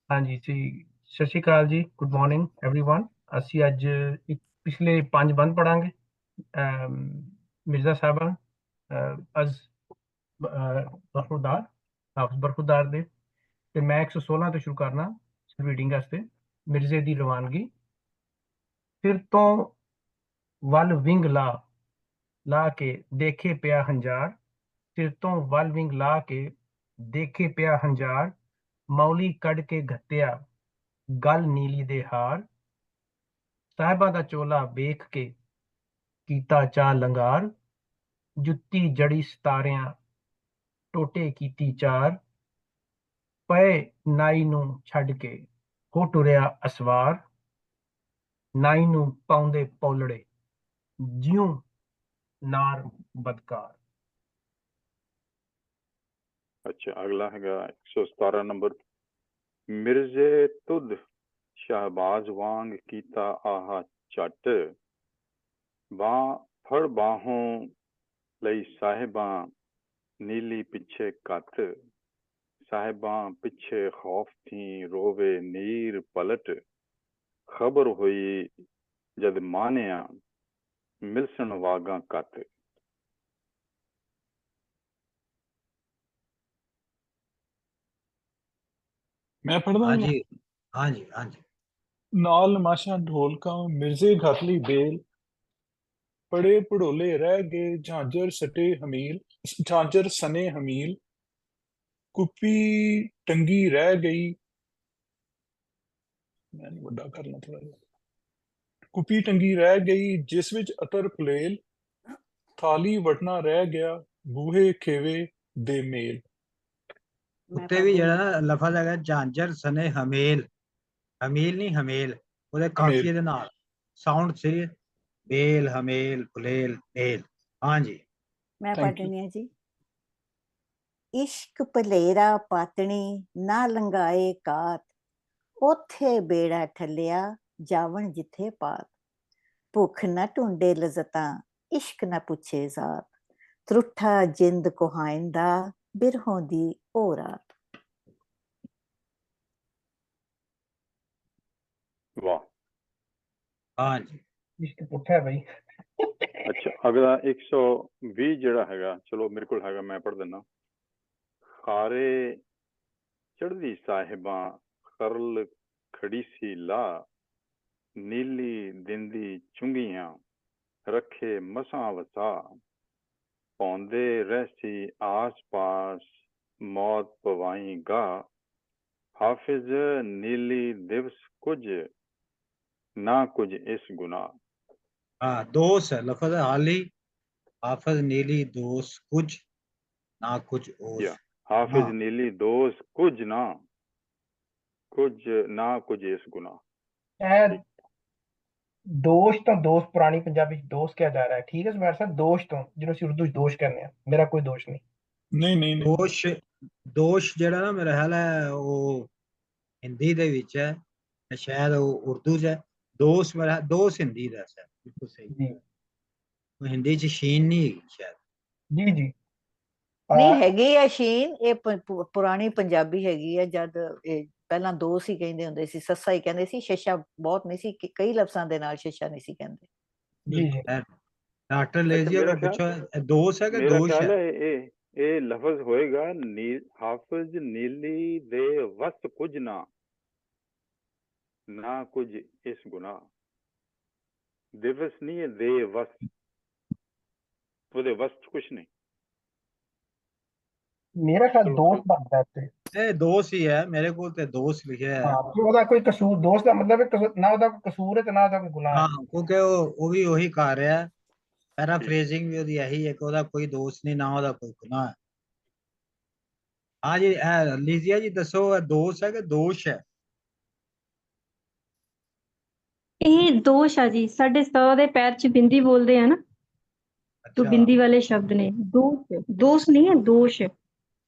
ਹਾਂਜੀ ਜੀ। ਸਤਿ ਸ਼੍ਰੀ ਅਕਾਲ ਜੀ, ਗੁੱਡ ਮਾਰਨਿੰਗ एवरीवन। ਅਸੀਂ ਅੱਜ ਇੱਕ ਪਿਛਲੇ 5 ਬੰਦ ਪੜਾਂਗੇ। ਮਿਰਜ਼ਾ ਸਾਹਿਬਾਨ ਅਜ਼ ਬਰਖੁਰਦਾਰ, ਹਾਫਜ਼ ਬਰਖੁਰਦਾਰ ਦੇ, ਤੇ ਮੈਂ 116 ਤੋਂ ਸ਼ੁਰੂ ਕਰਨਾ ਰੀਡਿੰਗ ਵਾਸਤੇ। ਮਿਰਜ਼ੇ ਦੀ ਰਵਾਨਗੀ। ਫਿਰ ਤੋਂ ਵੱਲ ਵਿੰਗ ਲਾ ਕੇ ਦੇਖੇ ਪਿਆ ਹੰਝਾਰ, ਸਿਰ ਤੋਂ ਵੱਲ ਵਿੰਗ ਲਾ ਕੇ ਦੇਖੇ ਪਿਆ ਹੰਝਾਰ, ਮੌਲੀ ਕੱਢ ਕੇ ਘੱਤਿਆ ਗਲ ਨੀਲੀ ਦੇ ਹਾਰ, ਸਾਹਿਬਾਂ ਦਾ ਚੋਲਾ ਵੇਖ ਕੇ ਕੀਤਾ ਚਾ ਲੰਗਾਰ, ਜੁੱਤੀ ਜੜੀ ਸਤਾਰਿਆਂ ਟੋਟੇ ਕੀਤੀ ਚਾਰ, ਪਏ ਨਾਈ ਨੂੰ ਛੱਡ ਕੇ ਹੋ ਟੁਰਿਆ ਅਸਵਾਰ, ਨਾਈ ਨੂੰ ਪਾਉਂਦੇ ਪੌਲੜੇ ਜਿਉਂ ਨਾਰ ਬਦਕਾਰ। अच्छा, अगला हैगा 117 नंबर। मिर्जे तुद शहबाज वांग कीता आहा झट, बां फड़ बाहों लई साहिबां नीली पिछे कत, साहिबां पिछे खौफ थी रोवे नीर पलट, खबर हुई जद मानिया मिलसन वागा कत। मैं पढ़दा हाँ हूं। जी, हाँ जी, हाँ जी। नाल नमाशा ढोलका मिर्जे घातली बेल, पड़े पड़ोले रह गए झांझर सटे हमील, झांझर सने हमील, कुप्पी टंगी रह गई। मैं नहीं बड़ा करना थोड़ा जिहा। कुप्पी टंगी रह गई जिस विच अतर फलेल, थाली वटना रह गया बूहे खेवे दे मेल। उत्ते भी जरा ना लफज है झांझर सने हमेल, हमील नहीं हमेल, ਉਹਦੇ ਕਾਫੀਏ ਦੇ ਨਾਲ ਸਾਊਂਡ ਸੀ ਬੇਲ ਹਮੇਲ ਫੁਲੇਲ ਮੇਲ। ਹਾਂਜੀ ਮੈਂ ਪੜ੍ਹ ਦਿੰਦੀ ਹਾਂ ਜੀ। ਇਸ਼ਕ ਭਲੇਰਾ ਪਾਤਣੀ ਨਾ ਲੰਗਾਏ ਕਾਤ, ਉੱਥੇ ਬੇੜਾ ਠੱਲਿਆ ਜਾਵਣ ਜਿੱਥੇ ਪਾਤ, ਭੁੱਖ ਨਾ ਢੂੰਡੇ ਲਜ਼ਤਾਂ ਇਸ਼ਕ ਨਾ ਪੁੱਛੇ ਜ਼ਾਤ, ਤਰੁੱਠਾ ਜਿੰਦ ਕੁਹਾਇੰਦਾ ਬਿਰਹੋਂ ਦੀ ਉਹ ਰਾਤ। वाह, हाँ जी। इश्क पुट्ठा है भाई। अच्छा, अगला 120 ਜਿਹੜਾ ਹੈਗਾ, ਚਲੋ ਮੇਰੇ ਕੋਲ ਹੈਗਾ, ਮੈਂ ਪੜ੍ਹ ਦਿੰਦਾ। ਖਾਰੇ ਚੜ੍ਹਦੀ ਸਾਹਿਬਾਂ ਖਰਲ ਖੜੀ ਸੀ ਲਾ, ਨੀਲੀ ਦਿੰਦੀ ਚੁੰਗੀਆਂ ਰੱਖੇ ਮਸਾਂ ਵਸਾ, ਪਾਉਂਦੇ ਰਹਿਸੀ ਆਸ ਪਾਸ ਮੌਤ ਪਵਾਈ ਗਾ, ਹਾਫਿਜ਼ ਨੀਲੀ ਦਿਵਸ ਕੁਝ ਨਾ ਕੁਝ ਇਸ ਗੁਨਾਹ। हाँ, दोष है लफज है हाली, हाफिज नीली दोष कुछ ना कुछ ओस। हाफिज नीली दोष कुछ ना कुछ इस गुनाह। ਦੋਸ਼ ਤਾਂ ਦੋਸ਼ ਪੁਰਾਣੀ ਪੰਜਾਬੀ ਚ ਦੋਸ਼ ਕਿਹਾ ਜਾ ਰਿਹਾ ਹੈ। ਠੀਕ ਹੈ ਜ਼ੁਬੈਰ ਸਾਹਿਬ, ਦੋਸ਼ ਤੋਂ ਜਿਹਨੂੰ ਅਸੀਂ ਉਰਦੂ ਚ ਦੋਸ਼ ਕਹਿੰਦੇ ਆ। ਮੇਰਾ ਕੋਈ ਦੋਸ਼ ਨਹੀਂ। ਨਹੀਂ ਦੋਸ਼ ਜਿਹੜਾ ਨਾ ਮੇਰਾ ਖਿਆਲ ਹੈ ਉਹ ਹਿੰਦੀ ਦੇ ਵਿੱਚ ਹੈ, ਸ਼ਾਇਦ ਉਹ ਉਰਦੂ ਚ ਹੈ। ਦੋਸ਼ ਮੇਰਾ ਦੋਸ਼ ਹਿੰਦੀ ਦਾ ਹੈ, ਬਿਲਕੁਲ ਸਹੀ ਜੀ। ਉਹ ਹਿੰਦੀ ਚ ਸ਼ੀਨ ਨਹੀਂ ਹੈਗੀ ਸ਼ਾਇਦ। ਜੀ ਜੀ ਨਹੀਂ ਹੈਗੀ ਆ ਸ਼ੀਨ, ਇਹ ਪੁਰਾਣੀ ਪੰਜਾਬੀ ਹੈਗੀ ਆ। ਜਦ ਇਹ ਪਹਿਲਾਂ ਦੋਸ਼ ਹੀ ਕਹਿੰਦੇ ਹੁੰਦੇ ਸੀ, ਸੱਸਾ ਹੀ ਕਹਿੰਦੇ ਸੀ, ਸ਼ਸ਼ਾ ਬਹੁਤ ਨਹੀਂ ਸੀ, ਕਈ ਲਫ਼ਜ਼ਾਂ ਦੇ ਨਾਲ ਸ਼ਸ਼ਾ ਨਹੀਂ ਸੀ ਕਹਿੰਦੇ। ਜੀ ਜੀ ਡਾਕਟਰ ਲੇਜ਼ੀਆ ਨੂੰ ਪੁੱਛੋ ਦੋਸ਼ ਹੈ ਕਿ ਦੋਸ਼ ਹੈ। ਇਹ ਲਫ਼ਜ਼ ਹੋਏਗਾ ਹਾਫਿਜ਼ ਨੀਲੀ ਦੇ ਵਸਤ ਕੁਝ ਨਾ ਕੁਝ ਇਸ ਗੁਨਾਹ। ਦਿਵਸ ਨਹੀਂ ਹੈ, ਦੇ ਵਸਤ, ਉਹਦੇ ਵਸਤ ਕੁਛ ਨਹੀਂ। ਮੇਰਾ ਖਿਆਲ ਦੋਸ਼ ਬਣਦਾ ਤੇ ਇਹ ਦੋਸ਼ ਹੀ ਹੈ, ਮੇਰੇ ਕੋਲ ਤੇ ਦੋਸ਼ ਲਿਖਿਆ ਹੈ। ਹਾਂ, ਉਹਦਾ ਕੋਈ ਕਸੂਰ, ਦੋਸ਼ ਦਾ ਮਤਲਬ ਨਾ ਉਹਦਾ ਕੋਈ ਕਸੂਰ ਹੈ ਤੇ ਨਾ ਉਹਦਾ ਕੋਈ ਗੁਨਾਹ ਹੈ। ਹਾਂ, ਕਿਉਂਕਿ ਉਹ ਵੀ ਉਹੀ ਕਰ ਰਿਹਾ, ਪੈਰਾਫਰੇਜ਼ਿੰਗ ਵੀ ਉਹਦੀ ਇਹੀ ਹੈ ਕਿ ਉਹਦਾ ਕੋਈ ਦੋਸ਼ ਨਹੀਂ, ਨਾ ਉਹਦਾ ਕੋਈ ਗੁਨਾਹ ਹੈ। ਹਾਂ ਜੀ, ਲੀਜ਼ੀਆ ਜੀ ਦੱਸੋ, ਦੋਸ਼ ਹੈ ਕਿ ਦੋਸ਼ ਹੈ? ਇਹ ਦੋਸ਼ ਆ ਜੀ। ਸਾਡੇ ਸ ਦੇ ਪੈਰ ਚ ਬਿੰਦੀ ਬੋਲਦੇ ਆ ਨਾ, तो बिंदी वाले शब्द ने दोष, दोष नहीं है, दोष है।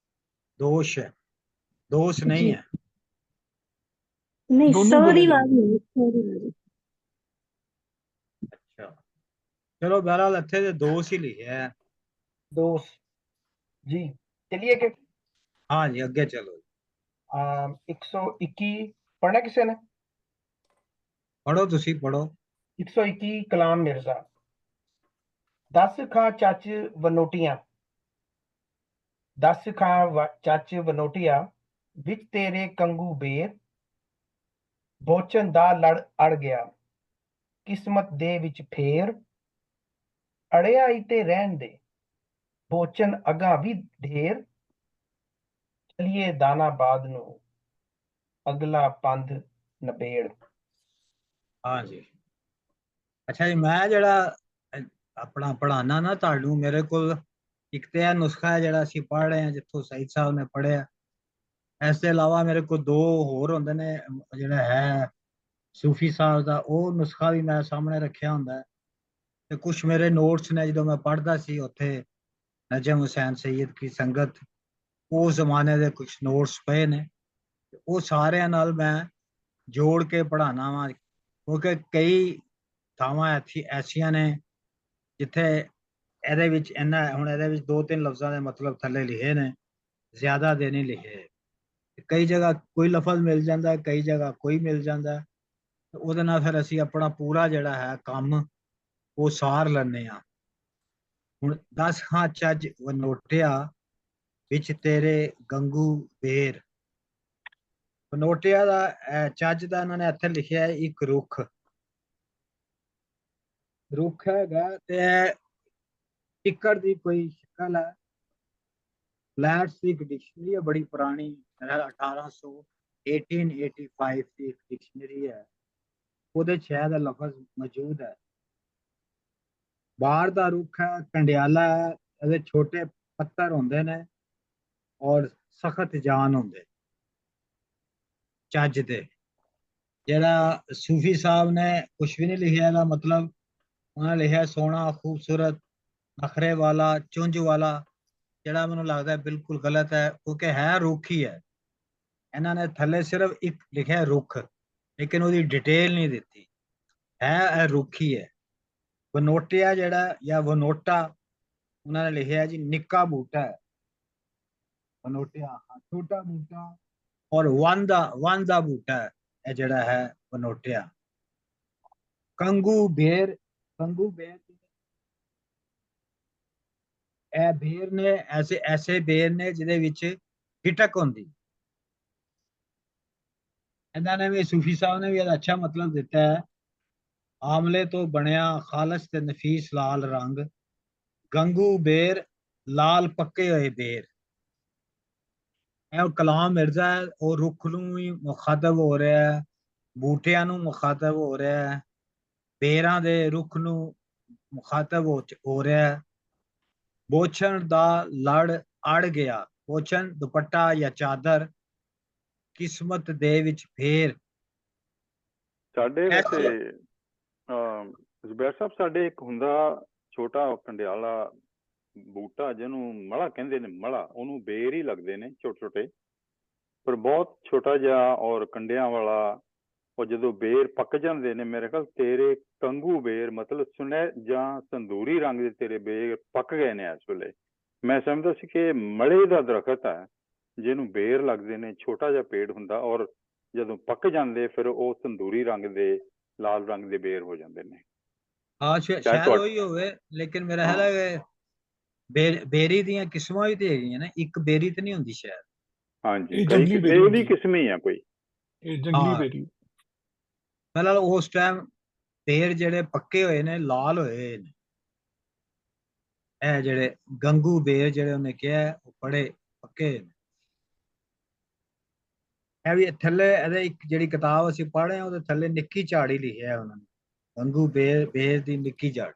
दोष है, दोष नहीं है। नहीं, सॉरी बात नहीं। अच्छा, चलो बहरहाल अच्छे से दोष ही लिखे है। दोष जी, चलिए के। हाँ जी, अगे चलो। 121 पढ़ना किसी ने? पढ़ो तुसी पढ़ो। 121 कलाम मिर्जा। 10 खां चच वनोटियां, 10 खां चच वनोटिया, विच तेरे कंगू बेर, बोचन दा लड़ अड़ गया, किस्मत दे विच फेर, अड़िया ही ते रहन दे, बोचन अगा भी ढेर, चलिए दानाबाद नू, अगला पंध नबेड़। हाँ जी। अच्छा जी, मैं ਜਿਹੜਾ ਆਪਣਾ ਪੜਾਣਾ ਨਾ ਤੁਹਾਨੂੰ, ਮੇਰੇ ਕੋਲ ਇੱਕ ਤੇ ਇਹ ਨੁਸਖਾ ਹੈ ਜਿਹੜਾ ਅਸੀਂ ਪੜ੍ਹ ਰਹੇ ਹਾਂ ਜਿੱਥੋਂ ਸਈਦ ਸਾਹਿਬ ਨੇ ਪੜ੍ਹਿਆ। ਇਸ ਤੋਂ ਇਲਾਵਾ ਮੇਰੇ ਕੋਲ ਦੋ ਹੋਰ ਹੁੰਦੇ ਨੇ, ਜਿਹੜਾ ਹੈ ਸੂਫੀ ਸਾਹਿਬ ਦਾ, ਉਹ ਨੁਸਖਾ ਵੀ ਮੈਂ ਸਾਹਮਣੇ ਰੱਖਿਆ ਹੁੰਦਾ ਹੈ। ਤੇ ਕੁਝ ਮੇਰੇ ਨੋਟਸ ਨੇ ਜਦੋਂ ਮੈਂ ਪੜ੍ਹਦਾ ਸੀ ਉੱਥੇ ਨਜਮ ਹੁਸੈਨ ਸਈਦ ਕੀ ਸੰਗਤ, ਉਹ ਜ਼ਮਾਨੇ ਦੇ ਕੁਝ ਨੋਟਸ ਪਏ ਨੇ, ਉਹ ਸਾਰਿਆਂ ਨਾਲ ਮੈਂ ਜੋੜ ਕੇ ਪੜ੍ਹਾਉਣਾ ਵਾ, ਕਿਉਂਕਿ ਕਈ ਥਾਵਾਂ ਐਸੀਆਂ ਨੇ ਜਿੱਥੇ ਇਹਦੇ ਵਿੱਚ ਇੰਨਾ, ਹੁਣ ਇਹਦੇ ਵਿੱਚ 2-3 ਲਫ਼ਜ਼ਾਂ ਦੇ ਮਤਲਬ ਥੱਲੇ ਲਿਖੇ ਨੇ, ਜ਼ਿਆਦਾ ਦੇ ਨਹੀਂ ਲਿਖੇ। ਕਈ ਜਗ੍ਹਾ ਕੋਈ ਲਫ਼ਜ਼ ਮਿਲ ਜਾਂਦਾ, ਕਈ ਜਗ੍ਹਾ ਕੋਈ ਮਿਲ ਜਾਂਦਾ, ਉਹਦੇ ਨਾਲ ਫਿਰ ਅਸੀਂ ਆਪਣਾ ਪੂਰਾ ਜਿਹੜਾ ਹੈ ਕੰਮ ਉਹ ਸਾਰ ਲੈਂਦੇ ਹਾਂ। ਹੁਣ 10 ਖਾਂ ਚੱਜ ਵਨੋਟਿਆ, ਵਿੱਚ ਤੇਰੇ ਗੰਗੂ ਬੇਰ। ਵਨੋਟਿਆ ਦਾ ਚੱਜ ਦਾ ਇਹਨਾਂ ਨੇ ਇੱਥੇ ਲਿਖਿਆ ਹੈ ਇੱਕ ਰੁੱਖ, ਰੁੱਖ ਹੈਗਾ ਤੇ ਟਿੱਕੜ ਦੀ ਕੋਈ ਸ਼ਕਲ ਹੈ। ਫਲੈਟਸ ਦੀ ਇੱਕ ਡਿਕਸ਼ਨਰੀ ਹੈ ਬੜੀ ਪੁਰਾਣੀ, 1885 ਦੀ ਇੱਕ ਡਿਕਸ਼ਨਰੀ ਹੈ, ਉਹਦੇ ਸ਼ਾਇਦ ਲਫ਼ਜ਼ ਮੌਜੂਦ ਹੈ। ਬਾਹਰ ਦਾ ਰੁੱਖ ਹੈ, ਕੰਡਿਆਲਾ ਹੈ, ਇਹਦੇ ਛੋਟੇ ਪੱਤਰ ਹੁੰਦੇ ਨੇ ਔਰ ਸਖਤ ਜਾਨ ਹੁੰਦੇ ਚੱਜ ਦੇ। ਜਿਹੜਾ ਸੂਫੀ ਸਾਹਿਬ ਨੇ ਕੁਛ ਵੀ ਨਹੀਂ ਲਿਖਿਆ, ਇਹਦਾ ਮਤਲਬ ਉਹਨਾਂ ਨੇ ਲਿਖਿਆ ਸੋਹਣਾ, ਖੂਬਸੂਰਤ, ਨਖਰੇ ਵਾਲਾ, ਚੁੰਝ ਵਾਲਾ, ਜਿਹੜਾ ਮੈਨੂੰ ਲੱਗਦਾ ਬਿਲਕੁਲ ਗਲਤ ਹੈ, ਕਿਉਂਕਿ ਹੈ ਰੁੱਖ ਹੀ ਹੈ। ਇਹਨਾਂ ਨੇ ਥੱਲੇ ਸਿਰਫ ਇੱਕ ਲਿਖਿਆ ਰੁੱਖ, ਲੇਕਿਨ ਉਹਦੀ ਡਿਟੇਲ ਨਹੀਂ ਦਿੱਤੀ, ਹੈ ਇਹ ਰੁੱਖ ਹੀ ਹੈ। ਵਨੋਟਿਆ ਜਿਹੜਾ ਜਾਂ ਵਨੋਟਾ, ਉਹਨਾਂ ਨੇ ਲਿਖਿਆ ਜੀ ਨਿੱਕਾ ਬੂਟਾ ਹੈ ਵਨੋਟਿਆ, ਛੋਟਾ ਬੂਟਾ, ਔਰ ਵਨ ਦਾ ਬੂਟਾ ਹੈ ਇਹ ਜਿਹੜਾ ਹੈ ਵਨੋਟਿਆ। ਕੰਗੂ ਬੇਰ, ਕੰਗੂ ਬੇਰ ਇਹ ਬੇਰ ਨੇ, ਐਸੇ ਬੇਰ ਨੇ ਜਿਹਦੇ ਵਿੱਚ ਗਿਟਕ ਹੁੰਦੀ। ਇਹਨਾਂ ਨੇ ਵੀ, ਸੂਫੀ ਸਾਹਿਬ ਨੇ ਵੀ ਇਹਦਾ ਅੱਛਾ ਮਤਲਬ ਦਿੱਤਾ ਹੈ। ਆਮਲੇ ਤੋਂ ਬਣਿਆ ਖਾਲਸ ਤੇ ਨਫੀਸ ਲਾਲ ਰੰਗ, ਗੰਗੂ ਬੇਰ ਲਾਲ ਪੱਕੇ ਹੋਏ ਬੇਰ। ਇਹ ਕਲਾਮ ਮਿਰਜ਼ਾ ਹੈ, ਉਹ ਰੁੱਖ ਨੂੰ ਵੀ ਮੁਖਾਤਬ ਹੋ ਰਿਹਾ ਹੈ, ਬੂਟਿਆਂ ਨੂੰ ਮੁਖਾਤਬ ਹੋ ਰਿਹਾ ਹੈ, ਬੇਰਾਂ ਦੇ ਰੁੱਖ ਨੂੰ ਮੁਖਾਤਬ ਹੋ ਰਿਹਾ ਹੈ। ਬੋਛਣ ਦਾ ਲੜ ਅੜ ਗਿਆ, ਬੋਛਣ ਦੁਪੱਟਾ ਜਾਂ ਚਾਦਰ, ਕਿਸਮਤ ਦੇ ਵਿੱਚ ਫੇਰ। ਸਾਡੇ ਵੈਸੇ ਜ਼ੁਬੈਰ ਸਾਹਿਬ, ਸਾਡੇ ਇੱਕ ਹੁੰਦਾ ਛੋਟਾ ਕੰਡਿਆਲਾ ਬੂਟਾ ਜਿਹਨੂੰ ਮਲਾ ਕਹਿੰਦੇ ਨੇ, ਮਲਾ, ਉਹਨੂੰ ਬੇਰ ਹੀ ਲੱਗਦੇ ਨੇ ਛੋਟੇ ਛੋਟੇ, ਪਰ ਬਹੁਤ ਛੋਟਾ ਜਿਹਾ ਔਰ ਕੰਡਿਆਂ ਵਾਲਾ। ਉਹ ਜਦੋਂ ਬੇਰ ਪੱਕ ਜਾਂਦੇ ਨੇ, ਮੇਰੇ ਖਿਆਲ ਤੇਰੇ ਕੰਗੂ ਬੇਰ ਮਤਲਬ ਸੁਨਹਿ ਜਾਂ ਤੰਦੂਰੀ ਰੰਗ ਦੇ ਤੇਰੇ ਬੇਰ ਪੱਕ ਗਏ ਨੇ ਇਸ ਵੇਲੇ। ਮੈਂ ਸਮਝਦਾ ਸੀ ਕਿ ਮਲੇ ਦਾ ਦਰਖਤ ਹੈ ਜਿਹਨੂੰ ਬੇਰ ਲੱਗਦੇ ਨੇ, ਛੋਟਾ ਜਿਹਾ ਪੇੜ ਹੁੰਦਾ, ਔਰ ਜਦੋਂ ਪੱਕ ਜਾਂਦੇ ਫਿਰ ਉਹ ਤੰਦੂਰੀ ਰੰਗ ਦੇ, ਲਾਲ ਰੰਗ ਦੇ ਬੇਰ ਹੋ ਜਾਂਦੇ ਨੇ। ਹਾਂ ਸ਼ਾਇਦ ਉਹੀ ਹੋਵੇ, ਲੇਕਿਨ ਮੇਰਾ ਖਿਆਲ ਹੈ ਬੇਰੀ ਦੀਆਂ ਕਿਸਮਾਂ ਵੀ ਤੇ ਹੈਗੀਆਂ ਨੇ, ਇੱਕ ਬੇਰੀ ਤੇ ਨਹੀਂ ਹੁੰਦੀ ਸ਼ਾਇਦ। ਹਾਂਜੀ, ਉਹਦੀ ਕਿਸਮ ਹੀ ਆ ਕੋਈ, ਇਹ ਜੰਗਲੀ ਬੇਰੀ। ਫਿਲਹਾਲ ਉਸ ਟਾਈਮ ਬੇਰ ਜਿਹੜੇ ਪੱਕੇ ਹੋਏ ਨੇ, ਲਾਲ ਹੋਏ ਨੇ, ਇਹ ਜਿਹੜੇ ਗੰਗੂ ਬੇਰ ਜਿਹੜੇ ਉਹਨੇ ਕਿਹਾ ਉਹ ਬੜੇ ਪੱਕੇ ਨੇ। ਇਹ ਵੀ ਥੱਲੇ ਇਹਦੇ ਇੱਕ ਜਿਹੜੀ ਕਿਤਾਬ ਅਸੀਂ ਪੜ੍ਹ ਰਹੇ ਹਾਂ ਉਹਦੇ ਥੱਲੇ ਨਿੱਕੀ ਝਾੜੀ ਲਿਖਿਆ ਉਹਨਾਂ ਨੇ, ਗੰਗੂ ਬੇਰ ਦੀ ਨਿੱਕੀ ਝਾੜ।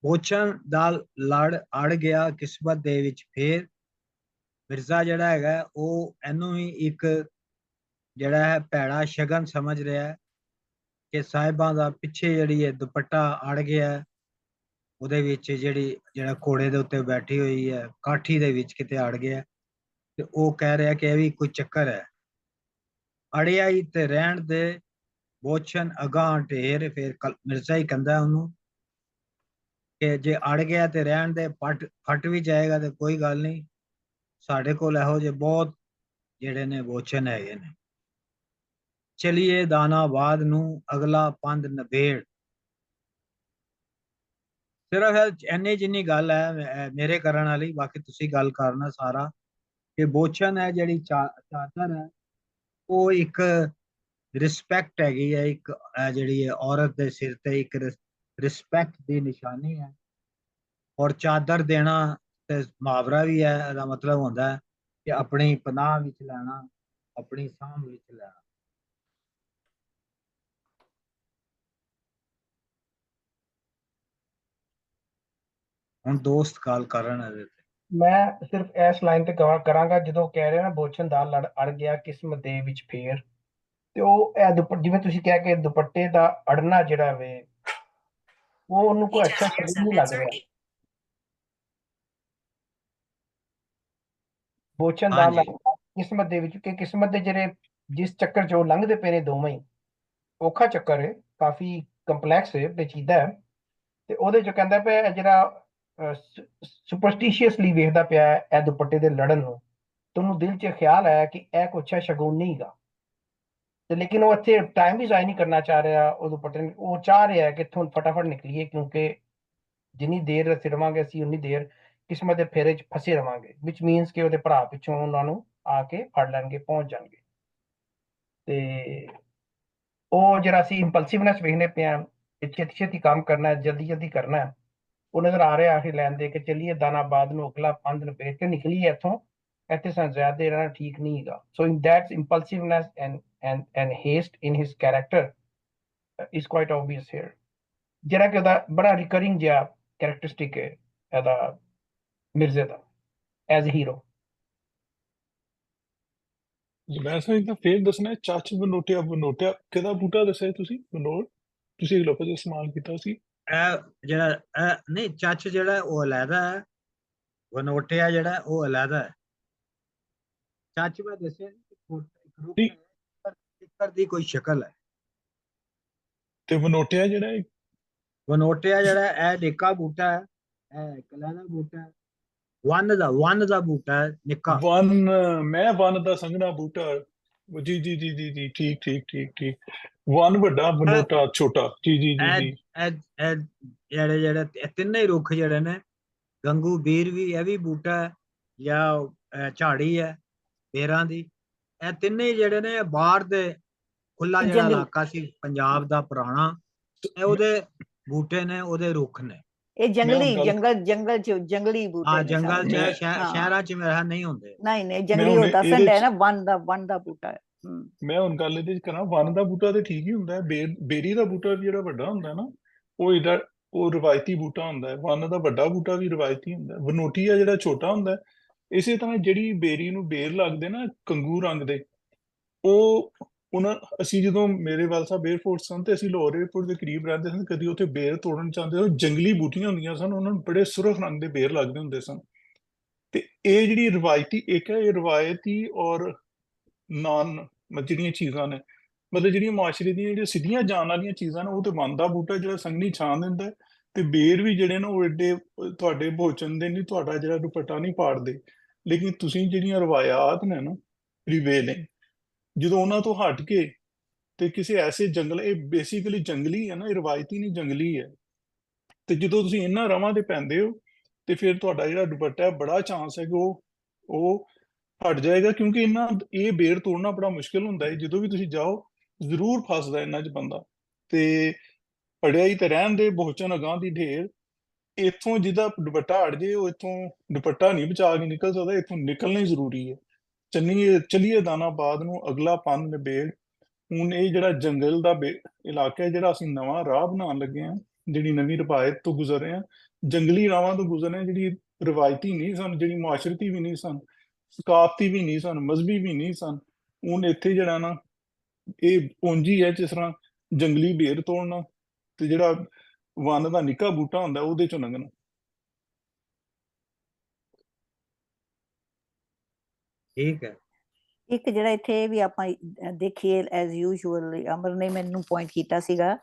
ਬੋਛਣ ਦਾ ਲੜ ਅੜ ਗਿਆ, ਕਿਸਮਤ ਦੇ ਵਿੱਚ ਫੇਰ। ਮਿਰਜ਼ਾ ਜਿਹੜਾ ਹੈਗਾ ਉਹ ਇਹਨੂੰ ਹੀ ਇੱਕ ਜਿਹੜਾ ਹੈ ਭੈੜਾ ਸ਼ਗਨ ਸਮਝ ਰਿਹਾ ਹੈ ਕਿ ਸਾਹਿਬਾਂ ਦਾ ਪਿੱਛੇ ਜਿਹੜੀ ਹੈ ਦੁਪੱਟਾ ਅੜ ਗਿਆ, ਉਹਦੇ ਵਿੱਚ ਜਿਹੜਾ ਘੋੜੇ ਦੇ ਉੱਤੇ ਬੈਠੀ ਹੋਈ ਹੈ ਕਾਠੀ ਦੇ ਵਿੱਚ ਕਿਤੇ ਅੜ ਗਿਆ, ਤੇ ਉਹ ਕਹਿ ਰਿਹਾ ਕਿ ਇਹ ਵੀ ਕੋਈ ਚੱਕਰ ਹੈ। ਅੜਿਆ ਹੀ ਤੇ ਰਹਿਣ ਦੇ, ਬੋਛਣ ਅਗਾਂਹ ਢੇਰ। ਫਿਰ ਮਿਰਜ਼ਾ ਹੀ ਕਹਿੰਦਾ ਉਹਨੂੰ ਕਿ ਜੇ ਅੜ ਗਿਆ ਤੇ ਰਹਿਣ ਦੇ, ਫਟ ਵੀ ਜਾਏਗਾ ਤੇ ਕੋਈ ਗੱਲ ਨਹੀਂ, ਸਾਡੇ ਕੋਲ ਇਹੋ ਜਿਹੇ ਬਹੁਤ ਜਿਹੜੇ ਨੇ ਬੋਚਨ ਹੈਗੇ ਨੇ। ਚਲੀਏ ਦਾਨਾਬਾਦ ਨੂੰ ਅਗਲਾ ਪੰਧ ਨਬੇੜ। ਸਿਰਫ ਇੰਨੀ ਜਿੰਨੀ ਗੱਲ ਹੈ ਮੇਰੇ ਕਰਨ ਵਾਲੀ, ਬਾਕੀ ਤੁਸੀਂ ਗੱਲ ਕਰਨਾ ਸਾਰਾ ਕਿ ਬੋਚਨ ਹੈ ਜਿਹੜੀ ਚਾਦਰ ਹੈ ਉਹ ਇੱਕ ਰਿਸਪੈਕਟ ਹੈਗੀ ਹੈ, ਇੱਕ ਜਿਹੜੀ ਹੈ ਔਰਤ ਦੇ ਸਿਰ ਤੇ ਇੱਕ ਰਿਸਪੈਕਟ ਦੀ ਨਿਸ਼ਾਨੀ ਹੈ। ਔਰ ਚਾਦਰ ਦੇਣਾ ਤੇ ਮੁਹਾਵਰਾ ਵੀ ਹੈ, ਇਹਦਾ ਮਤਲਬ ਹੁੰਦਾ ਹੈ ਕਿ ਆਪਣੀ ਪਨਾਹ ਵਿੱਚ ਲੈਣਾ, ਆਪਣੀ ਸਾਂਭ ਵਿੱਚ ਲੈਣਾ। ਹੁਣ ਦੋਸਤ ਗੱਲ ਕਰਨ ਇਹਦੇ ਤੇ। ਮੈਂ ਸਿਰਫ ਇਸ ਲਾਈਨ ਤੇ ਕਰਾਂਗਾ ਜਦੋਂ ਕਹਿ ਰਹੇ ਨਾ ਬੋਚਨ ਦਾ ਲੜ ਅੜ ਗਿਆ ਕਿਸਮਤ ਦੇ ਵਿੱਚ ਫੇਰ, ਤੇ ਉਹ ਇਹ ਜਿਵੇਂ ਤੁਸੀਂ ਕਿਹਾ ਕਿ ਦੁਪੱਟੇ ਦਾ ਅੜਨਾ ਜਿਹੜਾ ਵੇ ਉਹ ਉਹਨੂੰ ਕੋਈ ਅੱਛਾ ਸ਼ਬਦ ਨਹੀਂ ਲੱਗ ਰਿਹਾ। ਬੋਚਨ ਦਾ ਹਾਂਜੀ ਕਿਸਮਤ ਦੇ ਵਿੱਚ, ਕਿ ਕਿਸਮਤ ਦੇ ਜਿਹੜੇ ਜਿਸ ਚੱਕਰ 'ਚ ਉਹ ਲੰਘਦੇ ਪਏ ਨੇ ਦੋਵੇਂ ਹੀ, ਔਖਾ ਚੱਕਰ ਹੈ, ਕਾਫੀ ਕੰਪਲੈਕਸ ਹੈ, ਪੇਚੀਦਾ ਹੈ। ਤੇ ਉਹਦੇ 'ਚ ਕਹਿੰਦਾ ਪਿਆ ਜਿਹੜਾ ਸੁਪਰਸਟੀਸ਼ੀਅਸਲੀ ਵੇਖਦਾ ਪਿਆ ਇਹ ਦੁਪੱਟੇ ਦੇ ਲੜਨ ਨੂੰ, ਤੇ ਉਹਨੂੰ ਦਿਲ 'ਚ ਖਿਆਲ ਆਇਆ ਕਿ ਇਹ ਕੋਈ ਅੱਛਾ ਸ਼ਗੁਨ ਨਹੀਂ ਗਾ। ਤੇ ਲੇਕਿਨ ਉਹ ਇੱਥੇ ਟਾਈਮ ਵੀ ਜ਼ਾਇਆ ਨਹੀਂ ਕਰਨਾ ਚਾਹ ਰਿਹਾ ਉਹ ਦੁਪੱਟੇ ਨੂੰ, ਉਹ ਚਾਹ ਰਿਹਾ ਕਿ ਇੱਥੋਂ ਫਟਾਫਟ ਨਿਕਲੀਏ, ਕਿਉਂਕਿ ਜਿੰਨੀ ਦੇਰ ਅਸੀਂ ਰਵਾਂਗੇ ਅਸੀਂ ਉਨੀ ਦੇਰ ਕਿਸਮਤ ਦੇ ਫੇਰੇ 'ਚ ਫਸੇ ਰਵਾਂਗੇ, ਵਿਚ ਮੀਨਸ ਕਿ ਉਹਦੇ ਭਰਾ ਪਿੱਛੋਂ ਉਹਨਾਂ ਨੂੰ ਆ ਕੇ ਫੜ ਲੈਣਗੇ, ਪਹੁੰਚ ਜਾਣਗੇ। ਤੇ ਉਹ ਜਿਹੜਾ ਅਸੀਂ ਇੰਪਲਸਿਵਨੈਸ ਵੇਖਦੇ ਪਏ ਹਾਂ, ਛੇਤੀ ਛੇਤੀ ਕੰਮ ਕਰਨਾ, ਜਲਦੀ ਜਲਦੀ ਕਰਨਾ, ਉਹ ਨਜ਼ਰ ਆ ਰਿਹਾ ਆਖਿਰ ਲੈਣ ਦੇ ਕੇ ਚੱਲੀਏ ਦਾਨਾਬਾਦ ਨੂੰ ਅਗਲਾ ਪੰਧ ਨਬੇੜ ਕੇ ਨਿਕਲੀਏ ਇੱਥੋਂ, ਇੱਥੇ ਸਾਨੂੰ ਜ਼ਿਆਦਾ ਰਹਿਣਾ ਠੀਕ ਨਹੀਂ ਹੈਗਾ। ਸੋ ਇਨ that's ਇੰਪਲਸਿਵਨੈਸ and haste in his character is quite obvious here, ਜਿਹੜਾ ਕਿ ਉਹਦਾ ਬੜਾ ਰਿਕਰਿੰਗ ਜਿਹਾ ਕੈਰੈਕਟਰਿਸਟਿਕ ਹੈ ਇਹਦਾ ਮਿਰਜ਼ੇ ਦਾ ਐਜ਼ ਹੀਰੋ। ਮੈਂ ਸਮਝਦਾ ਫੇਰ ਦੱਸਣਾ ਚੱਚ ਬਨੋਟਿਆ ਕਿਹਦਾ ਬੂਟਾ ਦੱਸਿਆ ਤੁਸੀਂ? ਬਨੋਟ ਤੁਸੀਂ ਇੱਕ ਲਫ਼ਜ਼ ਇਸਤੇਮਾਲ ਕੀਤਾ ਸੀ। ਇਹ ਜਿਹੜਾ ਨਹੀਂ ਚੱਚ ਜਿਹੜਾ ਉਹ ਅਲੱਗਾ ਹੈ, ਵਨੋਟਿਆ ਜਿਹੜਾ ਉਹ ਅਲੱਗਾ ਹੈ। ਚੱਚ ਮੈਂ ਦੱਸਿਆ ਤਿੱਕਰ ਦੀ ਕੋਈ ਸ਼ਕਲ ਹੈ, ਤੇ ਵਨੋਟਿਆ ਜਿਹੜਾ ਵਨੋਟਿਆ ਜਿਹੜਾ ਇਹ ਨਿੱਕਾ ਬੂਟਾ ਹੈ, ਇਹ ਇੱਕ ਅਲੱਗਾ ਬੂਟਾ ਹੈ, ਵਨ ਦਾ ਬੂਟਾ ਹੈ ਨਿੱਕਾ। ਮੈਂ ਵਨ ਦਾ ਸੰਘਣਾ ਬੂਟਾ। ਜੀ ਜੀ ਜੀ ਜੀ ਜੀ ਠੀਕ ਠੀਕ ਠੀਕ ਠੀਕ। ਵਨ ਵੱਡਾ ਬਨੋਟਾ ਛੋਟਾ। ਜੀ ਜੀ ਜੀ ਜੀ। ਇਹ ਜਿਹੜੇ ਤਿੰਨੇ ਹੀ ਰੁੱਖ ਜਿਹੜੇ ਨੇ, ਗੰਗੂ ਬੀਰ ਵੀ ਇਹ ਵੀ ਬੂਟਾ ਹੈ ਜਾਂ ਝਾੜੀ ਹੈ ਬੇਰਾਂ ਦੀ, ਇਹ ਤਿੰਨੇ ਹੀ ਜਿਹੜੇ ਨੇ ਬਾਹਰ ਦੇ ਖੁੱਲਾ ਜਿਹੜਾ ਇਲਾਕਾ ਸੀ ਪੰਜਾਬ ਦਾ ਪੁਰਾਣਾ, ਇਹ ਉਹਦੇ ਬੂਟੇ ਨੇ, ਉਹਦੇ ਰੁੱਖ ਨੇ। ਇਹ ਜੰਗਲੀ ਬੂਟੇ ਹਾਂ ਜੰਗਲ ਚ ਸ਼ਹਿਰਾਂ ਚ ਮੇਰਾ ਨਹੀਂ ਹੁੰਦੇ। ਨਹੀਂ ਜੰਗਲੀ ਉਹ ਦੱਸਣ ਡਿਆ ਨਾ ਵਨ ਦਾ ਬੂਟਾ ਹੈ। ਮੈਂ ਹੁਣ ਗੱਲ ਇਹਦੇ ਚ ਕਰਾਂ, ਵਨ ਦਾ ਬੂਟਾ ਤੇ ਠੀਕ ਹੀ ਹੁੰਦਾ ਹੈ, ਬੇਰੀ ਦਾ ਬੂਟਾ ਜਿਹੜਾ ਵੱਡਾ ਹੁੰਦਾ ਨਾ ਉਹ ਰਵਾਇਤੀ ਬੂਟਾ ਹੁੰਦਾ ਹੈ। ਵਨ ਦਾ ਵੱਡਾ ਬੂਟਾ ਵੀ ਰਵਾਇਤੀ ਹੁੰਦਾ ਹੈ। ਵਨੋਟੀਆ ਜਿਹੜਾ ਛੋਟਾ ਹੁੰਦਾ, ਇਸੇ ਤਰ੍ਹਾਂ ਜਿਹੜੀ ਬੇਰੀ ਨੂੰ ਬੇਰ ਲੱਗਦੇ ਨਾ ਕੰਗੂ ਰੰਗ ਦੇ, ਅਸੀਂ ਜਦੋਂ ਮੇਰੇ ਵਾਲ ਸਾਹਿਬ 에ਅਰਫੋਰਸ ਸਨ ਤੇ ਅਸੀਂ ਲਾਹੌਰ 에ਅਰਪੋਰਟ ਦੇ ਕਰੀਬ ਰਹਿੰਦੇ ਸਨ, ਕਦੀ ਉੱਥੇ ਬੇਰ ਤੋੜਨ ਚਾਹੁੰਦੇ ਹੋ, ਜੰਗਲੀ ਬੂਟੀਆਂ ਹੁੰਦੀਆਂ ਸਨ, ਉਹਨਾਂ ਨੂੰ ਬੜੇ ਸੁਰਖ ਰੰਗ ਦੇ ਬੇਰ ਲੱਗਦੇ ਹੁੰਦੇ ਸਨ। ਤੇ ਇਹ ਜਿਹੜੀ ਰਵਾਇਤੀ ਇੱਕ ਹੈ, ਇਹ ਰਵਾਇਤੀ ਔਰ ਜਿਹੜੀਆਂ ਚੀਜ਼ਾਂ ਨੇ, ਮਤਲਬ ਜਿਹੜੀਆਂ ਮੁਆਸ਼ਰੇ ਦੀਆਂ ਜਿਹੜੀਆਂ ਸਿੱਧੀਆਂ ਜਾਣ ਵਾਲੀਆਂ ਚੀਜ਼ਾਂ ਨੇ, ਉਹ ਤੇ ਵਨ ਦਾ ਬੂਟਾ ਜਿਹੜਾ ਸੰਘਣੀ ਛਾਂ ਦਿੰਦਾ, ਤੇ ਬੇਰ ਵੀ ਜਿਹੜੇ ਨੇ ਉਹ ਏਡੇ ਤੁਹਾਡੇ ਭੋਜਨ ਦੇ ਨਹੀਂ, ਤੁਹਾਡਾ ਜਿਹੜਾ ਦੁਪੱਟਾ ਨਹੀਂ ਪਾੜਦੇ। ਲੇਕਿਨ ਤੁਸੀਂ ਜਿਹੜੀਆਂ ਰਵਾਇਤ ਨੇ ਨਾ ਪ੍ਰੀਵੇਲਿੰਗ, ਜਦੋਂ ਉਹਨਾਂ ਤੋਂ ਹਟ ਕੇ ਤੇ ਕਿਸੇ ਐਸੇ ਜੰਗਲ, ਇਹ ਬੇਸਿਕਲੀ ਜੰਗਲੀ ਹੈ ਨਾ, ਇਹ ਰਵਾਇਤੀ ਨਹੀਂ ਜੰਗਲੀ ਹੈ, ਤੇ ਜਦੋਂ ਤੁਸੀਂ ਇਹਨਾਂ ਰਵਾਂ ਤੇ ਪੈਂਦੇ ਹੋ ਤੇ ਫਿਰ ਤੁਹਾਡਾ ਜਿਹੜਾ ਦੁਪੱਟਾ ਹੈ ਬੜਾ ਚਾਂਸ ਹੈ ਕਿ ਉਹ ਹਟ ਜਾਏਗਾ, ਕਿਉਂਕਿ ਇਹ ਬੇਰ ਤੋੜਨਾ ਬੜਾ ਮੁਸ਼ਕਿਲ ਹੁੰਦਾ ਹੈ। ਜਦੋਂ ਵੀ ਤੁਸੀਂ ਜਾਓ ਜ਼ਰੂਰ ਫਸਦਾ ਇਹਨਾਂ 'ਚ ਬੰਦਾ, ਤੇ ਪੜਿਆ ਹੀ ਤੇ ਰਹਿਣ ਦੇ ਬਹੁਚਨ ਅਗਾਂਹ ਦੀ ਢੇਰ। ਇੱਥੋਂ ਜਿਹਦਾ ਦੁਪੱਟਾ ਹਟ ਜੇ ਉਹ ਇੱਥੋਂ ਦੁਪੱਟਾ ਨਹੀਂ ਬਚਾ ਕੇ ਨਿਕਲ ਸਕਦਾ, ਇੱਥੋਂ ਨਿਕਲਣਾ ਹੀ ਜ਼ਰੂਰੀ ਹੈ। ਚੱਲੀਏ ਦਾਨਾਬਾਦ ਨੂੰ ਅਗਲਾ ਪੰਧ ਨਬੇੜ। ਹੁਣ ਇਹ ਜਿਹੜਾ ਜੰਗਲ ਦਾ ਇਲਾਕਾ ਹੈ, ਜਿਹੜਾ ਅਸੀਂ ਨਵਾਂ ਰਾਹ ਬਣਾਉਣ ਲੱਗੇ ਹਾਂ, ਜਿਹੜੀ ਨਵੀਂ ਰਵਾਇਤ ਤੋਂ ਗੁਜ਼ਰ ਰਹੇ ਹਾਂ, ਜੰਗਲੀ ਰਾਹਾਂ ਤੋਂ ਗੁਜ਼ਰ ਰਹੇ ਹਾਂ, ਜਿਹੜੀ ਰਵਾਇਤੀ ਨਹੀਂ ਸਨ, ਜਿਹੜੀ ਮੁਆਸ਼ਰਤੀ ਵੀ ਨਹੀਂ ਸਨ, ਸਕਾਫਤੀ ਵੀ ਨਹੀਂ ਸਨ, ਮਜ਼ਹਬੀ ਵੀ ਨਹੀਂ ਸਨ। ਹੁਣ ਇੱਥੇ ਜਿਹੜਾ ਨਾ ਇਹ ਪੂੰਜੀ ਹੈ, ਜਿਸ ਤਰ੍ਹਾਂ ਜੰਗਲੀ ਬੇਰ ਤੋੜਨਾ ਤੇ ਜਿਹੜਾ ਵਨ ਦਾ ਨਿੱਕਾ ਬੂਟਾ ਹੁੰਦਾ ਉਹਦੇ ਚੋਂ ਲੰਘਣਾ। ਠੀਕ ਹੈ। ਇੱਕ ਜਿਹੜਾ ਇੱਥੇ ਵੀ ਆਪਾਂ ਦੇਖੀਏ ਐਜ਼ ਯੂਜੂਅਲ, ਅਮਰ ਨੇ ਮੈਨੂੰ ਪੁਆਇੰਟ ਕੀਤਾ ਸੀਗਾ,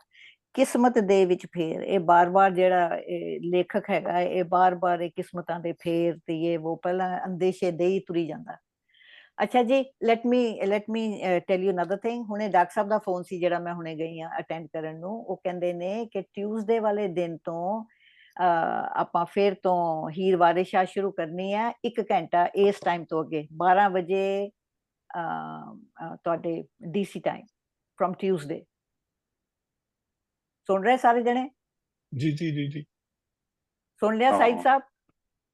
ਕਿਸਮਤ ਦੇ ਵਿੱਚ ਫੇਰ। ਇਹ ਬਾਰ-ਬਾਰ ਜਿਹੜਾ ਲੇਖਕ ਹੈਗਾ, ਇਹ ਬਾਰ-ਬਾਰ ਇਹ ਕਿਸਮਤਾਂ ਦੇ ਫੇਰ ਤੇ ਇਹ ਉਹ ਪਹਿਲਾਂ ਅੰਦੇਸ਼ੇ ਦੇ ਹੀ ਤੁਰੀ ਜਾਂਦਾ। ਅੱਛਾ ਜੀ, let me tell you another thing. ਹੁਣੇ ਡਾਕਟਰ ਸਾਹਿਬ ਦਾ ਫੋਨ ਸੀ ਜਿਹੜਾ ਮੈਂ ਹੁਣੇ ਗਈ ਆ ਅਟੈਂਡ ਕਰਨ ਨੂੰ। ਉਹ ਕਹਿੰਦੇ ਨੇ ਕਿ ਟਿਊਜ਼ਡੇ ਵਾਲੇ ਦਿਨ ਤੋਂ ਆਪਾਂ ਫਿਰ ਤੋਂ ਹੀਰ ਵਾਰਿਸ ਸ਼ਾਹ ਸ਼ੁਰੂ ਕਰਨੀ ਹੈ 1 ਘੰਟਾ ਇਸ ਟਾਈਮ ਤੋਂ ਅੱਗੇ 12 ਵਜੇ ਤੁਹਾਡੇ ਡੀਸੀ ਟਾਈਮ ਫਰੋਮ ਟਿਊਜ਼ਡੇ। ਸੁਣ ਰਹੇ ਸਾਰੇ ਜਣੇ? ਜੀ ਜੀ ਜੀ ਜੀ, ਸੁਣ ਲਿਆ ਸਾਈਦ ਹਾਂ ਸਾਹਿਬ?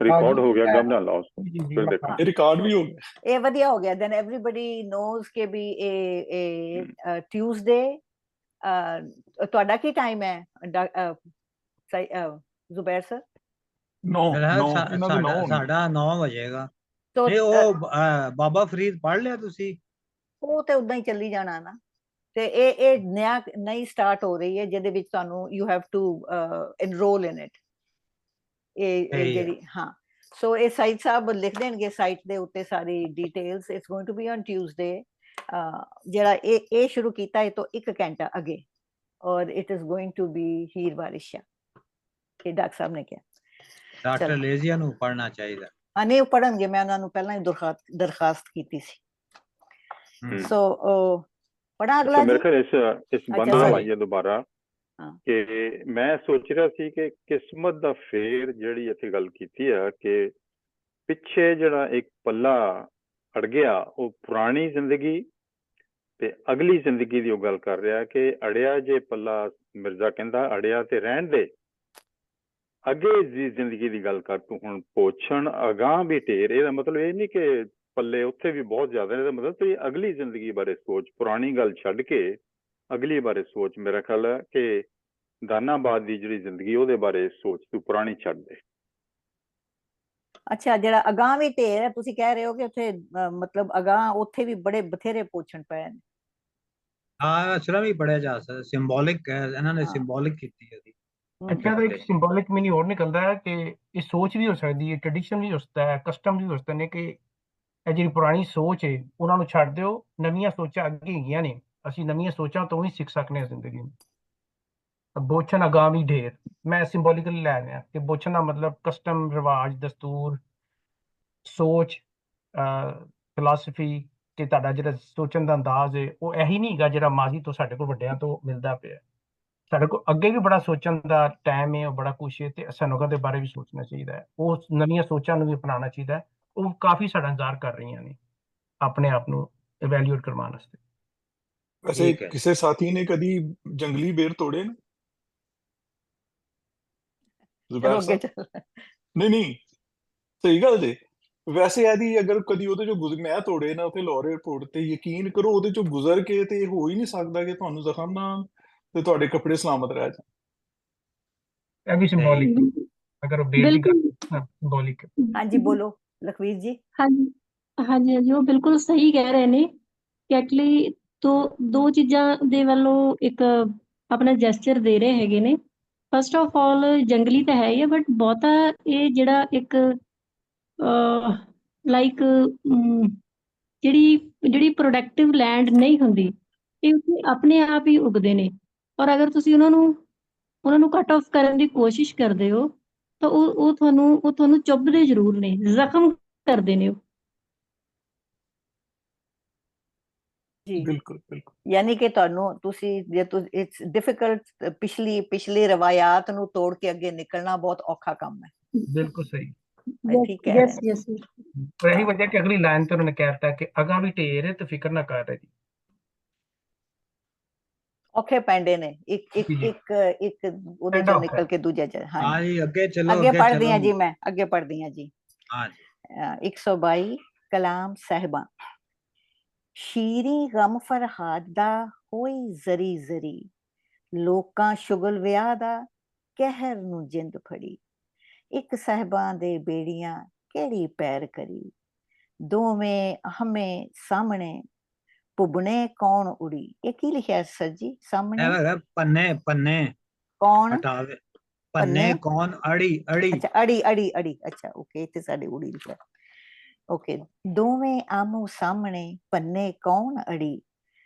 ਰਿਕਾਰਡ ਹੋ ਗਿਆ, ਗਮ ਨਾ ਲਾਓ, ਜੀ ਜੀ ਫਿਰ ਦੇਖਾਂ। ਇਹ ਰਿਕਾਰਡ ਵੀ ਹੋ ਗਿਆ। ਇਹ ਵਧੀਆ ਹੋ ਗਿਆ। ਦੈਨ ਐਵਰੀਬਡੀ ਨੋਜ਼ ਕਿ ਵੀ ਇਹ ਟਿਊਜ਼ਡੇ। ਤੁਹਾਡਾ ਕੀ ਟਾਈਮ ਹੈ ਜ਼ੁਬੈਰ ਸਰ? 9 ਮੇਰਾ ਖਿਆਲ 9 ਇਹਨਾਂ ਦੇ 9 ਹੋਣਗੇ। ਸਾਡਾ 9 ਵਜੇਗਾ। ਤੋ ਨਹੀਂ ਉਹ ਬਾਬਾ ਫਰੀਦ ਪੜ੍ਹ ਲਿਆ ਤੁਸੀਂ? ਉਹ ਤੇ ਉਦਾਂ ਹੀ ਚੱਲੀ ਜਾਣਾ ਨਾ। ਤੇ ਇਹ ਨਈ ਸਟਾਰਟ ਹੋ ਰਹੀ ਹੈ ਜਿਹਦੇ ਵਿੱਚ ਤੁਹਾਨੂੰ you have to enrol in it. ਇਹ ਜਿਹੜੀ ਹਾਂ, ਸੋ ਇਹ ਸਾਈਦ ਸਾਹਿਬ ਲਿਖ ਦੇਣਗੇ ਸਾਈਟ ਦੇ ਉੱਤੇ ਸਾਰੀ details. It's going to be on Tuesday. ਜਿਹੜਾ ਇਹ ਸ਼ੁਰੂ ਕੀਤਾ ਹੈ ਤੋਂ 1 ਘੰਟਾ ਅੱਗੇ, or it is going to be Heer Waris Shah. ਇਹ ਡਾਕਟਰ ਸਾਹਿਬ ਨੇ ਕਿਹਾ। ਡਾਕਟਰ ਲੇਜ਼ੀਆ ਨੂੰ ਪੜ੍ਹਨਾ ਚਾਹੀਦਾ। ਹਾਂ ਨਹੀਂ, ਉਹ ਪੜ੍ਹਨਗੇ। ਮੈਂ ਉਹਨਾਂ ਨੂੰ ਪਹਿਲਾਂ ਹੀ ਦਰਖਾਸਤ ਕੀਤੀ ਸੀ। ਸੋ ਪੜ੍ਹਾ ਅਗਲਾ ਮੇਰੇ ਜੀ। ਖਿਆਲ ਇਸ ਬੰਦ sorry. ਆਈਏ ਦੁਬਾਰਾ ਕਿ ਮੈਂ ਸੋਚ ਰਿਹਾ ਸੀ ਕਿ ਕਿਸਮਤ ਦਾ ਫੇਰ ਜਿਹੜੀ ਇੱਥੇ ਗੱਲ ਕੀਤੀ ਆ ਕਿ ਪਿੱਛੇ ਜਿਹੜਾ ਇੱਕ ਪੱਲਾ ਅੜ ਗਿਆ, ਉਹ ਪੁਰਾਣੀ ਜ਼ਿੰਦਗੀ ਤੇ ਅਗਲੀ ਜ਼ਿੰਦਗੀ ਦੀ ਉਹ ਗੱਲ ਕਰ ਰਿਹਾ ਕਿ ਅੜਿਆ ਜੇ ਪੱਲਾ, ਮਿਰਜ਼ਾ ਕਹਿੰਦਾ ਅੜਿਆ ਤੇ ਰਹਿਣ ਦੇ, ਅੱਗੇ ਦੀ ਜ਼ਿੰਦਗੀ ਦੀ ਗੱਲ ਕਰ ਤੂੰ। ਹੁਣ ਪੋਛਣ ਅਗਾਂਹ ਵੀ ਢੇਰ। ਇਹਦਾ ਮਤਲਬ ਇਹ ਨਹੀਂ ਕਿ ਪੱਲੇ ਉੱਥੇ ਵੀ ਬਹੁਤ ਜ਼ਿਆਦਾ। ਇਹਦਾ ਮਤਲਬ ਤੂੰ ਅਗਲੀ ਜ਼ਿੰਦਗੀ ਬਾਰੇ ਸੋਚ, ਪੁਰਾਣੀ ਗੱਲ ਛੱਡ ਕੇ ਅਗਲੀ ਬਾਰੇ ਸੋਚ। ਮੇਰਾ ਖਿਆਲ ਹੈ ਕਿ ਦਾਨਾਬਾਦ ਦੀ ਜਿਹੜੀ ਜ਼ਿੰਦਗੀ ਉਹਦੇ ਬਾਰੇ ਸੋਚ, ਤੂੰ ਪੁਰਾਣੀ ਛੱਡ ਦੇ। ਅੱਛਾ, ਜਿਹੜਾ ਅਗਾਂਹ ਵੀ ਢੇਰ ਹੈ, ਤੁਸੀਂ ਕਹਿ ਰਹੇ ਹੋ ਕਿ ਉੱਥੇ ਮਤਲਬ ਅਗਾਂਹ ਉੱਥੇ ਵੀ ਬੜੇ ਬਥੇਰੇ ਪੋਛਣ ਪਏ ਨੇ। ਹਾਂ, ਇਸ ਤਰ੍ਹਾਂ ਵੀ ਪੜਿਆ ਜਾ ਸਕਦਾ। ਸਿੰਬੋਲਿਕ ਇਹਨਾਂ ਨੇ ਸਿੰਬੋਲਿਕ ਕੀਤੀ ਉਹਦੀ। अच्छा, तो एक सिंबॉलिक मीनिंग और निकलता है कि ये सोच भी हो सकती है, ट्रेडिशन भी हो सकता है, कस्टम भी हो सकते हैं कि ਇਹ ਜਿਹੜੀ ਪੁਰਾਣੀ ਸੋਚ ਹੈ ਉਹਨਾਂ ਨੂੰ ਛੱਡ ਦਿਓ, ਨਵੀਆਂ ਸੋਚਾਂ ਅੱਗੇ ਹੈਗੀਆਂ ਨੇ। ਅਸੀਂ ਨਵੀਆਂ ਸੋਚਾਂ ਤੋਂ ਹੀ ਸਿੱਖ ਸਕਦੇ ਹਾਂ ਜ਼ਿੰਦਗੀ ਨੂੰ। ਬੋਛਣ ਅਗਾਮੀ ਢੇਰ ਮੈਂ ਸਿੰਬੋਲਿਕਲੀ ਲੈ ਰਿਹਾ ਕਿ ਬੋਛਣ ਦਾ ਮਤਲਬ ਕਸਟਮ, ਰਿਵਾਜ, ਦਸਤੂਰ, ਸੋਚ, ਫਿਲਾਸਫੀ, ਕਿ ਤੁਹਾਡਾ ਜਿਹੜਾ ਸੋਚਣ ਦਾ ਅੰਦਾਜ਼ ਹੈ ਉਹ ਇਹੀ ਨਹੀਂ ਹੈਗਾ ਜਿਹੜਾ ਮਾਜ਼ੀ ਤੋਂ ਸਾਡੇ ਕੋਲ ਵੱਡਿਆਂ ਤੋਂ ਮਿਲਦਾ ਪਿਆ। ਸਾਡੇ ਕੋਲ ਅੱਗੇ ਵੀ ਬੜਾ ਸੋਚਣ ਦਾ ਟਾਈਮ ਹੈ, ਉਹ ਬੜਾ ਕੁਛ ਹੈ, ਤੇ ਸਾਨੂੰ ਉਹਦੇ ਬਾਰੇ ਵੀ ਸੋਚਣਾ ਚਾਹੀਦਾ ਹੈ। ਉਹ ਨਵੀਆਂ ਸੋਚਾਂ ਨੂੰ ਵੀ ਅਪਣਾਉਣਾ ਚਾਹੀਦਾ ਹੈ। ਉਹ ਕਾਫੀ ਸਾਡਾ ਇੰਤਜ਼ਾਰ ਕਰ ਰਹੀਆਂ ਨੇ ਆਪਣੇ ਆਪ ਨੂੰ ਇਵੈਲੂਏਟ ਕਰਵਾਉਣ ਵਾਸਤੇ। ਵੈਸੇ ਕਿਸੇ ਸਾਥੀ ਨੇ ਕਦੀ ਜੰਗਲੀ ਬੇਰ ਤੋੜੇ ਨੇ? ਨਹੀਂ ਸਹੀ ਗੱਲ ਜੇ। ਵੈਸੇ ਇਹਦੀ ਅਗਰ ਕਦੀ ਉਹਦੇ ਚੋਂ ਮੈਂ ਤੋੜੇ ਨਾ ਉੱਥੇ ਲਾਹੌਰ ਏਅਰਪੋਰਟ ਤੇ, ਯਕੀਨ ਕਰੋ ਉਹਦੇ ਚੋਂ ਗੁਜ਼ਰ ਕੇ ਤੇ ਹੋ ਹੀ ਨਹੀਂ ਸਕਦਾ ਕਿ ਤੁਹਾਨੂੰ ਜ਼ਖਮ ਨਾ ਤੇ ਤੁਹਾਡੇ ਕੱਪੜੇ ਸਲਾਮਤ ਰਹਿ ਜਾਣ। ਇਹ ਵੀ ਸਿੰਬੋਲਿਕ, ਅਗਰ ਉਹ ਬੇਰ ਦੀ ਗੱਲ ਸਿੰਬੋਲਿਕ। ਹਾਂਜੀ ਬੋਲੋ ਲਖਵੀਰ ਜੀ। ਹਾਂਜੀ ਹਾਂਜੀ ਹਾਂਜੀ, ਉਹ ਬਿਲਕੁਲ ਸਹੀ ਕਹਿ ਰਹੇ ਨੇ ਕਿ ਐਕਚੁਅਲੀ ਦੋ ਚੀਜ਼ਾਂ ਦੇ ਵੱਲੋਂ ਇੱਕ ਆਪਣਾ ਜੈਸਚਰ ਦੇ ਰਹੇ ਹੈਗੇ ਨੇ। ਫਸਟ ਆਫ ਆਲ ਜੰਗਲੀ ਤਾਂ ਹੈ ਹੀ ਹੈ, ਬਟ ਬਹੁਤਾ ਇਹ ਜਿਹੜਾ ਇੱਕ ਲਾਈਕ ਜਿਹੜੀ ਪ੍ਰੋਡਕਟਿਵ ਲੈਂਡ ਨਹੀਂ ਹੁੰਦੀ, ਇਹ ਉੱਥੇ ਆਪਣੇ ਆਪ ਹੀ ਉਗਦੇ ਨੇ। ਔਰ ਅਗਰ ਤੁਸੀਂ ਉਹਨਾਂ ਨੂੰ ਕੱਟ ਆਫ ਕਰਨ ਦੀ ਕੋਸ਼ਿਸ਼ ਕਰਦੇ ਹੋ ਤਾਂ ਉਹ ਤੁਹਾਨੂੰ ਚੁੱਭਦੇ ਜ਼ਰੂਰ ਨੇ, ਜ਼ਖਮ ਕਰਦੇ ਨੇ ਉਹ। ਜੀ ਬਿਲਕੁਲ ਬਿਲਕੁਲ। ਯਾਨੀ ਕਿ ਤੁਸੀਂ ਜੇ ਇਟਸ ਡਿਫਿਕਲਟ ਪਿਛਲੀ ਰਵਾਇਤ ਨੂੰ ਤੋੜ ਕੇ ਅੱਗੇ ਨਿਕਲਣਾ ਬਹੁਤ ਔਖਾ ਕੰਮ ਹੈ। ਬਿਲਕੁਲ ਸਹੀ। ਠੀਕ ਹੈ। Yes yes. ਇਹੀ ਵਜ੍ਹਾ ਕਿ ਅਗਲੀ ਲਾਈਨ ਤੇ ਉਹਨਾਂ ਨੇ ਕਹਿ ਦਿੱਤਾ ਕਿ ਅਗਾਂਹ ਵੀ ਢੇਰ ਹੈ ਤੇ ਫਿਕਰ ਨਾ ਕਰ ਰਹੀ। ਔਖੇ ਪੈਂਦੇ ਨੇ ਇੱਕ ਉਹਦੇ ਚੋਂ ਨਿਕਲ ਕੇ ਦੂਜੇ ਚ। ਹਾਂਜੀ ਅੱਗੇ ਚਲੋ। ਅੱਗੇ ਪੜ੍ਹਦੀ ਹਾਂ ਜੀ, ਮੈਂ ਅੱਗੇ ਪੜ੍ਹਦੀ ਹਾਂ ਜੀ। ਹਾਂਜੀ 122 ਕਲਾਮ ਸਾਹਿਬਾਂ। ਸ਼ੀਰੀ ਗਮ ਫਰਹਾਦ ਦਾ ਹੋਈ ਜ਼ਰੀ ਜ਼ਰੀ, ਲੋਕਾਂ ਸ਼ੁਗਲ ਵਿਆਹ ਦਾ ਕਹਿਰ ਨੂੰ ਜਿੰਦ ਫੜੀ। ਇੱਕ ਸਾਹਿਬਾਂ ਦੇ ਬੇੜੀਆਂ ਕਿਹੜੀ ਪੈਰ ਕਰੀ, ਦੋਵੇਂ ਹਮੇ ਸਾਹਮਣੇ ਪੁੱਬਣੇ ਕੌਣ ਉੜੀ। ਇਹ ਕੀ ਲਿਖਿਆ ਸਰ ਜੀ ਸਾਹਮਣੇ? ਪੰਨੇ ਕੌਣ ਹਟਾਵੇ, ਪੰਨੇ ਕੌਣ, ਅੜੀ। ਅੱਛਾ ਅੜੀ। ਅੱਛਾ ਓਕੇ, ਇੱਥੇ ਸਾਡੇ ਉੜੀ ਲਿਖਿਆ। ਓਕੇ, ਦੋਵੇਂ ਆਮੂ ਸਾਹਮਣੇ ਪੰਨੇ ਕੌਣ ਅੜੀ,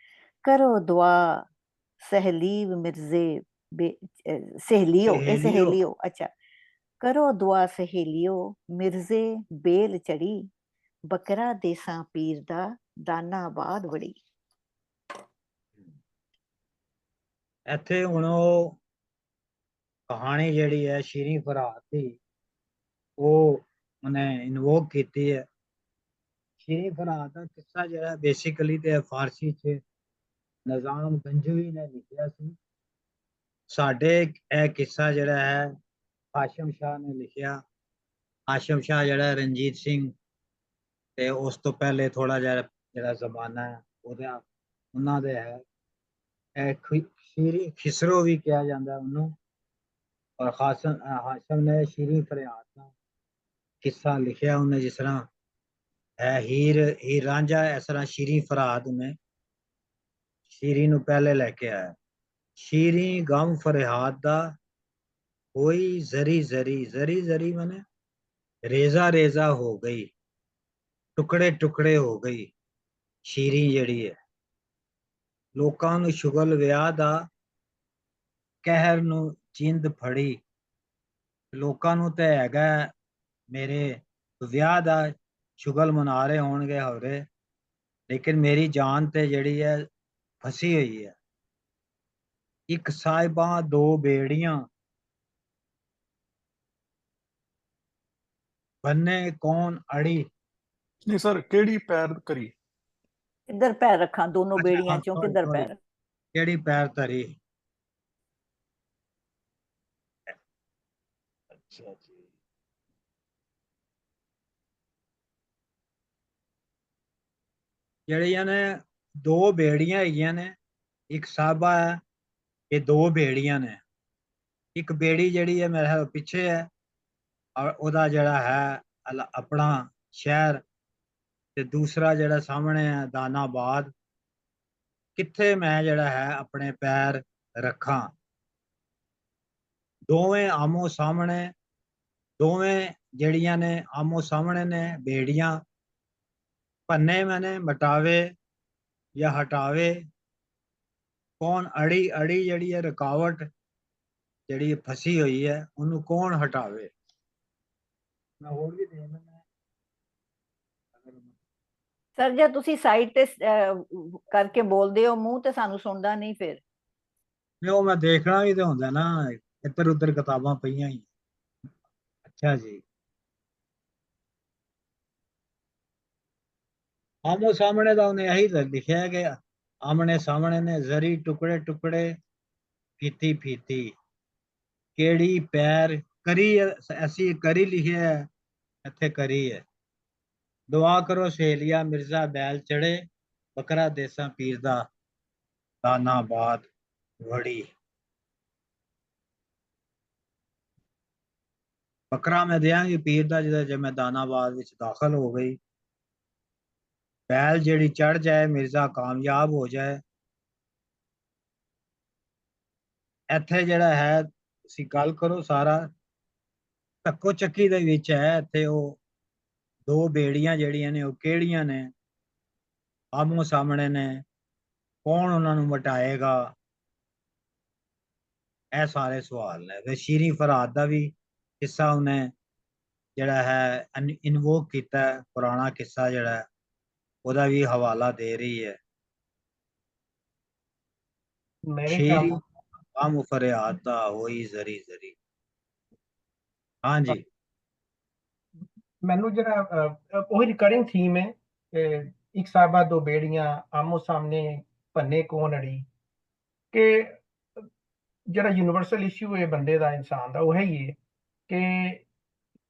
ਕਰੋ ਦੁਆ ਸਹਲੀਵ ਮਿਰਜ਼ੇ ਸਹੇਲੀਓ। ਇਹ ਸਹੇਲੀਓ। ਅੱਛਾ, ਕਰੋ ਦੁਆ ਸਹੇਲੀਓ ਮਿਰਜ਼ੇ ਬੇਲ ਚੜੀ, ਬਕਰਾ ਦੇਸਾਂ ਪੀਰ ਦਾ ਦਾਨਾ ਬਾਦ ਬੜੀ। ਇੱਥੇ ਹੁਣ ਉਹ ਕਹਾਣੀ ਜਿਹੜੀ ਹੈ ਸ਼ੀਰੀਂ ਫਰਾਤ ਦੀ ਉਹ ਉਹਨੇ ਇਨਵੋਕ ਕੀਤੀ ਹੈ। ਸ਼ੀਰੀਂ ਫਰਾਤ ਦਾ ਕਿੱਸਾ ਜਿਹੜਾ ਬੇਸਿਕਲੀ ਤੇ ਫਾਰਸੀ 'ਚ ਨਿਜ਼ਾਮ ਗੰਜਵੀ ਨੇ ਲਿਖਿਆ ਸੀ। ਸਾਡੇ ਇਹ ਕਿੱਸਾ ਜਿਹੜਾ ਹੈ ਹਾਸ਼ਮ ਸ਼ਾਹ ਨੇ ਲਿਖਿਆ। ਹਾਸ਼ਮ ਸ਼ਾਹ ਜਿਹੜਾ ਰਣਜੀਤ ਸਿੰਘ ਤੇ ਉਸ ਤੋਂ ਪਹਿਲੇ ਥੋੜਾ ਜਿਹਾ ਜਿਹੜਾ ਜ਼ਮਾਨਾ ਹੈ ਉਹਦਾ ਉਹਨਾਂ ਦੇ ਹੈ। ਇਹ ਸ਼ੀਰੀਂ ਖਿਸਰੋ ਵੀ ਕਿਹਾ ਜਾਂਦਾ ਉਹਨੂੰ। ਔਰ ਹਾਸ਼ਮ ਨੇ ਸ਼ੀਰੀਂ ਫਰਿਆਦ ਦਾ ਕਿੱਸਾ ਲਿਖਿਆ। ਉਹਨੇ ਜਿਸ ਤਰ੍ਹਾਂ ਹੈ ਹੀਰ ਰਾਂਝਾ, ਇਸ ਤਰ੍ਹਾਂ ਸ਼ੀਰੀਂ ਫਰਾਦ ਉਹਨੇ ਸ਼ੀਰੀਂ ਨੂੰ ਪਹਿਲੇ ਲੈ ਕੇ ਆਇਆ। ਸ਼ੀਰੀਂ ਗਮ ਫਰਿਆਦ ਦਾ ਹੋਈ ਜ਼ਰੀ ਜ਼ਰੀ, ਜ਼ਰੀ ਜ਼ਰੀ माने रेजा रेजा हो गई, टुकड़े टुकड़े हो गई। ਸ਼ੀਰੀਂ ਜਿਹੜੀ ਹੈ ਲੋਕਾਂ ਨੂੰ ਸ਼ੁਗਲ ਵਿਆਹ ਦਾ ਕਹਿਰ ਨੂੰ ਚਿੰਦ ਫੜੀ। ਲੋਕਾਂ ਨੂੰ ਤੇ ਹੈਗਾ ਮੇਰੇ ਵਿਆਹ ਦਾ ਸ਼ੁਗਲ ਮਨਾ ਰਹੇ ਹੋਣਗੇ ਹਵਰੇ, ਲੇਕਿਨ ਮੇਰੀ ਜਾਨ ਤੇ ਜਿਹੜੀ ਹੈ ਫਸੀ ਹੋਈ ਹੈ। ਇੱਕ ਸਾਹਿਬਾਂ ਦੋ ਬੇੜੀਆਂ ਬੰਨੇ ਕੌਣ ਅੜੀ। ਨਹੀਂ ਸਰ, ਕਿਹੜੀ ਪੈਰ ਕਰੀ? ਕਿੱਧਰ ਪੈਰ ਰੱਖਾਂ ਦੋਨੋਂ ਅੱਛਾ, ਬੇੜੀਆਂ ਹਾਂ, ਚੋਂ sorry, ਕਿੱਧਰ sorry। ਪੈਰ? ਕਿਹੜੀ ਪੈਰ ਧਰੀ। ਅੱਛਾ ਜੀ। ਜਿਹੜੀਆਂ ਨੇ ਦੋ ਬੇੜੀਆਂ ਹੈਗੀਆਂ ਨੇ, ਇੱਕ ਸਾਹਬਾ ਹੈ, ਇਹ ਦੋ ਬੇੜੀਆਂ ਨੇ। ਇੱਕ ਬੇੜੀ ਜਿਹੜੀ ਹੈ ਮੇਰੇ ਪਿੱਛੇ ਹੈ ਔਰ ਉਹਦਾ ਜਿਹੜਾ ਹੈ ਆਪਣਾ ਸ਼ਹਿਰ, ਤੇ ਦੂਸਰਾ ਜਿਹੜਾ ਸਾਹਮਣੇ ਹੈ ਦਾਨਾਬਾਦ। ਕਿੱਥੇ ਮੈਂ ਜਿਹੜਾ ਹੈ ਆਪਣੇ ਪੈਰ ਰੱਖਾਂ। ਦੋਵੇਂ ਆਮੋ ਸਾਹਮਣੇ, ਦੋਵੇਂ ਜਿਹੜੀਆਂ ਨੇ ਆਮੋ ਸਾਹਮਣੇ ਨੇ ਬੇੜੀਆਂ। ਭੰਨੇ ਮੈਨੇ ਮਟਾਵੇ ਜਾਂ ਹਟਾਵੇ, ਕੌਣ ਅੜੀ। ਅੜੀ ਜਿਹੜੀ ਹੈ ਰੁਕਾਵਟ ਜਿਹੜੀ ਫਸੀ ਹੋਈ ਹੈ ਉਹਨੂੰ ਕੌਣ ਹਟਾਵੇ। ਮੈਂ ਹੋਰ ਵੀ ਦੇ ਦਿੰਦਾ। ਸਰ ਜੇ ਤੁਸੀਂ ਸਾਈਡ ਤੇ ਕਰਕੇ ਬੋਲਦੇ ਹੋ ਮੂੰਹ ਤੇ ਸਾਨੂੰ ਸੁਣਦਾ ਨਹੀਂ ਫਿਰ। ਨਹੀਂ ਉਹ ਮੈਂ ਦੇਖਣਾ ਵੀ ਤੇ ਹੁੰਦਾ ਨਾ, ਇੱਧਰ ਉੱਧਰ ਕਿਤਾਬਾਂ ਪਈਆਂ ਹੀ। ਅੱਛਾ ਜੀ। ਆਮੋ ਸਾਹਮਣੇ ਦਾ ਉਹਨੇ ਇਹੀ ਲਿਖਿਆ ਕਿ ਆਮਣੇ ਸਾਹਮਣੇ ਨੇ ਜ਼ਰੀ ਟੁਕੜੇ ਟੁਕੜੇ ਫੀਤੀ ਫੀਤੀ। ਕਿਹੜੀ ਪੈਰ ਕਰੀ, ਐਸੀ ਕਰੀ ਲਿਖਿਆ ਹੈ ਇੱਥੇ ਕਰੀ ਹੈ। ਦੁਆ ਕਰੋ ਸਹੇਲੀਆ ਮਿਰਜ਼ਾ ਬੈਲ ਚੜੇ, ਬਕਰਾ ਦੇਸਾਂ ਪੀਰ ਦਾ ਦਾਨਾਬਾਦ ਵੜੀ। ਬੱਕਰਾ ਮੈਂ ਦਿਆਂਗੀ ਪੀਰ ਦਾ ਜਿਹਦਾ ਜੇ ਮੈਂ ਦਾਨਾਬਾਦ ਵਿੱਚ ਦਾਖਲ ਹੋ ਗਈ। बैल जेड़ी चढ़ जाए मिर्जा कामयाब हो जाए। ਇੱਥੇ ਜਿਹੜਾ ਹੈ ਤੁਸੀਂ ਗੱਲ ਕਰੋ ਸਾਰਾ ਧੱਕੋ ਚੱਕੀ ਦੇ ਵਿੱਚ ਹੈ। ਇੱਥੇ ਉਹ ਦੋ ਬੇੜੀਆਂ ਜਿਹੜੀਆਂ ਨੇ ਉਹ ਕਿਹੜੀਆਂ ਨੇ, ਆਮੋ ਸਾਹਮਣੇ ਨੇ, ਕੌਣ ਉਹਨਾਂ ਨੂੰ ਮਟਾਏਗਾ। ਇਹ ਸਾਰੇ ਸਵਾਲ ਨੇ। ਤੇ ਸ਼ੀਰੀਂ ਫਰਾਦ ਦਾ ਵੀ ਕਿੱਸਾ ਉਹਨੇ ਜਿਹੜਾ ਹੈ ਇਨਵੋਕ ਕੀਤਾ, ਪੁਰਾਣਾ ਕਿੱਸਾ ਜਿਹੜਾ ਉਹਦਾ ਵੀ ਹਵਾਲਾ ਦੇ ਰਹੀ ਹੈ। ਮੇਰੇ ਸ਼ੀਰੀਂ ਖਿਆਲ ਗਮ ਫਰਿਆਦ ਦਾ ਹੋਈ ਜ਼ਰੀ ਜ਼ਰੀ। ਹਾਂਜੀ ਮੈਨੂੰ ਜਿਹੜਾ ਉਹੀ ਰਿਕਰਿੰਗ ਥੀਮ ਹੈ ਕਿ ਇੱਕ ਸਾਹਿਬਾ ਦੋ ਬੇੜੀਆਂ ਆਮੋ ਸਾਹਮਣੇ ਭੰਨੇ ਕੌਣ ਅੜੀ, ਕਿ ਜਿਹੜਾ ਯੂਨੀਵਰਸਲ ਇਸ਼ੂ ਹੈ ਬੰਦੇ ਦਾ, ਇਨਸਾਨ ਦਾ, ਉਹ ਹੈ ਹੀ ਹੈ ਕਿ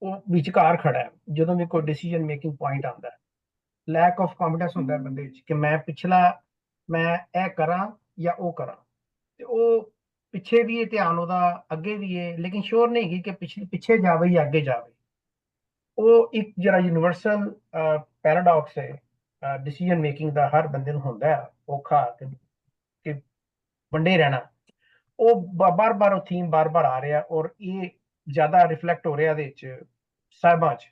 ਉਹ ਵਿਚਕਾਰ ਖੜਾ ਹੈ। ਜਦੋਂ ਵੀ ਕੋਈ ਡਿਸੀਜਨ ਮੇਕਿੰਗ ਪੁਆਇੰਟ ਆਉਂਦਾ ਹੈ, ਲੈਕ ਆਫ ਕੌਨਫੀਡੈਂਸ ਹੁੰਦਾ ਹੈ ਬੰਦੇ ਵਿੱਚ ਕਿ ਮੈਂ ਮੈਂ ਇਹ ਕਰਾਂ ਜਾਂ ਉਹ ਕਰਾਂ। ਤੇ ਉਹ ਪਿੱਛੇ ਵੀ ਹੈ ਧਿਆਨ ਉਹਦਾ, ਅੱਗੇ ਵੀ ਹੈ, ਲੇਕਿਨ ਸ਼ੋਰ ਨਹੀਂ ਹੈਗੀ ਕਿ ਪਿੱਛੇ ਜਾਵੇ ਜਾਂ ਅੱਗੇ ਜਾਵੇ। ਉਹ ਇੱਕ ਜਿਹੜਾ ਯੂਨੀਵਰਸਲ ਪੈਰਾਡੌਕਸ ਹੈ ਡਿਸੀਜਨ ਮੇਕਿੰਗ ਦਾ, ਹਰ ਬੰਦੇ ਨੂੰ ਹੁੰਦਾ ਹੈ ਔਖਾ ਕਿ ਵੰਡੇ ਰਹਿਣਾ। ਉਹ ਬਾਰ ਬਾਰ ਉਹ ਥੀਮ ਬਾਰ ਬਾਰ ਆ ਰਿਹਾ, ਔਰ ਇਹ ਜ਼ਿਆਦਾ ਰਿਫਲੈਕਟ ਹੋ ਰਿਹਾ ਇਹਦੇ ਵਿੱਚ ਸਾਹਿਬਾਂ 'ਚ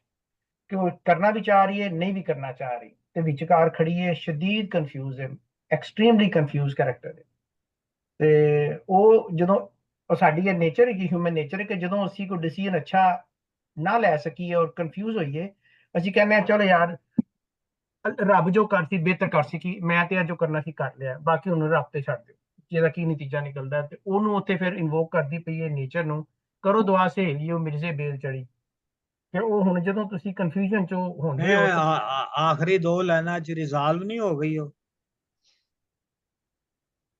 ਕਿ ਉਹ ਕਰਨਾ ਵੀ ਚਾਹ ਰਹੀ ਹੈ, ਨਹੀਂ ਵੀ ਕਰਨਾ ਚਾਹ ਰਹੀ, ਤੇ ਵਿਚਕਾਰ ਖੜੀ ਹੈ, ਸ਼ਦੀਦ ਕਨਫਿਊਜ਼ ਹੈ, ਐਕਸਟ੍ਰੀਮਲੀ ਕਨਫਿਊਜ਼ ਕੈਰੈਕਟਰ ਹੈ। ਤੇ ਉਹ ਜਦੋਂ ਉਹ ਸਾਡੀ ਇਹ ਨੇਚਰ ਹੈ ਕਿ ਹਿਊਮਨ ਨੇਚਰ ਹੈ ਕਿ ਜਦੋਂ ਅਸੀਂ ਕੋਈ ਡਿਸੀਜਨ ਅੱਛਾ ਨਾ ਲੈ ਸਕੀਏ ਔਰ ਕਨਫਿਊਜ਼ ਹੋਈਏ, ਅਸੀਂ ਕਹਿੰਦੇ ਹਾਂ ਚਲੋ ਯਾਰ ਰੱਬ ਜੋ ਕਰ ਸੀ ਬਿਹਤਰ ਕਰ ਸੀ ਕਿ ਮੈਂ ਤੇ ਜੋ ਕਰਨਾ ਸੀ ਕਰ ਲਿਆ, ਬਾਕੀ ਹੁਣ ਰੱਬ ਤੇ ਛੱਡ ਦਿਓ ਜਿਹਦਾ ਕੀ ਨਤੀਜਾ ਨਿਕਲਦਾ। ਤੇ ਉਹਨੂੰ ਉੱਥੇ ਫਿਰ ਇਨਵੋਕ ਕਰਦੀ ਪਈ ਹੈ ਨੇਚਰ ਨੂੰ, ਕਰੋ ਦੁਆ ਸਹੇਲੀਓ ਮਿਰਜ਼ੇ ਬੇਲ ਚੜੀ। ਫਿਰ ਉਹ ਹੁਣ ਜਦੋਂ ਤੁਸੀਂ ਕਨਫਿਊਜ਼ਨ ਚ ਹੁੰਦੇ ਹੋ ਤੇ ਆਖਰੀ 2 ਲਾਈਨਾਂ ਚ ਰਿਜ਼ਾਲਵ ਨਹੀਂ ਹੋ ਗਈ ਉਹ?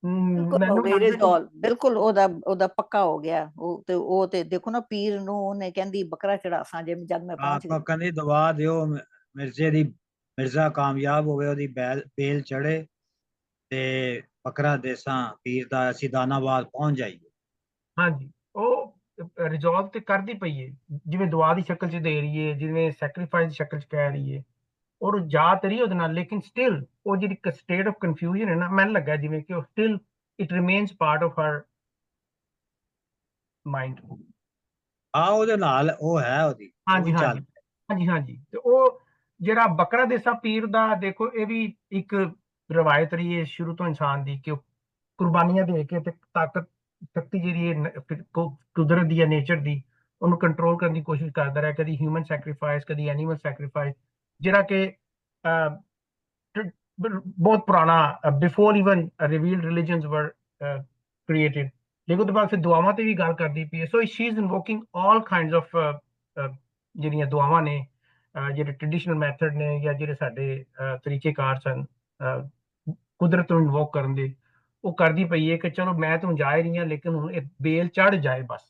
ਬਿਲਕੁਲ ਹੋ ਮੈਨੂੰ ਗਈ ਲੱਗਦਾ ਕਿ ਰਿਜ਼ੋਲਵ, ਬਿਲਕੁਲ ਉਹਦਾ ਪੱਕਾ ਹੋ ਗਿਆ। ਉਹ ਤੇ ਦੇਖੋ ਨਾ, ਪੀਰ ਨੂੰ ਉਹਨੇ ਕਹਿੰਦੀ ਬੱਕਰਾ ਚੜਾਸਾਂ ਜੇ ਜਦ ਮੈਂ ਪਹੁੰਚ ਗਈ। ਕਹਿੰਦੀ ਦਵਾ ਦਿਓ ਮਿਰਜ਼ਾ ਕਾਮਯਾਬ ਹੋਵੇ, ਉਹਦੀ ਬੇਲ ਚੜੇ ਤੇ ਬੱਕਰਾ ਦੇਸਾਂ ਪੀਰ ਦਾ, ਅਸੀਂ ਦਾਨਾਬਾਦ ਪਹੁੰਚ ਜਾਈਏ। ਹਾਂਜੀ, ਉਹ ਰਿਜ਼ੋਲਵ ਤੇ ਕਰਦੀ ਪਈ ਹੈ, ਜਿਵੇਂ ਦੁਆ ਦੀ ਸ਼ਕਲ ਚ ਦੇ ਰਹੀ ਹੈ, ਜਿਵੇਂ ਸੈਕਰੀਫਾਈਸ ਦੀ ਸ਼ਕਲ ਚ ਕਹਿ ਰਹੀ ਹੈ, ਔਰ ਜਾ ਤੇ ਰਹੀ ਉਹਦੇ ਨਾਲ, ਲੇਕਿਨ ਸਟਿਲ ਉਹ ਜਿਹੜੀ ਸਟੇਟ ਆਫ ਕਨਫਿਊਜ਼ਨ ਹੈ ਨਾ, ਮੈਨੂੰ ਲੱਗਾ ਜਿਵੇਂ ਕਿ ਉਹ still it remains part of her mind. ਉਹਦੇ ਨਾਲ ਉਹ ਹੈ ਉਹਦੀ, ਹਾਂਜੀ ਉਹ ਚੱਲ। ਹਾਂਜੀ ਹਾਂਜੀ ਹਾਂਜੀ। ਤੇ ਉਹ ਜਿਹੜਾ ਬੱਕਰਾ ਦੇਸਾ ਪੀਰ ਦਾ, ਦੇਖੋ ਇਹ ਵੀ ਇੱਕ ਰਵਾਇਤ ਰਹੀ ਹੈ ਸ਼ੁਰੂ ਤੋਂ ਇਨਸਾਨ ਦੀ, ਕਿ ਉਹ ਕੁਰਬਾਨੀਆਂ ਦੇ ਕੇ ਤੇ ਤਾਕਤ ਸ਼ਕਤੀ ਜਿਹੜੀ ਹੈ ਕੁਦਰਤ ਦੀ ਹੈ, ਨੇਚਰ ਦੀ, ਉਹਨੂੰ ਕੰਟਰੋਲ ਕਰਨ ਦੀ ਕੋਸ਼ਿਸ਼ ਕਰਦਾ ਰਿਹਾ। ਕਦੀ ਹਿਊਮਨ ਸੈਕਰੀਫਾਈਸ, ਕਦੀ ਐਨੀਮਲ ਸੈਕਰੀਫਾਈਸ, ਜਿਹੜਾ ਕਿ ਬਹੁਤ ਪੁਰਾਣਾ, ਬਿਫੋਰ ਇਵਨ ਰਿਵੀਲਡ ਰਿਲੀਜਨਸ ਵਰ ਕ੍ਰੀਏਟਡ। ਲੇਕਿਨ ਉਹਦੇ ਬਾਅਦ ਫਿਰ ਦੁਆਵਾਂ ਤੇ ਵੀ ਗੱਲ ਕਰਦੀ ਪਈ ਹੈ। So she is invoking all kinds of ਜਿਹੜੀਆਂ ਦੁਆਵਾਂ ਨੇ, ਜਿਹੜੇ ਟ੍ਰੈਡੀਸ਼ਨਲ ਮੈਥਡ ਨੇ, ਜਾਂ ਜਿਹੜੇ ਸਾਡੇ ਤਰੀਕੇਕਾਰ ਸਨ ਕੁਦਰਤ ਨੂੰ ਇਨਵੋਕ ਕਰਨ ਦੇ, ਉਹ ਕਰਦੀ ਪਈ ਹੈ ਕਿ ਚਲੋ ਮੈਂ ਤੁਹਾਨੂੰ ਜਾ ਹੀ ਰਹੀ ਹਾਂ, ਲੇਕਿਨ ਹੁਣ ਇਹ ਬੇਲ ਚੜ ਜਾਏ ਬਸ।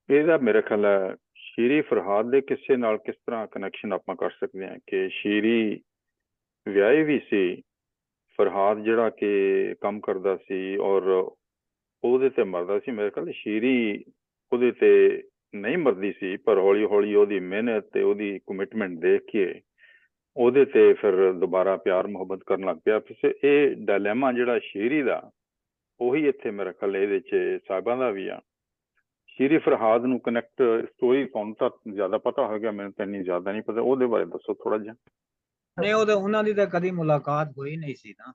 ਇਹਦਾ ਮੇਰਾ ਖਿਆਲ ਹੈ ਸ਼ੀਰੀ ਫਰਹਾਦ ਦੇ ਕਿੱਸੇ ਨਾਲ ਕਿਸ ਤਰ੍ਹਾਂ ਕਨੈਕਸ਼ਨ ਆਪਾਂ ਕਰ ਸਕਦੇ ਹਾਂ ਕਿ ਸ਼ੀਰੀ ਵਿਆਹੀ ਵੀ ਸੀ, ਫਰਹਾਦ ਜਿਹੜਾ ਕਿ ਕੰਮ ਕਰਦਾ ਸੀ ਔਰ ਉਹਦੇ ਤੇ ਮਰਦਾ ਸੀ। ਮੇਰੇ ਖਿਆਲ ਸ਼ੀਰੀ ਉਹਦੇ ਤੇ ਨਹੀਂ ਮਰਦੀ ਸੀ, ਪਰ ਹੌਲੀ ਹੌਲੀ ਉਹਦੀ ਮਿਹਨਤ ਤੇ ਉਹਦੀ ਕਮਿਟਮੈਂਟ ਦੇਖ ਕੇ ਉਹਦੇ ਤੇ ਫਿਰ ਦੁਬਾਰਾ ਪਿਆਰ ਮੁਹੱਬਤ ਕਰਨ ਲੱਗ ਪਿਆ। ਫਿਰ ਇਹ ਡਾਇਲੇਮਾ ਜਿਹੜਾ ਸ਼ੀਰੀ ਦਾ, ਉਹੀ ਇੱਥੇ ਮੇਰਾ ਖਿਆਲ ਇਹਦੇ 'ਚ ਸਾਹਿਬਾਂ ਦਾ ਵੀ ਆ। ਸ਼ੀਰੀ ਫਰਹਾਦ ਨੂੰ ਕਨੈਕਟ ਸਟੋਰੀ ਤੁਹਾਨੂੰ ਤਾਂ ਜ਼ਿਆਦਾ ਪਤਾ ਹੋਵੇਗਾ, ਮੈਨੂੰ ਤਾਂ ਇੰਨੀ ਜ਼ਿਆਦਾ ਨਹੀਂ ਪਤਾ, ਉਹਦੇ ਬਾਰੇ ਦੱਸੋ ਥੋੜਾ ਜਿਹਾ। ਨਹੀਂ, ਉਹਨਾਂ ਦੀ ਤਾਂ ਕਦੀ ਮੁਲਾਕਾਤ ਹੋਈ ਨਹੀਂ ਸੀ ਨਾ।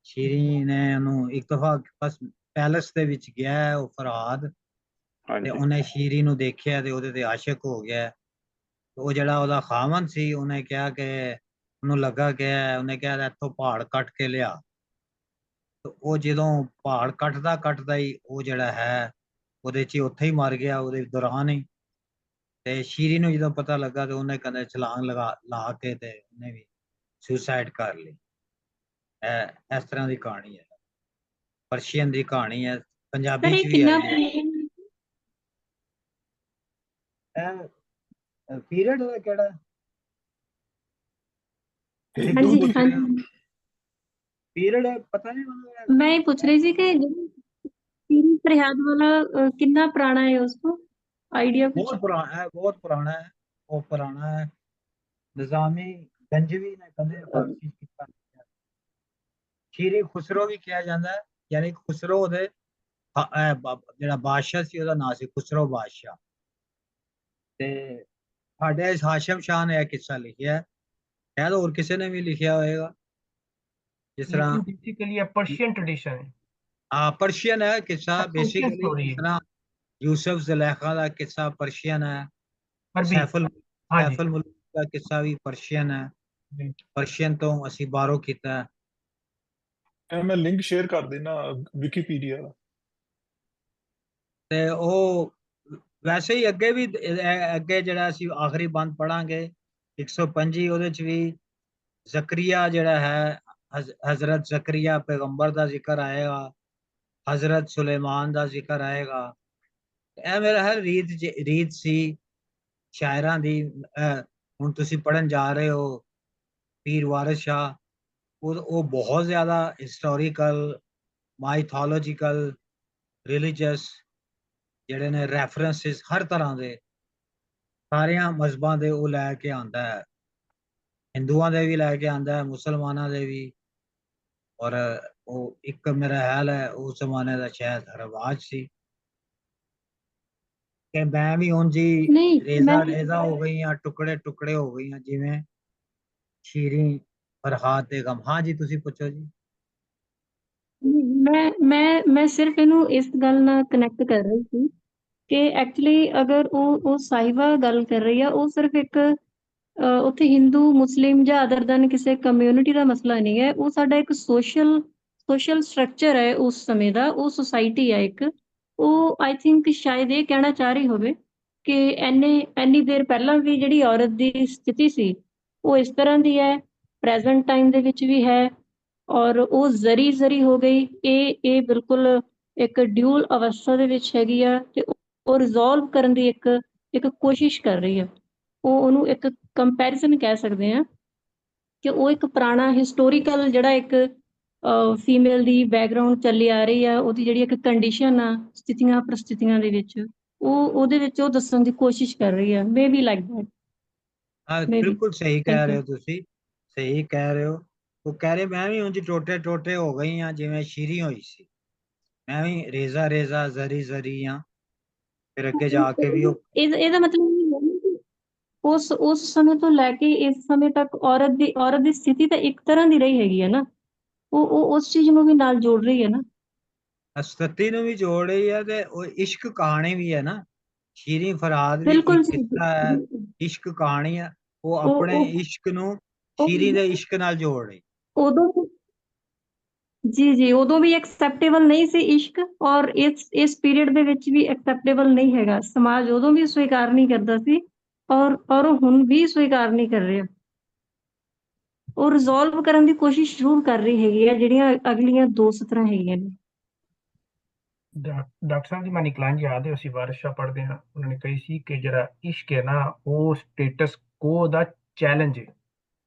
ਸ਼ੀਰੀ ਨੇ ਉਹਨੂੰ ਇੱਕ ਦਫਾ ਬਸ ਪੈਲਸ ਦੇ ਵਿੱਚ ਗਿਆ ਉਹ ਫਰਹਾਦ, ਤੇ ਹਾਂਜੀ ਉਹਨੇ ਸ਼ੀਰੀ ਨੂੰ ਦੇਖਿਆ ਤੇ ਉਹਦੇ ਤੇ ਆਸ਼ਿਕ ਹੋ ਗਿਆ। ਉਹ ਜਿਹੜਾ ਉਹਦਾ ਖਾਵਨ ਸੀ, ਉਹਨੇ ਕਿਹਾ ਕਿ ਉਹਨੂੰ ਲੱਗਾ ਕਿ ਉਹਨੇ ਕਿਹਾ ਇੱਥੋਂ ਪਹਾੜ ਕੱਟ ਕੇ ਲਿਆ। ਤੇ ਉਹ ਜਦੋਂ ਪਹਾੜ ਕੱਟਦਾ ਹੀ ਉਹ ਜਿਹੜਾ ਹੈ ਉਹਦੇ 'ਚ ਉੱਥੇ ਹੀ ਮਰ ਗਿਆ, ਉਹਦੇ ਦੌਰਾਨ ਹੀ। ਤੇ ਸ਼ੀਰੀ ਨੂੰ ਜਦੋਂ ਪਤਾ ਲੱਗਾ ਤੇ ਉਹਨੇ ਕਹਿੰਦੇ ਛਲਾਂਗ ਲਾ ਕੇ ਤੇ ਉਹਨੇ ਵੀ ਸੁਸਾਈਡ ਕਰ ਲਈ। ਇਸ ਤਰ੍ਹਾਂ ਦੀ ਕਹਾਣੀ ਹੈ, ਪਰਸ਼ੀਅਨ ਦੀ ਕਹਾਣੀ ਹੈ, ਪੰਜਾਬੀ ਸਰ 'ਚ ਇਹ ਵੀ ਕਿੰਨਾ ਆਈ ਹੈ। ਪੀਰੀਅਡ ਕਿਹੜਾ ਤੁਸੀਂ ਹਾਂਜੀ ਪੁੱਛ ਰਹੇ ਹੋ? ਹਾਂਜੀ, ਪੀਰੀਅਡ ਪਤਾ ਨਹੀਂ ਮੈਨੂੰ। ਮੈਂ ਇਹ ਪੁੱਛ ਰਹੀ ਸੀ ਕਿ ਸ਼ੀਰੀ ਫਰਿਆਦ ਵਾਲਾ ਕਿੰਨਾ ਪੁਰਾਣਾ ਹੈ, ਉਸको ਆਈਡੀਆ ਕੁछ? ਬਹੁਤ ਪੁਰਾਣਾ ਹੈ, ਬਹੁਤ ਪੁਰਾਣਾ ਹੈ, ਉਹ ਪੁਰਾਣਾ ਹੈ। ਨਿਜ਼ਾਮੀ ਗੰਜਵੀ ਨੇ ਕਦੇ ਫਾਰਸੀ ਕੀਤਾ। ਸ਼ੀਰੀ ਖੁਸਰੋ ਵੀ ਕਿਹਾ ਜਾਂਦਾ ਹੈ, ਯਾਨੀ ਖੁਸਰੋ ਦੇ ਜਿਹੜਾ ਬਾਦਸ਼ਾਹ ਸੀ ਉਹਦਾ ਨਾਂ ਸੀ ਖੁਸਰੋ ਬਾਦਸ਼ਾਹ। ਤੇ ਸਾਡੇ ਹਾਸ਼ਮ ਸ਼ਾਹ ਨੇ ਇਹ ਕਿੱਸਾ ਲਿਖਿਆ, ਸ਼ਾਇਦ ਹੋਰ ਕਿਸੇ ਨੇ ਵੀ ਲਿਖਿਆ ਹੋਏਗਾ। ਜਿਸ ਤਰ੍ਹਾਂ ਲੇਕਿन बेसिकली पर्शियन ट्रेडिशन है, ਪਰਸ਼ੀਅਨ ਹੈ ਕਿੱਸਾ पर्शियन ਬੇਸਿਕਲੀ। स्टोरी ਜਿਸ है, ਤਰ੍ਹਾਂ ਯੂਸਫ ਜ਼ੁਲੈਖਾ ਦਾ ਕਿੱਸਾ ਪਰਸ਼ੀਅਨ ਹੈ, अरबी। ਸੈਫੁਲ हाँ जी ਸੈਫੁਲ ਮੁਲਕ ਦਾ ਕਿੱਸਾ ਵੀ ਪਰਸ਼ੀਅਨ ਹੈ। जी। ਪਰਸ਼ੀਅਨ ਤੋਂ ਅਸੀਂ ਬਾਰੋ ਕੀਤਾ। ਇਹ ਮੈਂ ਲਿੰਕ ਸ਼ੇਅਰ ਕਰ ਦੇਣਾ ਵਿਕੀਪੀਡੀਆ ਦਾ। ਤੇ ਉਹ ਵੈਸੇ ਹੀ ਅੱਗੇ ਵੀ ਅੱਗੇ ਜਿਹੜਾ ਅਸੀਂ ਆਖਰੀ ਬੰਦ ਪੜਾਂਗੇ 125, ਉਹਦੇ ਚ ਵੀ ਜ਼ਕਰੀਆ ਜਿਹੜਾ ਹੈ, ਹਜ਼ਰਤ ਜ਼ਕਰੀਆ ਪੈਗੰਬਰ ਦਾ ਜ਼ਿਕਰ ਆਏਗਾ, ਹਜ਼ਰਤ ਸੁਲੇਮਾਨ ਦਾ ਜ਼ਿਕਰ ਆਏਗਾ। ਇਹ ਮੇਰਾ ਹਰ ਰੀਤ ਸੀ ਸ਼ਾਇਰਾਂ ਦੀ। ਹੁਣ ਤੁਸੀਂ ਪੜਨ ਜਾ ਰਹੇ ਹੋ ਪੀਰ ਵਾਰਿਸ ਸ਼ਾਹ, ਉਹ ਬਹੁਤ ਜ਼ਿਆਦਾ ਹਿਸਟੋਰੀਕਲ, ਮਾਈਥੋਲੋਜੀਕਲ, ਰਿਲੀਜੀਅਸ ਜਿਹੜੇ ਨੇ ਰੈਫਰੈਂਸਿਸ ਹਰ ਤਰ੍ਹਾਂ ਦੇ, ਸਾਰਿਆਂ ਮਜ਼ਹਬਾਂ ਦੇ ਉਹ ਲੈ ਕੇ ਆਂਦਾ ਹੈ। ਹਿੰਦੂਆਂ ਦੇ ਵੀ ਲੈ ਕੇ ਆਂਦਾ ਹੈ, ਮੁਸਲਮਾਨਾਂ ਦੇ ਵੀ। ਔਰ ਉਹ ਇੱਕ ਮੇਰਾ ਖਿਆਲ ਹੈ ਉਸ ਜ਼ਮਾਨੇ ਦਾ ਸ਼ਾਇਦ ਰਿਵਾਜ ਸੀ ਕਿ ਮੈਂ ਵੀ ਉਂਝ ਹੀ ਨਹੀਂ ਰੇਜ਼ਾ ਰੇਜ਼ਾ ਹੋ ਗਈਆਂ, ਟੁਕੜੇ ਟੁਕੜੇ ਹੋ ਗਈਆਂ, ਜਿਵੇਂ ਸ਼ੀਰੀ ਫਰਹਾਦ ਦੇ ਗਮ। ਹਾਂ ਜੀ, ਤੁਸੀਂ ਪੁੱਛੋ ਜੀ। ਮੈਂ ਸਿਰਫ ਇਹਨੂੰ ਇਸ ਗੱਲ ਨਾਲ ਕਨੈਕਟ ਕਰ ਰਹੀ ਸੀ ਕਿ ਐਕਚੁਅਲੀ ਅਗਰ ਉਹ ਸਾਹਿਬਾ ਗੱਲ ਕਰ ਰਹੀ ਆ, ਉਹ ਸਿਰਫ ਇੱਕ ਉੱਥੇ ਹਿੰਦੂ ਮੁਸਲਿਮ ਜਾਂ ਅਦਰ ਦੈਨ ਕਿਸੇ ਕਮਿਊਨਿਟੀ ਦਾ ਮਸਲਾ ਨਹੀਂ ਹੈ, ਉਹ ਸਾਡਾ ਇੱਕ ਸੋਸ਼ਲ ਸਟਰਕਚਰ ਹੈ ਉਸ ਸਮੇਂ ਦਾ, ਉਹ ਸੁਸਾਇਟੀ ਹੈ ਇੱਕ। ਉਹ ਆਈ ਥਿੰਕ ਸ਼ਾਇਦ ਇਹ ਕਹਿਣਾ ਚਾਹ ਰਹੀ ਹੋਵੇ ਕਿ ਇੰਨੀ ਦੇਰ ਪਹਿਲਾਂ ਵੀ ਜਿਹੜੀ ਔਰਤ ਦੀ ਸਥਿਤੀ ਸੀ ਉਹ ਇਸ ਤਰ੍ਹਾਂ ਦੀ ਹੈ, ਪ੍ਰੈਜ਼ੈਂਟ ਟਾਈਮ ਦੇ ਵਿੱਚ ਵੀ ਹੈ, ਔਰ ਉਹ ਜ਼ਰੀ ਹੋ ਗਈ। ਇਹ ਬਿਲਕੁਲ ਇੱਕ ਡਿਊਲ ਅਵਸਥਾ ਦੇ ਵਿੱਚ ਹੈਗੀ ਆ, ਤੇ ਉਹ ਰਿਜ਼ੋਲਵ ਕਰਨ ਦੀ ਇੱਕ ਕੋਸ਼ਿਸ਼ ਕਰ ਰਹੀ ਆ। ਉਹਨੂੰ ਇੱਕ ਕੰਪੈਰੀਜ਼ਨ ਕਹਿ ਸਕਦੇ ਆ ਕਿ ਉਹ ਇੱਕ ਪੁਰਾਣਾ ਹਿਸਟੋਰੀਕਲ ਜਿਹੜਾ ਇੱਕ ਫੀਮੇਲ ਦੀ ਬੈਕਗਰਾਉਂਡ ਚੱਲੀ ਆ ਰਹੀ ਆ, ਉਹਦੀ ਜਿਹੜੀ ਇੱਕ ਕੰਡੀਸ਼ਨ ਆ ਸਥਿਤੀਆਂ ਪ੍ਰਸਥਿਤੀਆਂ ਦੇ ਵਿੱਚ, ਉਹਦੇ ਵਿੱਚ ਉਹ ਦੱਸਣ ਦੀ ਕੋਸ਼ਿਸ਼ ਕਰ ਰਹੀ ਆ। Maybe like that. हाँ बिल्कुल सही कह रहे हो तुसी, सही कह रहे हो। वो कह रहे मैं भी ਉਂਝ ਟੋਟੇ ਟੋਟੇ ਹੋ ਗਈ ਆ ਜਿਵੇਂ ਸ਼ੀਰੀ ਹੋਈ ਸੀ, ਮੈਂ ਵੀ ਰੇਜ਼ਾ ਰੇਜ਼ਾ ਜ਼ਰੀ ਜ਼ਰੀ ਆ। ਫਿਰ ਅੱਗੇ ਜਾ ਕੇ ਵੀ ਉਹ ਇਹਦਾ ਮਤਲਬ ਇਹ ਹੈ ਕਿ ਉਸ ਸਮੇਂ ਤੋਂ ਲੈ ਕੇ ਇਸ ਸਮੇਂ ਤੱਕ ਔਰਤ ਦੀ ਸਥਿਤੀ ਤਾਂ ਇੱਕ ਤਰ੍ਹਾਂ ਦੀ ਰਹੀ ਹੈਗੀ ਹੈ ਨਾ, ਉਹ ਉਸ ਚੀਜ਼ ਨੂੰ ਵੀ ਨਾਲ ਜੋੜ ਰਹੀ ਹੈ ਨਾ। ਸਤੀ ਨੂੰ ਵੀ ਜੋੜ ਰਹੀ ਹੈ ਤੇ ਉਹ ਇਸ਼ਕ ਕਹਾਣੀ ਵੀ ਹੈ ਨਾ। ਸ਼ੀਰੀ ਫਰਾਦ ਵੀ ਬਿਲਕੁਲ ਇੱਕ ਜੀ, ਕਿੱਸਾ ਹੈ, ਇਸ਼ਕ ਕਹਾਣੀ ਹੈ। ਉਹ ਆਪਣੇ ਇਸ਼ਕ ਨੂੰ ਸ਼ੀਰੀ ਦੇ ਇਸ਼ਕ ਨਾਲ ਜੋੜ ਰਹੀ। ਉਦੋਂ ਜੀ ਉਦੋਂ ਵੀ ਐਕਸੈਪਟੇਬਲ ਨਹੀਂ ਸੀ ਇਸ਼ਕ, ਔਰ ਇਸ ਪੀਰੀਅਡ ਦੇ ਵਿੱਚ ਵੀ ਐਕਸੈਪਟੇਬਲ ਨਹੀਂ ਹੈਗਾ। ਸਮਾਜ ਉਦੋਂ ਵੀ ਸਵੀਕਾਰ ਨਹੀਂ ਕਰਦਾ ਸੀ, ਔਰ ਉਹ ਹੁਣ ਵੀ ਸਵੀਕਾਰ ਨਹੀਂ ਕਰ ਰਿਹਾ। ਉਹ ਰਿਜ਼ੋਲਵ ਕਰਨ ਦੀ ਕੋਸ਼ਿਸ਼ ਜ਼ਰੂਰ ਕਰ ਰਹੀ ਹੈਗੀ ਹੈ, ਜਿਹੜੀਆਂ ਅਗਲੀਆਂ ਦੋ ਸਤਰਾਂ ਹੈਗੀਆਂ ਨੇ। ਡਾਕਟਰ ਸਾਹਿਬ ਦੀ ਮੈਨੂੰ ਇੱਕ ਲਾਈਨ ਯਾਦ ਹੈ, ਅਸੀਂ ਵਾਰਿਸ ਸ਼ਾਹ ਪੜ੍ਹਦੇ ਹਾਂ, ਉਹਨਾਂ ਨੇ ਕਹੀ ਸੀ ਕਿ ਜਿਹੜਾ ਇਸ਼ਕ ਹੈ ਨਾ ਉਹ ਸਟੇਟਸ ਕੋ ਦਾ ਚੈਲੰਜ ਹੈ।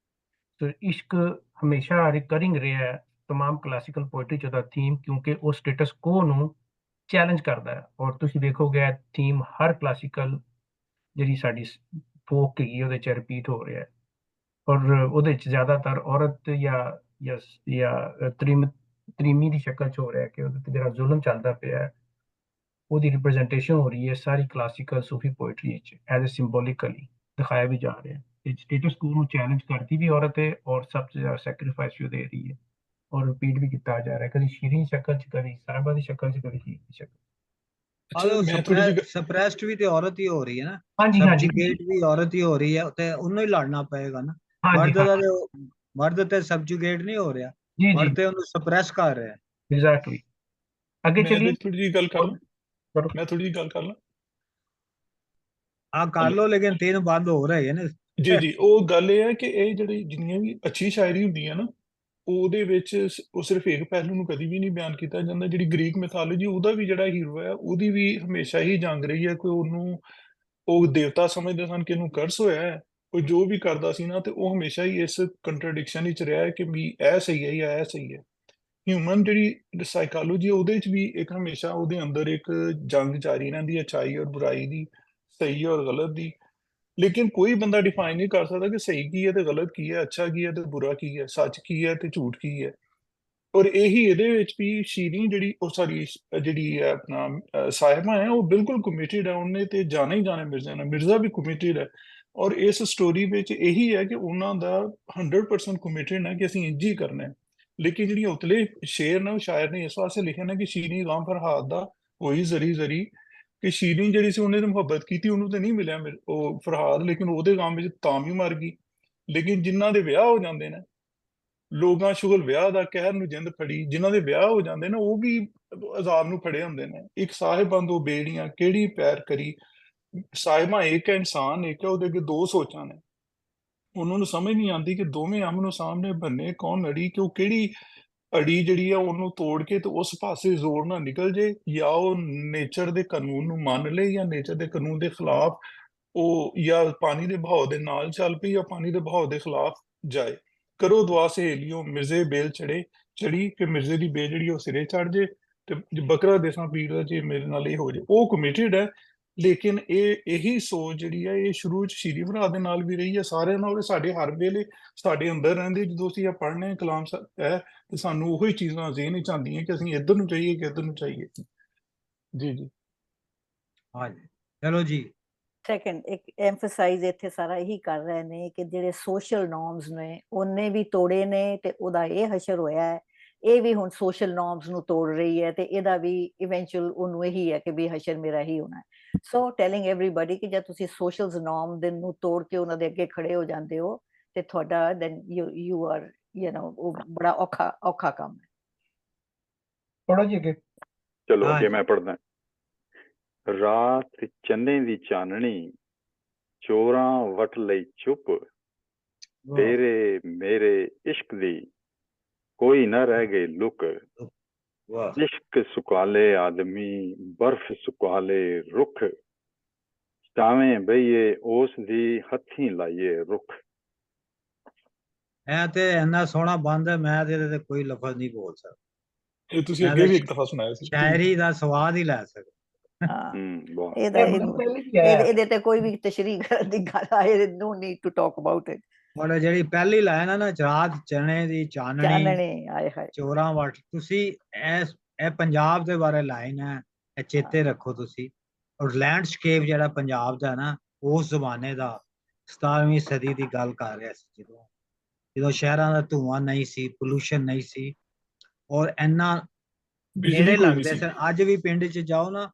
तो इश्क हमेशा रिकरिंग रहा है तमाम क्लासिकल पोइट्री च ਉਹਦਾ ਥੀਮ, ਕਿਉਂਕਿ ਉਹ ਸਟੇਟਸ ਕੋ ਨੂੰ ਚੈਲੰਜ ਕਰਦਾ ਹੈ। ਔਰ ਤੁਸੀਂ ਦੇਖੋਗੇ ਥੀਮ ਹਰ ਕਲਾਸਿਕਲ ਜਿਹੜੀ ਸਾਡੀ ਫੋਕ ਹੈਗੀ ਉਹਦੇ ਚ ਰਿਪੀਟ ਹੋ ਰਿਹਾ ਹੈ। ਔਰ ਉਹਦੇ ਚ ਜ਼ਿਆਦਾਤਰ ਔਰਤ ਜਾਂ ਤਰੀਮੀ ਦੀ ਸ਼ਕਲ ਚ ਹੋ ਰਿਹਾ ਕਿ ਉਹਦੇ ਤੇ ਜਿਹੜਾ ਜ਼ੁਲਮ ਚੱਲਦਾ ਪਿਆ ਹੈ ਉਹਦੀ ਰਿਪਰੈਜ਼ੈਂਟੇਸ਼ਨ ਹੋ ਰਹੀ ਹੈ ਸਾਰੀ ਕਲਾਸਿਕਲ ਸੂਫੀ ਪੋਇਟਰੀ ਵਿੱਚ ਐਜ਼ ਅ ਸਿੰਬੋਲਿਕਲੀ ਦਿਖਾਇਆ ਵੀ ਜਾ ਰਿਹਾ ਹੈ। स्टेटस को चैलेंज करती भी औरत है और सबसे ज्यादा सैक्रिफाइस भी दे रही है और रिपीट भी किया जा रहा है, कभी शीरी की शक्ल च, कभी साहिबा की शक्ल च, कभी शीरी की शक्ल। ਅੱਛਾ ਮੈਂ ਥੋੜੀ ਜਿਹੀ ਸਪਰੈਸਡ ਵੀ ਤੇ ਔਰਤ ਹੀ ਹੋ ਰਹੀ ਹੈ ਨਾ। हाँ जी हाँ जी ਸਬਜੂਗੇਟ ਵੀ ਔਰਤ ਹੀ ਹੋ ਰਹੀ ਹੈ, ਤੇ ਉਹਨੂੰ ਹੀ ਲੜਨਾ ਪਏਗਾ ਨਾ। हाँ जी हाँ ਮਰਦ ਤੇ ਸਬਜੂਗੇਟ ਨਹੀਂ ਹੋ ਰਿਹਾ, जी जी ਮਰਦ ਤੇ ਉਹਨੂੰ ਸਪਰੈਸ ਕਰ ਰਿਹਾ। एग्जैक्टली। आगे ਮੈਂ चलिए ਥੋੜੀ ਜਿਹੀ ਗੱਲ ਕਰ ਲਾਂ, करो। ਮੈਂ ਥੋੜੀ ਜਿਹੀ ਗੱਲ ਕਰ ਲਾਂ। ਹਾਂ ਕਰ ਲੋ, ਲੇਕਿਨ 3 ਬੰਦ ਹੋ ਰਹੇ ਨੇ। ਜੀ ਉਹ ਗੱਲ ਇਹ ਹੈ ਕਿ ਇਹ ਜਿਹੜੀ ਜਿੰਨੀਆਂ ਵੀ ਅੱਛੀ ਸ਼ਾਇਰੀ ਹੁੰਦੀ ਹੈ ਨਾ, ਉਹਦੇ ਵਿੱਚ ਉਹ ਸਿਰਫ ਇੱਕ ਪਹਿਲੂ ਨੂੰ ਕਦੀ ਵੀ ਨਹੀਂ ਬਿਆਨ ਕੀਤਾ ਜਾਂਦਾ। ਜਿਹੜੀ ਗ੍ਰੀਕ ਮੈਥੋਲੋਜੀ, ਉਹਦਾ ਵੀ ਜਿਹੜਾ ਹੀਰੋ ਹੈ ਉਹਦੀ ਵੀ ਹਮੇਸ਼ਾ ਹੀ ਜੰਗ ਰਹੀ ਹੈ। ਕੋਈ ਉਹਨੂੰ ਉਹ ਦੇਵਤਾ ਸਮਝਦੇ ਸਨ ਕਿ ਇਹਨੂੰ ਕਰਸ ਹੋਇਆ ਹੈ। ਉਹ ਜੋ ਵੀ ਕਰਦਾ ਸੀ ਨਾ, ਤੇ ਉਹ ਹਮੇਸ਼ਾ ਹੀ ਇਸ ਕੰਟਰਡਿਕਸ਼ਨ ਵਿੱਚ ਰਿਹਾ ਹੈ ਕਿ ਵੀ ਇਹ ਸਹੀ ਹੈ ਜਾਂ ਇਹ ਸਹੀ ਹੈ। ਹਿਊਮਨ ਜਿਹੜੀ ਸਾਈਕੋਲੋਜੀ ਉਹਦੇ ਵਿੱਚ ਵੀ ਇੱਕ ਹਮੇਸ਼ਾ ਉਹਦੇ ਅੰਦਰ ਇੱਕ ਜੰਗ ਜਾਰੀ ਰਹਿੰਦੀ ਹੈ, ਅੱਛਾਈ ਔਰ ਬੁਰਾਈ ਦੀ, ਸਹੀ ਔਰ ਗਲਤ ਦੀ। ਲੇਕਿਨ ਕੋਈ ਬੰਦਾ ਡਿਫਾਈਨ ਨਹੀਂ ਕਰ ਸਕਦਾ ਕਿ ਸਹੀ ਕੀ ਹੈ ਤੇ ਗਲਤ ਕੀ ਹੈ, ਅੱਛਾ ਕੀ ਹੈ ਤੇ ਬੁਰਾ ਕੀ ਹੈ, ਸੱਚ ਕੀ ਹੈ ਤੇ ਝੂਠ ਕੀ ਹੈ। ਔਰ ਇਹੀ ਇਹਦੇ ਵਿੱਚ ਵੀ ਸ਼ੀਰੀਨ ਜਿਹੜੀ ਉਹ ਸਾਰੀ ਜਿਹੜੀ ਹੈ ਆਪਣਾ ਸਾਹਿਬਾ ਹੈ, ਉਹ ਬਿਲਕੁਲ ਕਮਿਟਿਡ ਹੈ। ਉਹਨੇ ਤੇ ਜਾਣਾ ਹੀ ਜਾਣਾ ਮਿਰਜ਼ਾ ਨਾਲ, ਮਿਰਜ਼ਾ ਵੀ ਕਮਿਟਿਡ ਹੈ। ਔਰ ਇਸ ਸਟੋਰੀ ਵਿੱਚ ਇਹੀ ਹੈ ਕਿ ਉਹਨਾਂ ਦਾ 100% ਕਮਿਟਿਡ ਹੈ ਕਿ ਅਸੀਂ ਇੰਝ ਹੀ ਕਰਨਾ ਹੈ। ਲੇਕਿਨ ਜਿਹੜੀਆਂ ਉਤਲੇ ਸ਼ੇਰ ਨੇ, ਉਹ ਸ਼ਾਇਰ ਨੇ ਇਸ ਵਾਸਤੇ ਲਿਖਿਆ ਨਾ ਕਿ ਸ਼ੀਰੀਨ ਗਾਮ ਫਰਹਾਦ ਦਾ ਹੋਈ ਜ਼ਰੀ ਜ਼ਰੀ, ਕਿ ਸ਼ੀਰੀਨ ਜਿਹੜੀ ਸੀ ਉਹਨੇ ਤਾਂ ਮੁਹੱਬਤ ਕੀਤੀ, ਉਹਨੂੰ ਤਾਂ ਨਹੀਂ ਮਿਲਿਆ ਉਹ ਫਰਹਾਦ, ਲੇਕਿਨ ਉਹਦੇ ਗਮ ਵਿੱਚ ਤਾਂ ਵੀ ਮਰ ਗਈ। ਲੇਕਿਨ ਜਿਨ੍ਹਾਂ ਦੇ ਵਿਆਹ ਹੋ ਜਾਂਦੇ ਨੇ, ਲੋਕਾਂ ਸ਼ੁਗਲ ਵਿਆਹ ਦਾ ਕਹਿਰ ਨੂੰ ਜਿੰਦ ਫੜੀ, ਜਿਨ੍ਹਾਂ ਦੇ ਵਿਆਹ ਹੋ ਜਾਂਦੇ ਨੇ ਉਹ ਵੀ ਅਜ਼ਾਬ ਨੂੰ ਫੜੇ ਹੁੰਦੇ ਨੇ। ਇੱਕ ਸਾਹਿਬਾਂ ਦੋ ਬੇੜੀਆਂ ਕਿਹੜੀ ਪੈਰ ਕਰੀ, ਸਾਹਿਬਾਂ ਇੱਕ ਹੈ, ਇਨਸਾਨ ਇੱਕ ਹੈ, ਉਹਦੇ ਅੱਗੇ ਦੋ ਸੋਚਾਂ ਨੇ। ਉਹਨਾਂ ਨੂੰ ਸਮਝ ਨਹੀਂ ਆਉਂਦੀ ਕਿ ਦੋਵੇਂ ਆਮਨੋ ਸਾਹਮਣੇ ਬੰਨੇ ਕੌਣ ਅੜੀ, ਕਿ ਉਹ ਕਿਹੜੀ ਅੜੀ ਜਿਹੜੀ ਆ ਉਹਨੂੰ ਤੋੜ ਕੇ ਤੇ ਉਸ ਪਾਸੇ ਜ਼ੋਰ ਨਾਲ ਨਿਕਲ ਜੇ, ਜਾਂ ਉਹ ਨੇਚਰ ਦੇ ਕਾਨੂੰਨ ਨੂੰ ਮੰਨ ਲੇ, ਜਾਂ ਨੇਚਰ ਦੇ ਕਾਨੂੰਨ ਦੇ ਖਿਲਾਫ ਉਹ, ਜਾਂ ਪਾਣੀ ਦੇ ਬਹਾਅ ਦੇ ਨਾਲ ਚੱਲ ਪਈ, ਜਾਂ ਪਾਣੀ ਦੇ ਬਹਾਅ ਦੇ ਖਿਲਾਫ ਜਾਏ। ਕਰੋ ਦੁਆ ਸਹੇਲਿਓ ਮਿਰਜ਼ੇ ਬੇਲ ਚੜੀ, ਕਿ ਮਿਰਜ਼ੇ ਦੀ ਬੇਲ ਜਿਹੜੀ ਉਹ ਸਿਰੇ ਚੜ ਜੇ, ਤੇ ਬੱਕਰਾ ਦੇਸਾਂ ਪੀਰ ਦਾ ਜੇ ਮੇਰੇ ਨਾਲ ਇਹ ਹੋ ਜੇ। ਉਹ ਕਮਿਟਿਡ ਹੈ। ਲੇਕਿਨ ਇਹੀ ਸੋਚ ਜਿਹੜੀ ਹੈ ਇਹ ਸ਼ੁਰੂ ਚ ਸ਼ੀਰੀ ਭਰਾ ਦੇ ਨਾਲ ਵੀ ਰਹੀ ਹੈ, ਸਾਰਿਆਂ ਨਾਲ। ਸਾਡੇ ਹਰ ਵੇਲੇ ਸਾਡੇ ਅੰਦਰ ਰਹਿੰਦੇ, ਜਦੋਂ ਅਸੀਂ ਇਹ ਪੜ੍ਹਨੇ ਕਲਾਮ ਹੈ, ਤੇ ਸਾਨੂੰ ਉਹੀ ਚੀਜ਼ਾਂ ਜ਼ਹਿਨ ਵਿੱਚ ਆਉਂਦੀਆਂ ਕਿ ਅਸੀਂ ਇੱਧਰ ਨੂੰ ਚਾਹੀਏ ਕਿ ਇੱਧਰ ਨੂੰ ਚਾਹੀਏ। ਜੀ ਹਾਂਜੀ ਚਲੋ ਜੀ। ਸੈਕੰਡ ਇੱਕ ਐਮਫਸਾਈਜ਼ ਇੱਥੇ ਸਾਰਾ ਇਹੀ ਕਰ ਰਹੇ ਨੇ ਕਿ ਜਿਹੜੇ ਸੋਸ਼ਲ ਨੋਰਮਸ ਨੇ ਉਹਨੇ ਵੀ ਤੋੜੇ ਨੇ, ਤੇ ਉਹਦਾ ਇਹ ਹਸ਼ਰ ਹੋਇਆ ਹੈ। ਇਹ ਵੀ ਹੁਣ ਸੋਸ਼ਲ ਨੋਰਮਸ ਨੂੰ ਤੋੜ ਰਹੀ ਹੈ, ਤੇ ਇਹਦਾ ਵੀ ਇਵੈਂਚੁਅਲ ਉਹਨੂੰ ਇਹੀ ਹੈ ਕਿ ਵੀ ਹਸ਼ਰ ਮੇਰਾ ਹੀ ਹੋਣਾ ਹੈ। ਸੋ ਟੈਲਿੰਗ ਐਵਰੀਬਾਡੀ ਕਿ ਜਦ ਤੁਸੀਂ ਸੋਸ਼ਲ ਨੋਰਮ ਦੇ ਨੂੰ ਤੋੜ ਕੇ ਉਹਨਾਂ ਦੇ ਅੱਗੇ ਖੜੇ ਹੋ ਜਾਂਦੇ ਹੋ ਤੇ ਤੁਹਾਡਾ ਦੈਨ ਯੂ ਆਰ ਉਹ ਬੜਾ ਔਖਾ ਕੰਮ ਹੈ। ਥੋੜਾ ਜਿਹਾ ਅੱਗੇ ਚਲੋ ਹਾਂ ਅੱਗੇ ਜੀ। ਮੈਂ ਪੜ੍ਹਦਾ। ਰਾਤ ਚੰਨੇ ਦੀ ਚਾਨਣੀ, ਚੋਰਾਂ ਵਟ ਲਈ ਚੁੱਪ, ਵਾਹ, ਤੇਰੇ ਮੇਰੇ ਇਸ਼ਕ ਦੀ ਕੋਈ ਨਾ ਰਹਿ ਗਈ ਲੁਕ। ਵਾਹ। ਇਸ਼ਕ ਸੁਕਾਲੇ ਆਦਮੀ, ਬਰਫ਼ ਸੁਕਾਲੇ ਰੁੱਖ, ਚਾਵੇਂ ਬਈਏ ਉਸ ਦੀ ਹੱਥੀਂ ਲਾਈਏ ਰੁੱਖ। ਇਹ ਤੇ ਇੰਨਾ ਸੋਹਣਾ ਬੰਦ ਹੈ, ਮੈਂ ਤੇ ਇਹਦੇ ਤੇ ਕੋਈ ਲਫ਼ਜ਼ ਨਹੀਂ ਬੋਲ ਸਕਦਾ। ਇਹ ਤੁਸੀਂ ਮੈਂ ਅੱਗੇ ਤਾਂ ਵੀ ਇੱਕ ਦਫਾ ਸੁਣਾਇਆ ਸੀ। ਸ਼ਾਇਰੀ ਦਾ ਸਵਾਦ ਹੀ ਲੈ ਸਕਦਾ। ਹਾਂ ਬਹੁਤ ਇਹਦੇ ਤੇ ਕੋਈ ਵੀ ਤਸ਼ਰੀਹ ਕਰਨ ਦੀ ਗੱਲ ਆਏ, no need to talk about it। ਔਰ ਜਿਹੜੀ ਪਹਿਲੀ ਲਾਈਨ ਹੈ ਨਾ, ਰਾਤ ਚਣੇ ਦੀ ਚਾਨਣੀ, ਚਾਨਣੇ ਆਏ ਹਾਏ। ਚੋਰਾਂ ਵਟ, ਤੁਸੀਂ ਇਹ ਪੰਜਾਬ ਦੇ ਬਾਰੇ ਲਾਈਨ ਹੈ, ਇਹ ਚੇਤੇ ਰੱਖੋ ਤੁਸੀਂ। ਔਰ ਲੈਂਡਸਕੇਪ ਜਿਹੜਾ ਪੰਜਾਬ ਦਾ ਨਾ, ਉਸ ਜ਼ਮਾਨੇ ਦਾ 17ਵੀਂ ਸਦੀ ਦੀ ਗੱਲ ਕਰ ਰਿਹਾ ਸੀ, ਜਦੋਂ ਸ਼ਹਿਰਾਂ ਦਾ ਧੂੰਆਂ ਨਹੀਂ ਸੀ, ਪੋਲੂਸ਼ਨ ਨਹੀਂ ਸੀ, ਔਰ ਇੰਨਾ ਬਿਜਲੀ ਨੇੜੇ ਕੋਈ ਨਹੀਂ ਲੱਗਦੇ ਸੀ। ਸਨ। ਅੱਜ ਵੀ ਪਿੰਡ 'ਚ ਜਾਓ ਨਾ,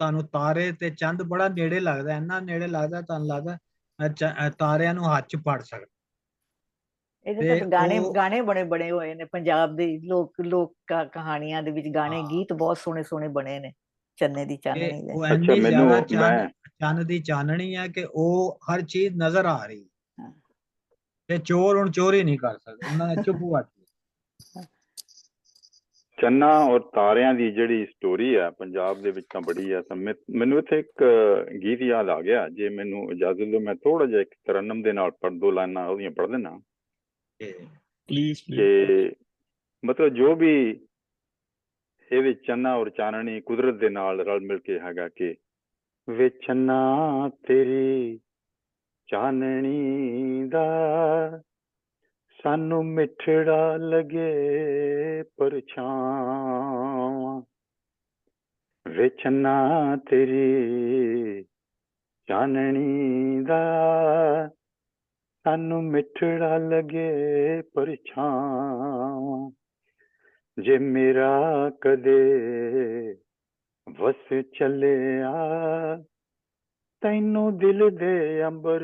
ਤੁਹਾਨੂੰ ਤਾਰੇ ਤੇ ਚੰਦ ਬੜਾ ਨੇੜੇ ਲੱਗਦਾ, ਇੰਨਾ ਨੇੜੇ ਲੱਗਦਾ ਤੁਹਾਨੂੰ ਲੱਗਦਾ ਮੈਂ ਤਾਰਿਆਂ ਨੂੰ ਹੱਥ 'ਚ ਫੜ ਸਕਦਾ। ਇਹਦੇ ਤੇ ਤੇ ਉਹ ਗਾਣੇ ਬਣੇ ਹੋਏ ਨੇ ਪੰਜਾਬ ਦੇ ਲੋਕ ਕਹਾਣੀਆਂ ਦੇ ਵਿੱਚ, ਗਾਣੇ ਗੀਤ ਬਹੁਤ ਸੋਹਣੇ ਬਣੇ ਨੇ ਚੰਨੇ ਦੀ ਚਾਨਣੀ ਦੇ। ਉਹ ਅੱਛਾ, ਇੰਨੀ ਜ਼ਿਆਦਾ ਮੈਂ ਚੰਨ ਦੀ ਚਾਨਣੀ ਹੈ ਕਿ ਉਹ ਹਰ ਚੀਜ਼ ਨਜ਼ਰ ਆ ਰਹੀ ਹੈ, ਹਾਂ। ਤੇ ਚੋਰ ਹੁਣ ਚੋਰੀ ਨਹੀਂ ਕਰ ਸਕਦੇ, ਉਹਨਾਂ ਨੇ ਚੁੱਪ ਵੱਟ ਲਈ। ਚੰਨਾ ਔਰ ਤਾਰਿਆਂ ਦੀ ਜਿਹੜੀ ਸਟੋਰੀ ਹੈ ਪੰਜਾਬ ਦੇ ਵਿੱਚ ਤਾਂ ਬੜੀ ਹੈ। ਤਾਂ ਮੈਨੂੰ ਇੱਥੇ ਇੱਕ ਗੀਤ ਯਾਦ ਆ ਗਿਆ, ਜੇ ਮੈਨੂੰ ਇਜਾਜ਼ਤ ਦਿਓ ਮੈਂ ਥੋੜਾ ਜਿਹਾ ਇੱਕ ਤਰਨਮ ਦੇ ਨਾਲ ਦੋ ਲਾਈਨਾਂ ਉਹਦੀਆਂ ਪੜ੍ਹ ਦੇਣਾ। ਪਲੀਜ਼ ਕਿ ਮਤਲਬ ਜੋ ਵੀ ਇਹਦੇ ਚੰਨਾ ਔਰ ਚਾਨਣੀ ਕੁਦਰਤ ਦੇ ਨਾਲ ਰਲ ਮਿਲ ਕੇ ਹੈਗਾ ਕਿ ਵੇ ਚੰਨਾ ਤੇਰੀ ਚਾਨਣੀ ਦਾ ਸਾਨੂੰ ਮਿੱਠੜਾ ਲੱਗੇ ਪਰਛਾਵਾਂ, ਵੇ ਚੰਨਾ ਤੇਰੀ ਚਾਨਣੀ ਦਾ ਸਾਨੂੰ ਮਿੱਠੜਾ ਲੱਗੇ ਪਰਛਾਵਾਂ, ਜੇ ਮੇਰਾ ਕਦੇ ਵਸ ਚੱਲਿਆ ਤੈਨੂੰ ਦਿਲ ਦੇ ਅੰਬਰ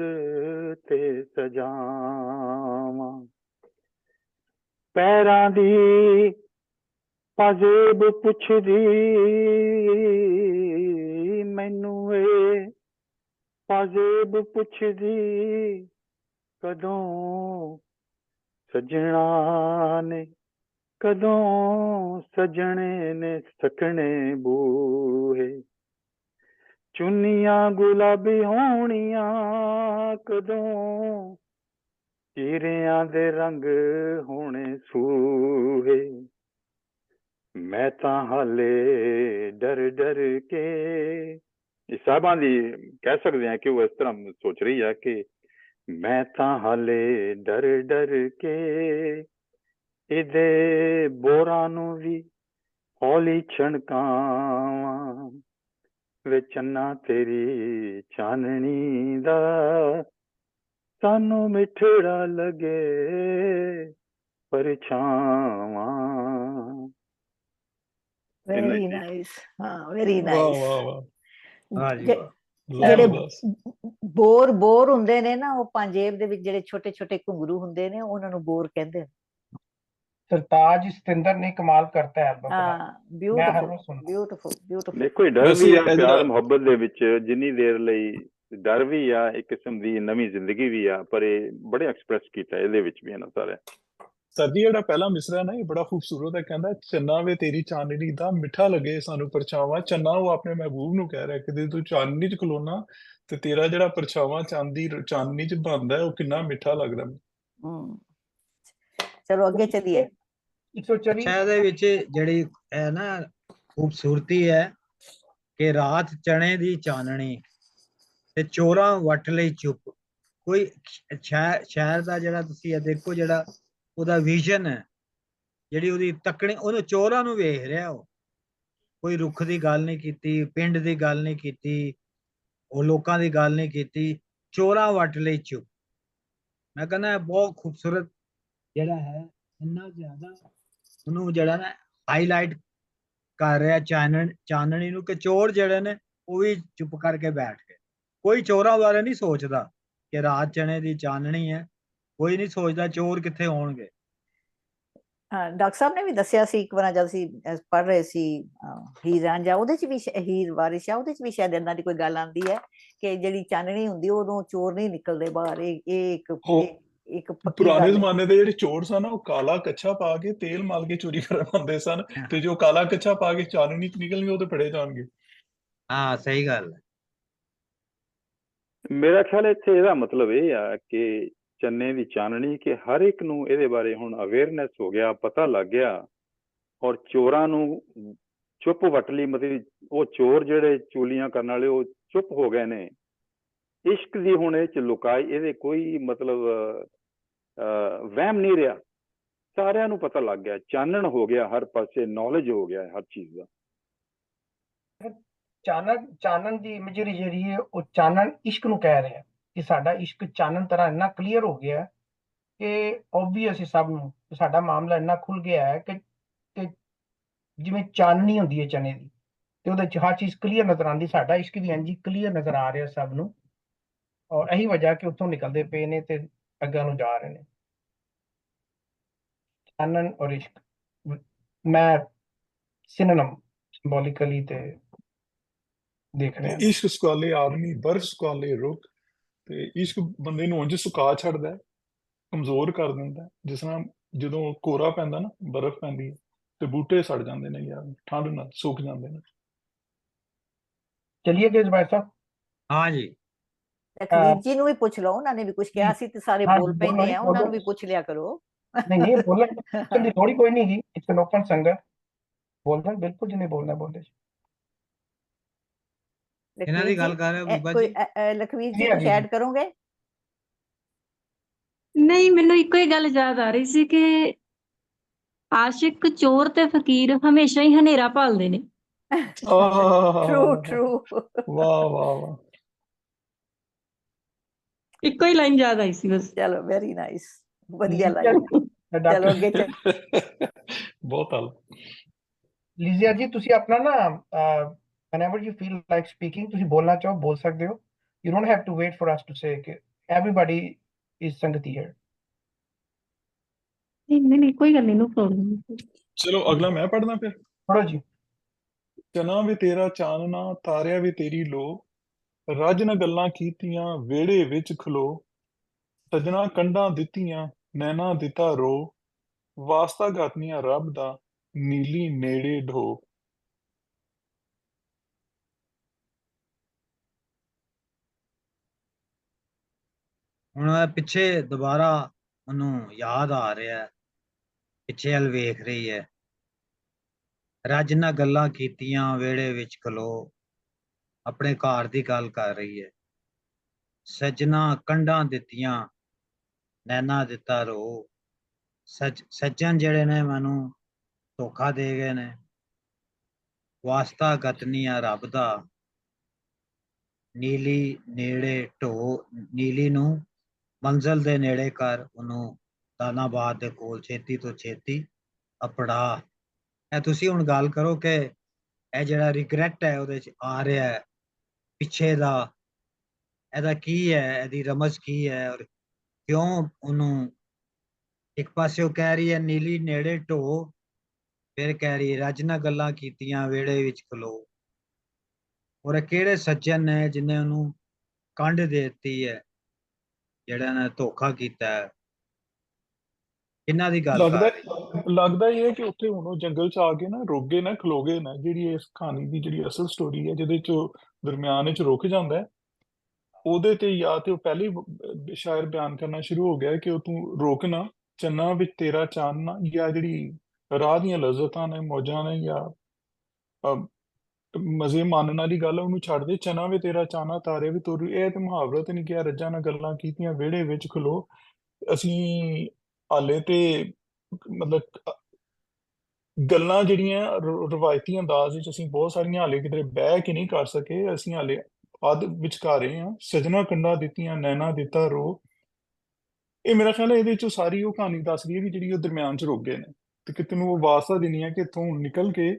ਤੇ ਸਜਾਵਾਂ, ਪੈਰਾਂ ਦੀ ਪਾਜ਼ੇਬ ਪੁੱਛਦੀ ਮੈਨੂੰ ਏ ਪਾਜ਼ੇਬ ਪੁੱਛਦੀ ਕਦੋਂ ਸੱਜਣਾ ਨੇ, ਕਦੋਂ ਸੱਜਣੇ ਨੇ ਸਕਣੇ ਬੂਹੇ, ਚੁੰਨੀਆਂ ਗੁਲਾਬੀ ਹੋਣੀਆਂ ਕਦੋਂ, ਚਿਹਰਿਆਂ ਦੇ ਰੰਗ ਹੋਣੇ ਸੂਹੇ, ਮੈਂ ਤਾਂ ਹਾਲੇ ਡਰ ਡਰ ਕੇ। ਇਹ ਸਾਹਿਬਾਂ ਦੀ ਕਹਿ ਸਕਦੇ ਹਾਂ ਕਿ ਉਹ ਇਸ ਤਰ੍ਹਾਂ ਸੋਚ ਰਹੀ ਹੈ ਕਿ ਮੈਂ ਤਾਂ ਹਾਲੇ ਡਰ ਡਰ ਕੇ ਇਹਦੇ ਬੋਰਾਂ ਨੂੰ ਵੀ ਹੌਲੀ ਛਣਕਾਵਾਂ, ਵੇ ਚੰਨਾ ਤੇਰੀ ਚਾਨਣੀ ਦਾ ਸਾਨੂੰ ਮਿੱਠੜਾ ਲੱਗੇ ਪਰਛਾਵਾਂ। Very nice. ਹਾਂ, ਵੈਰੀ ਵਾਹ ਨਾਈਸ। ਵਾਹ ਵਾਹ, ਵਾਹ ਜੀ ਵਾਹ। ਜਿਹੜੇ ਜ਼ਬਰਦਸਤ। ਬੋਰ ਹੁੰਦੇ ਨੇ ਨਾ, ਉਹ ਪੰਜੇਬ ਦੇ ਵਿੱਚ ਜਿਹੜੇ ਛੋਟੇ ਘੁੰਗਰੂ ਹੁੰਦੇ ਨੇ, ਉਹਨਾਂ ਨੂੰ ਬੋਰ ਕਹਿੰਦੇ ਨੇ। ਸਰਤਾਜ ਸਤਿੰਦਰ ਨੇ ਕਮਾਲ ਕਰਤਾ ਹੈ। ਹਾਂ, ਬਿਊਟੀਫੁਲ। ਦੇਖੋ, ਡਰ ਵੈਸੇ ਵੀ ਆ, ਇਹ ਪਿਆਰ ਜਿਹੜਾ ਮੁਹੱਬਤ ਦੇ ਵਿੱਚ ਜਿੰਨੀ ਦੇਰ ਲਈ ਡਰ ਵੀ ਆ, ਇੱਕ ਕਿਸਮ ਦੀ ਨਵੀਂ ਜ਼ਿੰਦਗੀ ਵੀ ਆ, ਪਰ ਇਹ ਬੜੇ ਐਕਸਪ੍ਰੈਸ ਕੀਤਾ ਇਹਦੇ ਵਿੱਚ ਵੀ ਇਹਨਾਂ ਸਾਰੇ। ਸਰ ਜੀ ਜਿਹੜਾ ਪਹਿਲਾ ਮਿਸਰਾ ਨਾ, ਇਹ ਬੜਾ ਖੂਬਸੂਰਤ ਹੈ। ਕਹਿੰਦਾ ਚੰਨਾ ਵੇ ਤੇਰੀ ਚਾਨਣੀ ਦਾ ਮਿੱਠਾ ਲੱਗੇ ਸਾਨੂੰ ਪਰਛਾਵਾਂ। ਚੰਨਾ ਉਹ ਆਪਣੇ ਮਹਿਬੂਬ ਨੂੰ ਕਹਿ ਰਿਹਾ ਕਿ ਜੇ ਤੂੰ ਚਾਨਣੀ 'ਚ ਖਲੋਣਾ ਤੇ ਤੇਰਾ ਜਿਹੜਾ ਪਰਛਾਵਾਂ ਚਾਨਣੀ 'ਚ ਬਣਦਾ ਹੈ, ਉਹ ਕਿੰਨਾ ਮਿੱਠਾ ਲੱਗਦਾ। ਚਲੋ ਅੱਗੇ ਚੱਲੀਏ। ਅੱਛਾ, ਇਹਦੇ ਵਿੱਚ ਜਿਹੜੀ ਹੈ ਨਾ ਖੂਬਸੂਰਤੀ ਹੈ ਕਿ ਰਾਤ ਚਣੇ ਦੀ ਚਾਨਣੀ ਤੇ ਚੋਰਾਂ ਵੱਟ ਲਈ ਚੁੱਪ। ਕੋਈ ਸ਼ਹਿਰ ਦਾ ਜਿਹੜਾ ਤੁਸੀਂ ਇਹ ਦੇਖੋ, ਜਿਹੜਾ ਉਹਦਾ ਵਿਜ਼ਨ ਹੈ, ਜਿਹੜੀ ਉਹਦੀ ਤੱਕਣੀ, ਉਹਨੂੰ ਚੋਰਾਂ ਨੂੰ ਵੇਖ ਰਿਹਾ। ਉਹ ਕੋਈ ਰੁੱਖ ਦੀ ਗੱਲ ਨਹੀਂ ਕੀਤੀ, ਪਿੰਡ ਦੀ ਗੱਲ ਨਹੀਂ ਕੀਤੀ, ਉਹ ਲੋਕਾਂ ਦੀ ਗੱਲ ਨਹੀਂ ਕੀਤੀ, ਚੋਰਾਂ ਵੱਟ ਲਈ ਚੁੱਪ। ਮੈਂ ਕਹਿੰਦਾ ਬਹੁਤ ਖੂਬਸੂਰਤ ਜਿਹੜਾ ਹੈ, ਇੰਨਾ ਜ਼ਿਆਦਾ ਉਹਨੂੰ ਜਿਹੜਾ ਨਾ ਹਾਈਲਾਈਟ ਕਰ ਰਿਹਾ ਚਾਨਣੀ ਨੂੰ, ਕਿ ਚੋਰ ਜਿਹੜੇ ਨੇ ਉਹ ਵੀ ਚੁੱਪ ਕਰਕੇ ਬੈਠ ਗਏ। ਕੋਈ ਚੋਰਾਂ ਬਾਰੇ ਨਹੀਂ ਸੋਚਦਾ ਕਿ ਰਾਤ ਚਣੇ ਦੀ ਚਾਨਣੀ ਹੈ, ਕੋਈ ਨਹੀਂ ਸੋਚਦਾ ਚੋਰ ਕਿੱਥੇ ਹੋਣਗੇ। ਹਾਂ, ਡਾਕਟਰ ਸਾਹਿਬ ਨੇ ਵੀ ਦੱਸਿਆ ਸੀ ਇੱਕ ਵਾਰ ਜਦ ਅਸੀਂ ਪੜ੍ਹ ਰਹੇ ਸੀ ਹੀਰ ਰਾਂਝਾ, ਉਹਦੇ ਚ ਵੀ ਹੀਰ ਵਾਰਿਸ ਆ, ਉਹਦੇ ਚ ਵੀ ਸ਼ਾਇਦ ਏਦਾਂ ਦੀ ਕੋਈ ਗੱਲ ਆਉਂਦੀ ਹੈ ਕਿ ਜਿਹੜੀ ਚਾਨਣੀ ਹੁੰਦੀ ਉਦੋਂ ਚੋਰ ਨਹੀਂ ਨਿਕਲਦੇ ਬਾਹਰ। ਇਹ ਇੱਕ ਪੱਕੀ ਪੁਰਾਣੇ ਗੱਲ ਹੈ। ਜ਼ਮਾਨੇ ਦੇ ਜਿਹੜੇ ਚੋਰ ਸਨ ਉਹ ਕਾਲਾ ਕੱਛਾ ਪਾ ਕੇ ਤੇਲ ਮਲ ਕੇ ਚੋਰੀ ਕਰਨ ਆਉਂਦੇ ਸਨ, ਤੇ ਜੋ ਕਾਲਾ ਕੱਛਾ ਪਾ ਕੇ ਚਾਨਣੀ ਚ ਨਿਕਲਣਗੇ ਉਹ ਤੇ ਫੜੇ ਜਾਣਗੇ। ਹਾਂ ਸਹੀ ਗੱਲ ਹੈ। ਮੇਰਾ ਖਿਆਲ ਇੱਥੇ ਇਹਦਾ ਮਤਲਬ ਇਹ ਆ ਕਿ ਚੰਨੇ ਦੀ ਚਾਨਣੀ, ਕਿ ਹਰ ਇੱਕ ਨੂੰ ਇਹਦੇ ਬਾਰੇ ਹੁਣ ਅਵੇਅਰਨੈਸ ਹੋ ਗਿਆ, ਪਤਾ ਲੱਗ ਗਿਆ, ਔਰ ਚੋਰਾਂ ਨੂੰ ਚੁੱਪ ਵੱਟ ਲਈ। ਮਤਲਬ ਉਹ ਚੋਰ ਜਿਹੜੇ ਚੋਲੀਆਂ ਕਰਨ ਵਾਲੇ ਉਹ ਚੁੱਪ ਹੋ ਗਏ ਨੇ। ਇਸ਼ਕ ਦੀ ਹੁਣ ਇਹ ਚ ਲੁਕਾਈ, ਇਹਦੇ ਕੋਈ ਮਤਲਬ ਵਹਿਮ ਨਹੀਂ ਰਿਹਾ, ਸਾਰਿਆਂ ਨੂੰ ਪਤਾ ਲੱਗ ਗਿਆ, ਚਾਨਣ ਹੋ ਗਿਆ, ਹਰ ਪਾਸੇ ਨੌਲੇਜ ਹੋ ਗਿਆ ਹਰ ਚੀਜ਼ ਦਾ। ਚਾਨਣ ਦੀ ਇਮੇਜਰੀ ਜਿਹੜੀ ਹੈ ਉਹ ਚਾਨਣ ਇਸ਼ਕ ਨੂੰ ਕਹਿ ਰਿਹਾ ਕਿ ਸਾਡਾ ਇਸ਼ਕ ਚਾਨਣ ਤਰ੍ਹਾਂ ਇੰਨਾ ਕਲੀਅਰ ਹੋ ਗਿਆ ਕਿ ਓਬਵੀਅਸ ਹੈ ਸਭ ਨੂੰ, ਸਾਡਾ ਮਾਮਲਾ ਇੰਨਾ ਖੁੱਲ ਗਿਆ ਹੈ ਕਿ ਜਿਵੇਂ ਚਾਨਣੀ ਹੁੰਦੀ ਹੈ ਚਨੇ ਦੀ, ਤੇ ਉਹਦੇ ਚ ਹਰ ਚੀਜ਼ ਕਲੀਅਰ ਨਜ਼ਰ ਆਉਂਦੀ। ਸਾਡਾ ਇਸ਼ਕ ਵੀ ਇੰਝ ਕਲੀਅਰ ਨਜ਼ਰ ਆ ਰਿਹਾ ਸਭ ਨੂੰ, ਔਰ ਇਹੀ ਵਜ੍ਹਾ ਕਿ ਉੱਥੋਂ ਨਿਕਲਦੇ ਪਏ ਨੇ ਤੇ ਅੱਗਾ ਨੂੰ ਜਾ ਰਹੇ ਨੇ। ਚਾਨਣ ਔਰ ਇਸ਼ਕ ਮੈਂ ਸਿਨੋਨਮ ਸਿੰਬੋਲਿਕਲੀ ਤੇ ਦੇਖ ਰਿਹਾ। ਇਸ਼ਕ ਸੁਕਾਲੇ ਆਦਮੀ ਬਰਫ਼ ਸੁਕਾਲੇ ਰੁੱਖ, ਤੇ ਇਸ਼ਕ ਬੰਦੇ ਨੂੰ ਉਂਝ ਸੁਕਾ ਛੱਡਦਾ ਹੈ, ਕਮਜ਼ੋਰ ਕਰ ਦਿੰਦਾ ਹੈ। ਜਿਸ ਤਰ੍ਹਾਂ ਜਦੋਂ ਕੋਰਾ ਪੈਂਦਾ ਨਾ, ਬਰਫ਼ ਪੈਂਦੀ ਹੈ ਤੇ ਬੂਟੇ ਸੜ ਜਾਂਦੇ ਨੇ ਯਾਰ, ਠੰਡ ਨਾਲ ਸੁੱਕ ਜਾਂਦੇ ਨੇ। ਚਲਿਏ ਜੀ ਭਾਈ ਸਾਹਿਬ। ਹਾਂ ਜੀ, ਲਖਵੀਰ ਜੀ ਨੂੰ ਵੀ ਪੁੱਛ ਲਓ, ਉਹਨਾਂ ਨੇ ਵੀ ਕੁਝ ਕਿਹਾ ਸੀ ਤੇ ਸਾਰੇ ਹਾਂ, ਬੋਲ ਬੋਲੋ, ਪੈਂਦੇ ਆ, ਉਹਨਾਂ ਨੂੰ ਬੋਲੋ। ਵੀ ਪੁੱਛ ਲਿਆ ਕਰੋ। ਨਹੀਂ ਬੋਲਣ ਦੀ ਲੋੜ ਹੀ ਕੋਈ ਨਹੀਂ ਗੀ, ਇਟਸ ਐਨ ਓਪਨ ਸੰਗਤ। ਬੋਲਣਾ ਬਿਲਕੁਲ, ਜਿਹਨੇ ਬੋਲਣਾ ਬੋਲੇ। ਇਹਨਾਂ ਦੀ ਗੱਲ ਕਰ ਰਹੇ ਹੋ ਬੀਬਾ ਕੋਈ ਜੀ। ਲਖਵੀਰ ਜੀ ਜੀ, ਕੁਝ ਜੀ। ਐਡ ਕਰੋਗੇ? ਨਹੀਂ, ਮੈਨੂੰ ਇੱਕੋ ਹੀ ਗੱਲ ਯਾਦ ਆ ਰਹੀ ਸੀ ਕਿ ਆਸ਼ਿਕ, ਚੋਰ ਤੇ ਫਕੀਰ ਹਮੇਸ਼ਾ ਹੀ ਹਨੇਰਾ ਭਾਲਦੇ ਨੇ। ਟਰੂ ਆਹ, ਟਰੂ। ਵਾਹ ਵਾਹ ਵਾਹ। ਇੱਕੋ ਹੀ ਲਾਈਨ ਯਾਦ ਆਈ ਸੀ ਬਸ। ਚਲੋ, ਵੈਰੀ ਨਾਈਸ, ਵਧੀਆ ਲਾਈਨ। ਚਲੋ ਅੱਗੇ ਬਹੁਤ ਹਲ। ਲੀਜ਼ੀਆ ਜੀ, ਤੁਸੀਂ ਆਪਣਾ ਨਾ whenever you feel like speaking, ਤੁਸੀਂ ਬੋਲਣਾ ਚਾਹੋ ਬੋਲ ਸਕਦੇ ਹੋ। You don't have to wait for us to say ਕਿ everybody is ਸੰਗਤੀ here। ਨਹੀਂ, ਕੋਈ ਗੱਲ ਨਹੀਂ, ਨੋ ਪ੍ਰੋਬਲਮ। ਚਲੋ ਅਗਲਾ ਮੈਂ ਪੜ੍ਹਨਾ ਫਿਰ। ਪੜੋ ਜੀ। ਚਨਾ ਵੀ ਤੇਰਾ ਚਾਨਣਾ, ਤਾਰਿਆ ਵੀ ਤੇਰੀ ਲੋ, ਰੱਜ ਨ ਗੱਲਾਂ ਕੀਤੀਆਂ ਵਿਹੜੇ ਵਿੱਚ ਖਲੋ, ਸਜਣਾ ਕੰਢਾਂ ਦਿੱਤੀਆਂ ਨੈਣਾ ਦਿੱਤਾ ਰੋ, ਵਾਸਤਾ ਗਾਤਨੀਆਂ ਰੱਬ ਦਾ ਨੀਲੀ ਨੇੜੇ ਢੋ। ਹੁਣ ਪਿੱਛੇ ਦੁਬਾਰਾ ਉਹਨੂੰ ਯਾਦ ਆ ਰਿਹਾ, ਪਿੱਛੇ ਵੱਲ ਵੇਖ ਰਹੀ ਹੈ। ਰੱਜ ਨਾਲ ਗੱਲਾਂ ਕੀਤੀਆਂ ਵਿਹੜੇ ਵਿੱਚ ਖਲੋ, ਆਪਣੇ ਘਰ ਦੀ ਗੱਲ ਕਰ ਰਹੀ ਹੈ। ਸੱਜਣਾ ਕੰਢਾਂ ਦਿੱਤੀਆਂ ਨੈਣਾ ਦਿੱਤਾ ਰੋ, ਸੱਜਣ ਜਿਹੜੇ ਨੇ ਮੈਨੂੰ ਧੋਖਾ ਦੇ ਗਏ ਨੇ। ਵਾਸਤਾ ਗਤਨੀਆਂ ਰੱਬ ਦਾ ਨੀਲੀ ਨੇੜੇ ਢੋ, ਨੀਲੀ ਨੂੰ ਮੰਜ਼ਲ ਦੇ ਨੇੜੇ ਕਰ, ਉਹਨੂੰ ਦਾਨਾਬਾਦ ਦੇ ਕੋਲ ਛੇਤੀ ਤੋਂ ਛੇਤੀ ਅਪੜਾ। ਇਹ ਤੁਸੀਂ ਹੁਣ ਗੱਲ ਕਰੋ ਕਿ ਇਹ ਜਿਹੜਾ ਰਿਗਰੈਟ ਹੈ ਉਹਦੇ ਚ ਆ ਰਿਹਾ ਹੈ ਪਿੱਛੇ ਦਾ, ਇਹਦਾ ਕੀ ਹੈ, ਇਹਦੀ ਰਮਜ਼ ਕੀ ਹੈ, ਔਰ ਕਿਉਂ ਉਹਨੂੰ ਇੱਕ ਪਾਸੇ ਉਹ ਕਹਿ ਰਹੀ ਹੈ ਨੀਲੀ ਨੇੜੇ ਢੋ, ਫਿਰ ਕਹਿ ਰਹੀ ਹੈ ਰੱਜ ਨਾਲ ਗੱਲਾਂ ਕੀਤੀਆਂ ਵਿਹੜੇ ਵਿੱਚ ਖਲੋ। ਔਰ ਇਹ ਕਿਹੜੇ ਸੱਜਣ ਨੇ ਜਿਹਨੇ ਉਹਨੂੰ ਕੰਢ ਦੇ ਦਿੱਤੀ ਹੈ, ਜਿਹੜਾ ਨੇ ਧੋਖਾ ਕੀਤਾ ਹੈ, ਕਿਹਨਾਂ ਦੀ ਗੱਲ ਕਰ ਰਹੀ? ਲੱਗਦਾ ਇਹ ਹੈ ਕਿ ਉੱਥੇ ਹੁਣ ਉਹ ਜੰਗਲ ਚ ਆ ਕੇ ਨਾ ਰੁਕ ਗਏ ਨਾ, ਖਲੋ ਗਏ ਨਾ। ਜਿਹੜੀ ਇਸ ਕਹਾਣੀ ਦੀ ਜਿਹੜੀ ਅਸਲ ਸਟੋਰੀ ਹੈ, ਜਿਹਦੇ ਚ ਦਰਮਿਆਨ ਵਿੱਚ ਰੁਕ ਜਾਂਦਾ ਹੈ, ਉਹਦੇ ਤੇ ਜਾਂ ਤੇ ਉਹ ਪਹਿਲੀ ਸ਼ਾਇਰ ਬਿਆਨ ਕਰਨਾ ਸ਼ੁਰੂ ਹੋ ਗਿਆ ਕਿ ਉਹ ਤੂੰ ਰੋਕਣਾ, ਚੰਨਾ ਵਿੱਚ ਤੇਰਾ ਚਾਨਣਾ, ਜਾਂ ਜਿਹੜੀ ਰਾਹ ਦੀਆਂ ਲਜ਼ਤਾਂ ਨੇ, ਮੌਜਾਂ ਨੇ, ਜਾਂ ਮਜ਼ੇ ਮਾਣਨ ਵਾਲੀ ਗੱਲ ਉਹਨੂੰ ਛੱਡ ਦੇ। ਚਨਾ ਵੀ ਤੇਰਾ ਚਾਨਾ, ਤਾਰੇ ਵੀ ਤੁਰ। ਇਹ ਤੇ ਮੁਹਾਵਰਾ ਤੇ ਨਹੀਂ ਕਿਹਾ, ਰੱਜਾਂ ਨਾਲ ਗੱਲਾਂ ਕੀਤੀਆਂ ਵਿਹੜੇ ਵਿੱਚ ਖਲੋ। ਅਸੀਂ ਹਾਲੇ ਤੇ ਮਤਲਬ ਗੱਲਾਂ ਜਿਹੜੀਆਂ ਰਵਾਇਤੀ ਅੰਦਾਜ਼ ਵਿੱਚ ਅਸੀਂ ਬਹੁਤ ਸਾਰੀਆਂ ਹਾਲੇ ਕਿਤੇ ਬਹਿ ਕੇ ਨਹੀਂ ਕਰ ਸਕੇ। ਅਸੀਂ ਹਾਲੇ ਅੱਧ ਵਿਚਕਾਰੇ ਹਾਂ। ਸਜਣਾ ਕੰਢਾਂ ਦਿੱਤੀਆਂ ਨੈਣਾ ਦਿੱਤਾ ਰੋ, ਇਹ ਮੇਰਾ ਖਿਆਲ ਹੈ ਇਹਦੇ ਚੋਂ ਸਾਰੀ ਉਹ ਕਹਾਣੀ ਦੱਸ ਰਹੀ ਹੈ ਵੀ ਜਿਹੜੀ ਉਹ ਦਰਮਿਆਨ ਚ ਰੁਕ ਗਏ ਨੇ, ਤੇ ਕਿਤੇ ਨੂੰ ਉਹ ਵਾਸਤਾ ਦੇਣੀ ਹੈ ਕਿ ਇੱਥੋਂ ਨਿਕਲ ਕੇ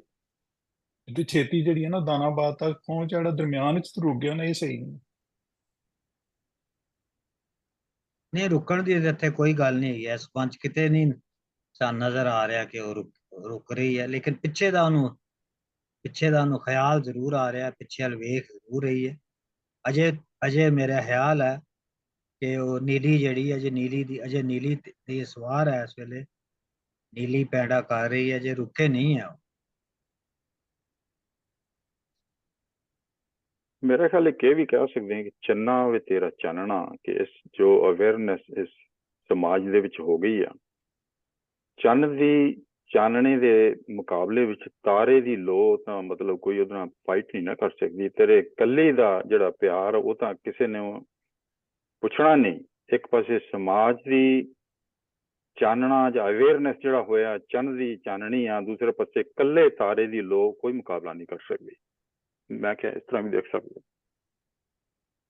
ਤੇ ਛੇਤੀ ਜਿਹੜੀ ਹੈ ਨਾ ਦਾਨਾਬਾਦ ਤੱਕ ਪਹੁੰਚ, ਜਿਹੜਾ ਦਰਮਿਆਨ ਵਿੱਚ ਰੁਕ ਗਿਆ ਨਾ, ਇਹ ਸਹੀ ਨਹੀਂ। ਨਹੀਂ, ਰੁਕਣ ਦੀ ਤਾਂ ਇੱਥੇ ਕੋਈ ਗੱਲ ਨਹੀਂ ਹੈਗੀ, ਇਸ ਪੰਜ ਕਿਤੇ ਨਹੀਂ ਸਾਨੂੰ ਨਜ਼ਰ ਆ ਰਿਹਾ ਕਿ ਉਹ ਰੁਕ ਰਹੀ ਹੈ, ਲੇਕਿਨ ਪਿੱਛੇ ਦਾ ਉਹਨੂੰ ਖਿਆਲ ਜ਼ਰੂਰ ਆ ਰਿਹਾ, ਪਿੱਛੇ ਵੱਲ ਵੇਖ ਜ਼ਰੂਰ ਰਹੀ ਹੈ। ਅਜੇ ਮੇਰਾ ਖਿਆਲ ਹੈ ਕਿ ਉਹ ਨੀਲੀ ਜਿਹੜੀ ਅਜੇ ਨੀਲੀ ਦੀ ਸਵਾਰ ਹੈ, ਇਸ ਵੇਲੇ ਨੀਲੀ ਪੈਦਾ ਕਰ ਰਹੀ ਹੈ, ਜੇ ਰੁਕੇ ਨਹੀਂ ਹੈ ਉਹ। ਮੇਰਾ ਖਿਆਲ ਇੱਕ ਇਹ ਵੀ ਕਹਿ ਸਕਦੇ ਹਾਂ ਕਿ ਚੰਨਾ ਵੇ ਤੇਰਾ ਚਾਨਣਾ, ਕਿ ਇਸ ਜੋ ਅਵੇਅਰਨੈਸ ਇਸ ਸਮਾਜ ਦੇ ਵਿੱਚ ਹੋ ਗਈ ਆ, ਚੰਨ ਦੀ ਚਾਨਣੇ ਦੇ ਮੁਕਾਬਲੇ ਵਿੱਚ ਤਾਰੇ ਦੀ ਲੋ ਤਾਂ ਮਤਲਬ ਕੋਈ ਉਹਦੇ ਨਾਲ ਫਾਈਟ ਨਹੀਂ ਨਾ ਕਰ ਸਕਦੀ। ਤੇਰੇ ਇਕੱਲੇ ਦਾ ਜਿਹੜਾ ਪਿਆਰ ਉਹ ਤਾਂ ਕਿਸੇ ਨੇ ਪੁੱਛਣਾ ਨਹੀਂ। ਇੱਕ ਪਾਸੇ ਸਮਾਜ ਦੀ ਚਾਨਣਾ ਜਾਂ ਅਵੇਅਰਨੈਸ ਜਿਹੜਾ ਹੋਇਆ ਚੰਨ ਦੀ ਚਾਨਣੀ ਆ, ਦੂਸਰੇ ਪਾਸੇ ਇਕੱਲੇ ਤਾਰੇ ਦੀ ਲੋ ਕੋਈ ਮੁਕਾਬਲਾ ਨਹੀਂ ਕਰ ਸਕਦੀ। ਮੈਂ ਕਿਹਾ ਇਸ ਤਰ੍ਹਾਂ ਵੀ ਦੇਖ ਸਕਦੇ।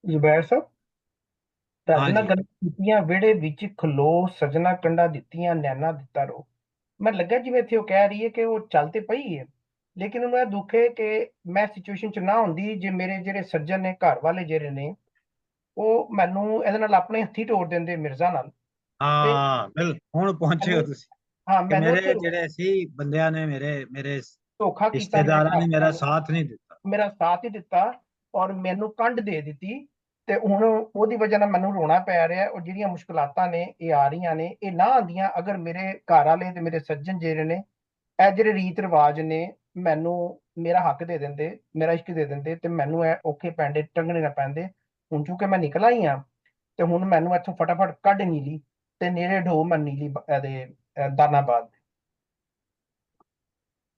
ਜ਼ੁਬੈਰ ਸਾਹਿਬ, ਤੁਹਾਡੇ ਨਾਲ ਹਾਂਜੀ। ਗੱਲ ਕੀਤੀਆਂ ਵਿਹੜੇ ਵਿੱਚ ਖਲੋ ਸਜਣਾ ਕੰਡਾ ਦਿੱਤੀਆਂ ਨੈਣਾ ਦਿੱਤਾ ਰੋ। ਮੈਂ ਲੱਗਾ ਜਿਵੇਂ ਇੱਥੇ ਉਹ ਕਹਿ ਰਹੀ ਹੈ ਕਿ ਉਹ ਚੱਲ ਤੇ ਪਈ ਹੈ, ਲੇਕਿਨ ਉਹਨੂੰ ਇਹ ਦੁੱਖ ਹੈ ਕਿ ਮੈਂ ਸਿਚੁਏਸ਼ਨ 'ਚ ਨਾ ਹੁੰਦੀ ਜੇ ਮੇਰੇ ਜਿਹੜੇ ਸੱਜਣ ਨੇ, ਘਰ ਵਾਲੇ ਜਿਹੜੇ ਨੇ, ਉਹ ਮੈਨੂੰ ਇਹਦੇ ਨਾਲ ਆਪਣੇ ਹੱਥੀ ਤੋੜ ਦਿੰਦੇ ਮਿਰਜ਼ਾ ਨਾਲ। ਹਾਂ ਬਿਲ ਹੁਣ ਪਹੁੰਚੇ ਹੋ ਤੁਸੀਂ ਹਾਂ, ਕਿ ਮੈਨੂੰ ਮੇਰੇ ਜਿਹੜੇ ਸੀ ਬੰਦਿਆਂ ਨੇ, ਮੇਰੇ ਧੋਖਾ ਕੀਤਾ, ਰਿਸ਼ਤੇਦਾਰਾਂ ਨੇ ਮੇਰਾ ਸਾਥ ਨਹੀਂ ਦਿੱਤਾ। ਮੇਰਾ ਸਾਥ ਹੀ ਦਿੱਤਾ ਔਰ ਮੈਨੂੰ ਕੰਡ ਦੇ ਦਿੱਤੀ, ਤੇ ਹੁਣ ਉਹਦੀ ਵਜ੍ਹਾ ਨਾਲ ਮੈਨੂੰ ਰੋਣਾ ਪੈ ਰਿਹਾ। ਉਹ ਜਿਹੜੀਆਂ ਮੁਸ਼ਕਲਾਤਾਂ ਨੇ ਇਹ ਆ ਰਹੀਆਂ ਨੇ, ਇਹ ਨਾ ਆਉਂਦੀਆਂ ਅਗਰ ਮੇਰੇ ਘਰ ਵਾਲੇ ਤੇ ਮੇਰੇ ਸੱਜਣ ਜਿਹੜੇ ਨੇ ਇਹ ਜਿਹੜੇ ਰੀਤ ਰਿਵਾਜ ਨੇ ਮੈਨੂੰ ਮੇਰਾ ਹੱਕ ਦੇ ਦਿੰਦੇ, ਮੇਰਾ ਇਸ਼ਕ ਦੇ ਦਿੰਦੇ, ਤੇ ਮੈਨੂੰ ਇਹ ਔਖੇ ਪੈਂਦੇ ਟੰਗਣੇ ਨਾ ਪੈਂਦੇ। ਹੁਣ ਚੂੰਕਿ ਮੈਂ ਨਿਕਲ ਆਈ ਹਾਂ ਤੇ ਹੁਣ ਮੈਨੂੰ ਇੱਥੋਂ ਫਟਾਫਟ ਕੱਢ ਨੀਲੀ ਤੇ ਨੇੜੇ ਢੋ ਮੈਂ ਨੀਲੀ ਇਹਦੇ ਦਾਨਾਬਾਦ।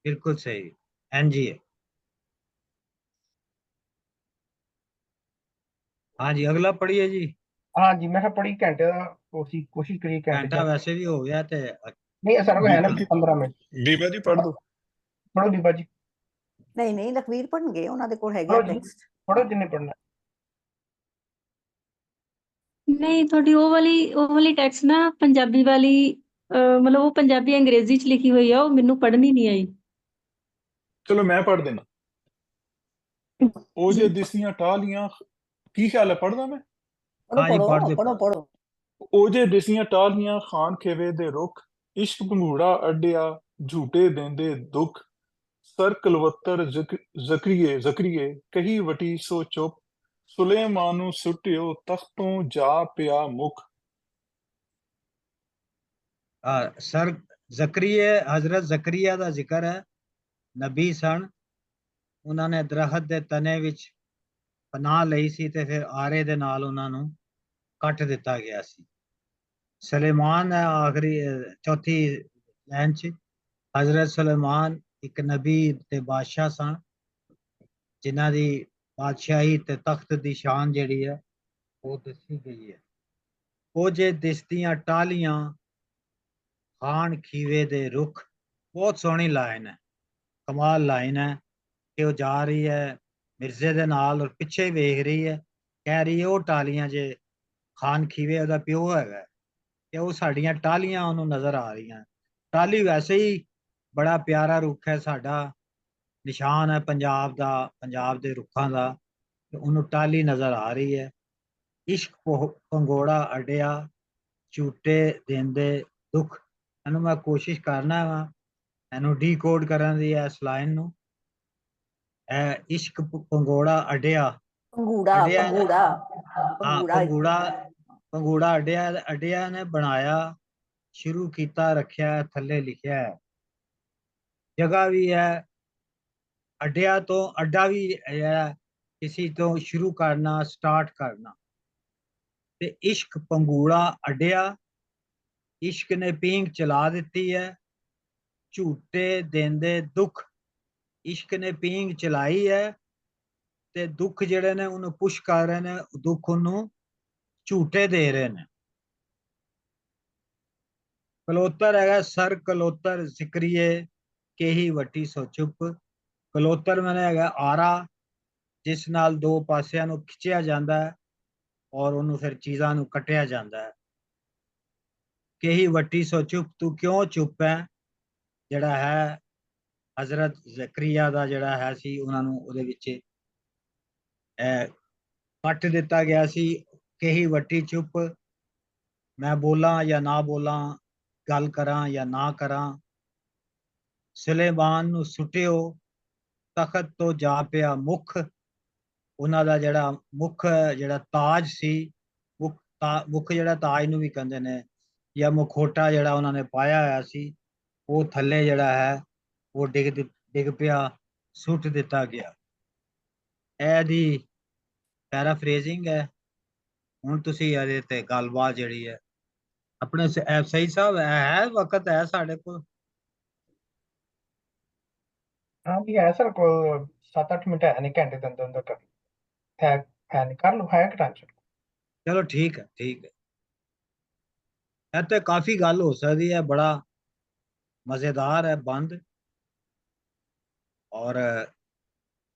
ਬਿਲਕੁਲ ਸਹੀ, ਐਨਜੀ ਹੈ। ਹਾਂਜੀ, ਅਗਲਾ ਪੜ੍ਹੀਏ ਜੀ। हाँ जी, मैं पढ़ी घंटे का कोशिश करी घंटे घंटा वैसे भी हो गया ते नहीं सर है ना 15 मिनट। ਬੀਬਾ ਜੀ ਪੜ੍ਹ ਦੋ। पढ़ो दीपा जी, ਨਹੀਂ ਲਖਵੀਰ ਪੜਨਗੇ, ਉਹਨਾਂ ਦੇ ਕੋਲ ਹੈਗਾ पढ़ो जी, ਟੈਕਸਟ। पढ़ो जिन्हें पढ़ना। ਨਹੀਂ, ਤੁਹਾਡੀ ਉਹ ਵਾਲੀ ਟੈਕਸਟ ਨਾ ਪੰਜਾਬੀ ਵਾਲੀ, ਮਤਲਬ ਉਹ ਪੰਜਾਬੀ ਅੰਗਰੇਜ਼ੀ ਚ ਲਿਖੀ ਹੋਈ ਆ, ਉਹ ਮੈਨੂੰ ਪੜ੍ਹਨੀ ਨਹੀਂ ਆਈ। ਚਲੋ ਮੈਂ ਪੜ੍ਹ ਦੇਣਾ। ਉਹ ਜੇ ਦਿਸੀਆਂ ਟਾਹਲੀਆਂ, ਕੀ ਖਿਆਲ ਹੈ, ਪੜ੍ਹਦਾ ਮੈਂ? हाँ जी, पढ़ दो। ਪੜੋ। ਉਹ ਜੇ ਦਿਸੀਆਂ ਟਾਹਲੀਆਂ ਖਾਨ ਖੇਵੇ ਦੇ ਰੁੱਖ, ਇਸ਼ਕ ਭੰਗੂੜਾ ਅੱਡਿਆ ਝੂਟੇ ਦੇਂਦੇ ਦੁੱਖ, ਸਰ ਕਲਵੱਤਰ ਜ਼ਕਰੀਏ ਕਹੀ ਵਟੀ ਸੋ ਚੁੱਪ, ਸੁਲੇਮਾਨ ਨੂੰ ਸੁੱਟਿਓ ਤਖਤੋਂ ਜਾ ਪਿਆ ਮੁਖ। सर हजरत ਜ਼ਕਰੀਆ ਦਾ ਜ਼ਿਕਰ ਹੈ। ਨਬੀ ਸਨ, ਉਹਨਾਂ ਨੇ ਦਰਖਤ ਦੇ ਤਣੇ ਵਿੱਚ ਪਨਾਹ ਲਈ ਸੀ ਤੇ ਫਿਰ ਆਰੇ ਦੇ ਨਾਲ ਉਹਨਾਂ ਨੂੰ ਕੱਟ ਦਿੱਤਾ ਗਿਆ ਸੀ। ਸੁਲੇਮਾਨ ਹੈ ਆਖਰੀ ਚੌਥੀ ਲਾਈਨ 'ਚ। ਹਜ਼ਰਤ ਸੁਲੇਮਾਨ ਇੱਕ ਨਬੀ ਤੇ ਬਾਦਸ਼ਾਹ ਸਨ, ਜਿਨ੍ਹਾਂ ਦੀ ਬਾਦਸ਼ਾਹੀ ਤੇ ਤਖਤ ਦੀ ਸ਼ਾਨ ਜਿਹੜੀ ਹੈ ਉਹ ਦੱਸੀ ਗਈ ਹੈ। ਉਹ ਜੇ ਦਿਸਦੀਆਂ ਟਾਹਲੀਆਂ ਖਾਨ ਖੀਵੇ ਦੇ ਰੁੱਖ, ਬਹੁਤ ਸੋਹਣੀ ਲਾਈਨ ਹੈ, ਕਮਾਲ ਲਾਈਨ ਹੈ ਕਿ ਉਹ ਜਾ ਰਹੀ ਹੈ ਮਿਰਜ਼ੇ ਦੇ ਨਾਲ ਔਰ ਪਿੱਛੇ ਵੇਖ ਰਹੀ ਹੈ, ਕਹਿ ਰਹੀ ਹੈ ਉਹ ਟਾਹਲੀਆਂ ਜੇ ਖਾਨ ਖੀਵੇ ਉਹਦਾ ਪਿਓ ਹੈਗਾ ਤੇ ਉਹ ਸਾਡੀਆਂ ਟਾਹਲੀਆਂ ਉਹਨੂੰ ਨਜ਼ਰ ਆ ਰਹੀਆਂ। ਟਾਹਲੀ ਵੈਸੇ ਹੀ ਬੜਾ ਪਿਆਰਾ ਰੁੱਖ ਹੈ, ਸਾਡਾ ਨਿਸ਼ਾਨ ਹੈ ਪੰਜਾਬ ਦਾ, ਪੰਜਾਬ ਦੇ ਰੁੱਖਾਂ ਦਾ, ਤੇ ਉਹਨੂੰ ਟਾਹਲੀ ਨਜ਼ਰ ਆ ਰਹੀ ਹੈ। ਇਸ਼ਕ ਪੰਗੋੜਾ ਅਡਿਆ ਝੂਟੇ ਦੇਂਦੇ ਦੁੱਖ। ਇਹਨੂੰ ਮੈਂ ਕੋਸ਼ਿਸ਼ ਕਰਨਾ ਵਾ ਇਹਨੂੰ ਡੀਕੋਡ ਕਰਨ ਦੀ, ਇਸ ਲਾਈਨ ਨੂੰ। ਇਸ਼ਕ ਪੰਗੋੜਾ ਅਡਿਆ, ਪੰਗੂੜਾ ਅਡਿਆ ਨੇ ਬਣਾਇਆ, ਸ਼ੁਰੂ ਕੀਤਾ ਰੱਖਿਆ, ਥੱਲੇ ਲਿਖਿਆ ਹੈ। ਜਗ੍ਹਾ ਵੀ ਹੈ, ਅੱਡਿਆ ਤੋਂ ਅੱਡਾ ਵੀ ਹੈ, ਕਿਸੇ ਤੋਂ ਸ਼ੁਰੂ ਕਰਨਾ, ਸਟਾਰਟ ਕਰਨਾ। ਤੇ ਇਸ਼ਕ ਪੰਗੂੜਾ ਅੱਡਿਆ, ਇਸ਼ਕ ਨੇ ਪੀਂਘ ਚਲਾ ਦਿੱਤੀ ਹੈ। ਝੂਟੇ ਦੇਂਦੇ ਦੁੱਖ, ਇਸ਼ਕ ਨੇ ਪੀਂਘ ਚਲਾਈ ਹੈ ਤੇ ਦੁੱਖ ਜਿਹੜੇ ਨੇ ਉਹਨੂੰ ਪੁਸ਼ ਕਰ ਰਹੇ ਨੇ, ਦੁੱਖ ਉਹਨੂੰ ਝੂਟੇ ਦੇ ਰਹੇ ਨੇ। ਕਲੋਤਰ ਹੈਗਾ ਸਰ ਕਲੋਤਰ ਜ਼ਿਕਰੀਏ ਕਹੀ ਵਟੀ ਸੋ ਚੁੱਪ। ਕਲੋਤਰ ਮੈਨੇ ਹੈਗਾ ਆਰਾ, ਜਿਸ ਨਾਲ ਦੋ ਪਾਸਿਆਂ ਨੂੰ ਖਿੱਚਿਆ ਜਾਂਦਾ ਹੈ ਔਰ ਉਹਨੂੰ ਫਿਰ ਚੀਜ਼ਾਂ ਨੂੰ ਕੱਟਿਆ ਜਾਂਦਾ ਹੈ। ਕਹੀ ਵਟੀ ਸੋ ਚੁੱਪ, ਤੂੰ ਕਿਉਂ ਚੁੱਪ ਹੈ, ਜਿਹੜਾ ਹੈ ਹਜ਼ਰਤ ਜ਼ਕਰੀਆ ਦਾ ਜਿਹੜਾ ਹੈ ਸੀ ਉਹਨਾਂ ਨੂੰ ਉਹਦੇ ਵਿੱਚ ਕੱਟ ਦਿੱਤਾ ਗਿਆ ਸੀ। ਕਹੀ ਵੱਟੀ ਚੁੱਪ, ਮੈਂ ਬੋਲਾਂ ਜਾਂ ਨਾ ਬੋਲਾਂ, ਗੱਲ ਕਰਾਂ ਜਾਂ ਨਾ ਕਰਾਂ। ਸੁਲੇਮਾਨ ਨੂੰ ਸੁੱਟਿਓ, ਤਖਤ ਤੋਂ ਜਾ ਪਿਆ ਮੁੱਖ। ਉਹਨਾਂ ਦਾ ਜਿਹੜਾ ਮੁੱਖ ਜਿਹੜਾ ਤਾਜ ਸੀ, ਮੁੱਖ ਜਿਹੜਾ ਤਾਜ ਨੂੰ ਵੀ ਕਹਿੰਦੇ ਨੇ, ਜਾਂ ਮੁਖੋਟਾ ਜਿਹੜਾ ਉਹਨਾਂ ਨੇ ਪਾਇਆ ਹੋਇਆ ਸੀ, ਉਹ ਥੱਲੇ ਜਿਹੜਾ ਹੈ ਉਹ ਡਿੱਗ ਪਿਆ, ਸੁੱਟ ਦਿੱਤਾ ਗਿਆ। ਇਹਦੀ ਪੈਰਾਫਰੇਜ਼ਿੰਗ ਹੈ। ਹੁਣ ਤੁਸੀਂ ਇਹਦੇ ਤੇ ਗੱਲਬਾਤ ਜਿਹੜੀ ਹੈ ਆਪਣੇ ਸਹੀ ਸਾਹਿਬ ਹੈ, ਵਕਤ ਹੈ ਸਾਡੇ ਕੋਲ? हाँ भी है सर, को 7-8 मिनट है नहीं, घंटे के अंदर अंदर कर है नहीं, कर लो, है कि टेंशन। ਚਲੋ ਠੀਕ ਹੈ, ਠੀਕ ਹੈ। ਇਹ ਤੇ ਕਾਫੀ ਗੱਲ ਹੋ ਸਕਦੀ ਹੈ, ਬੜਾ ਮਜ਼ੇਦਾਰ ਹੈ ਬੰਦ, ਔਰ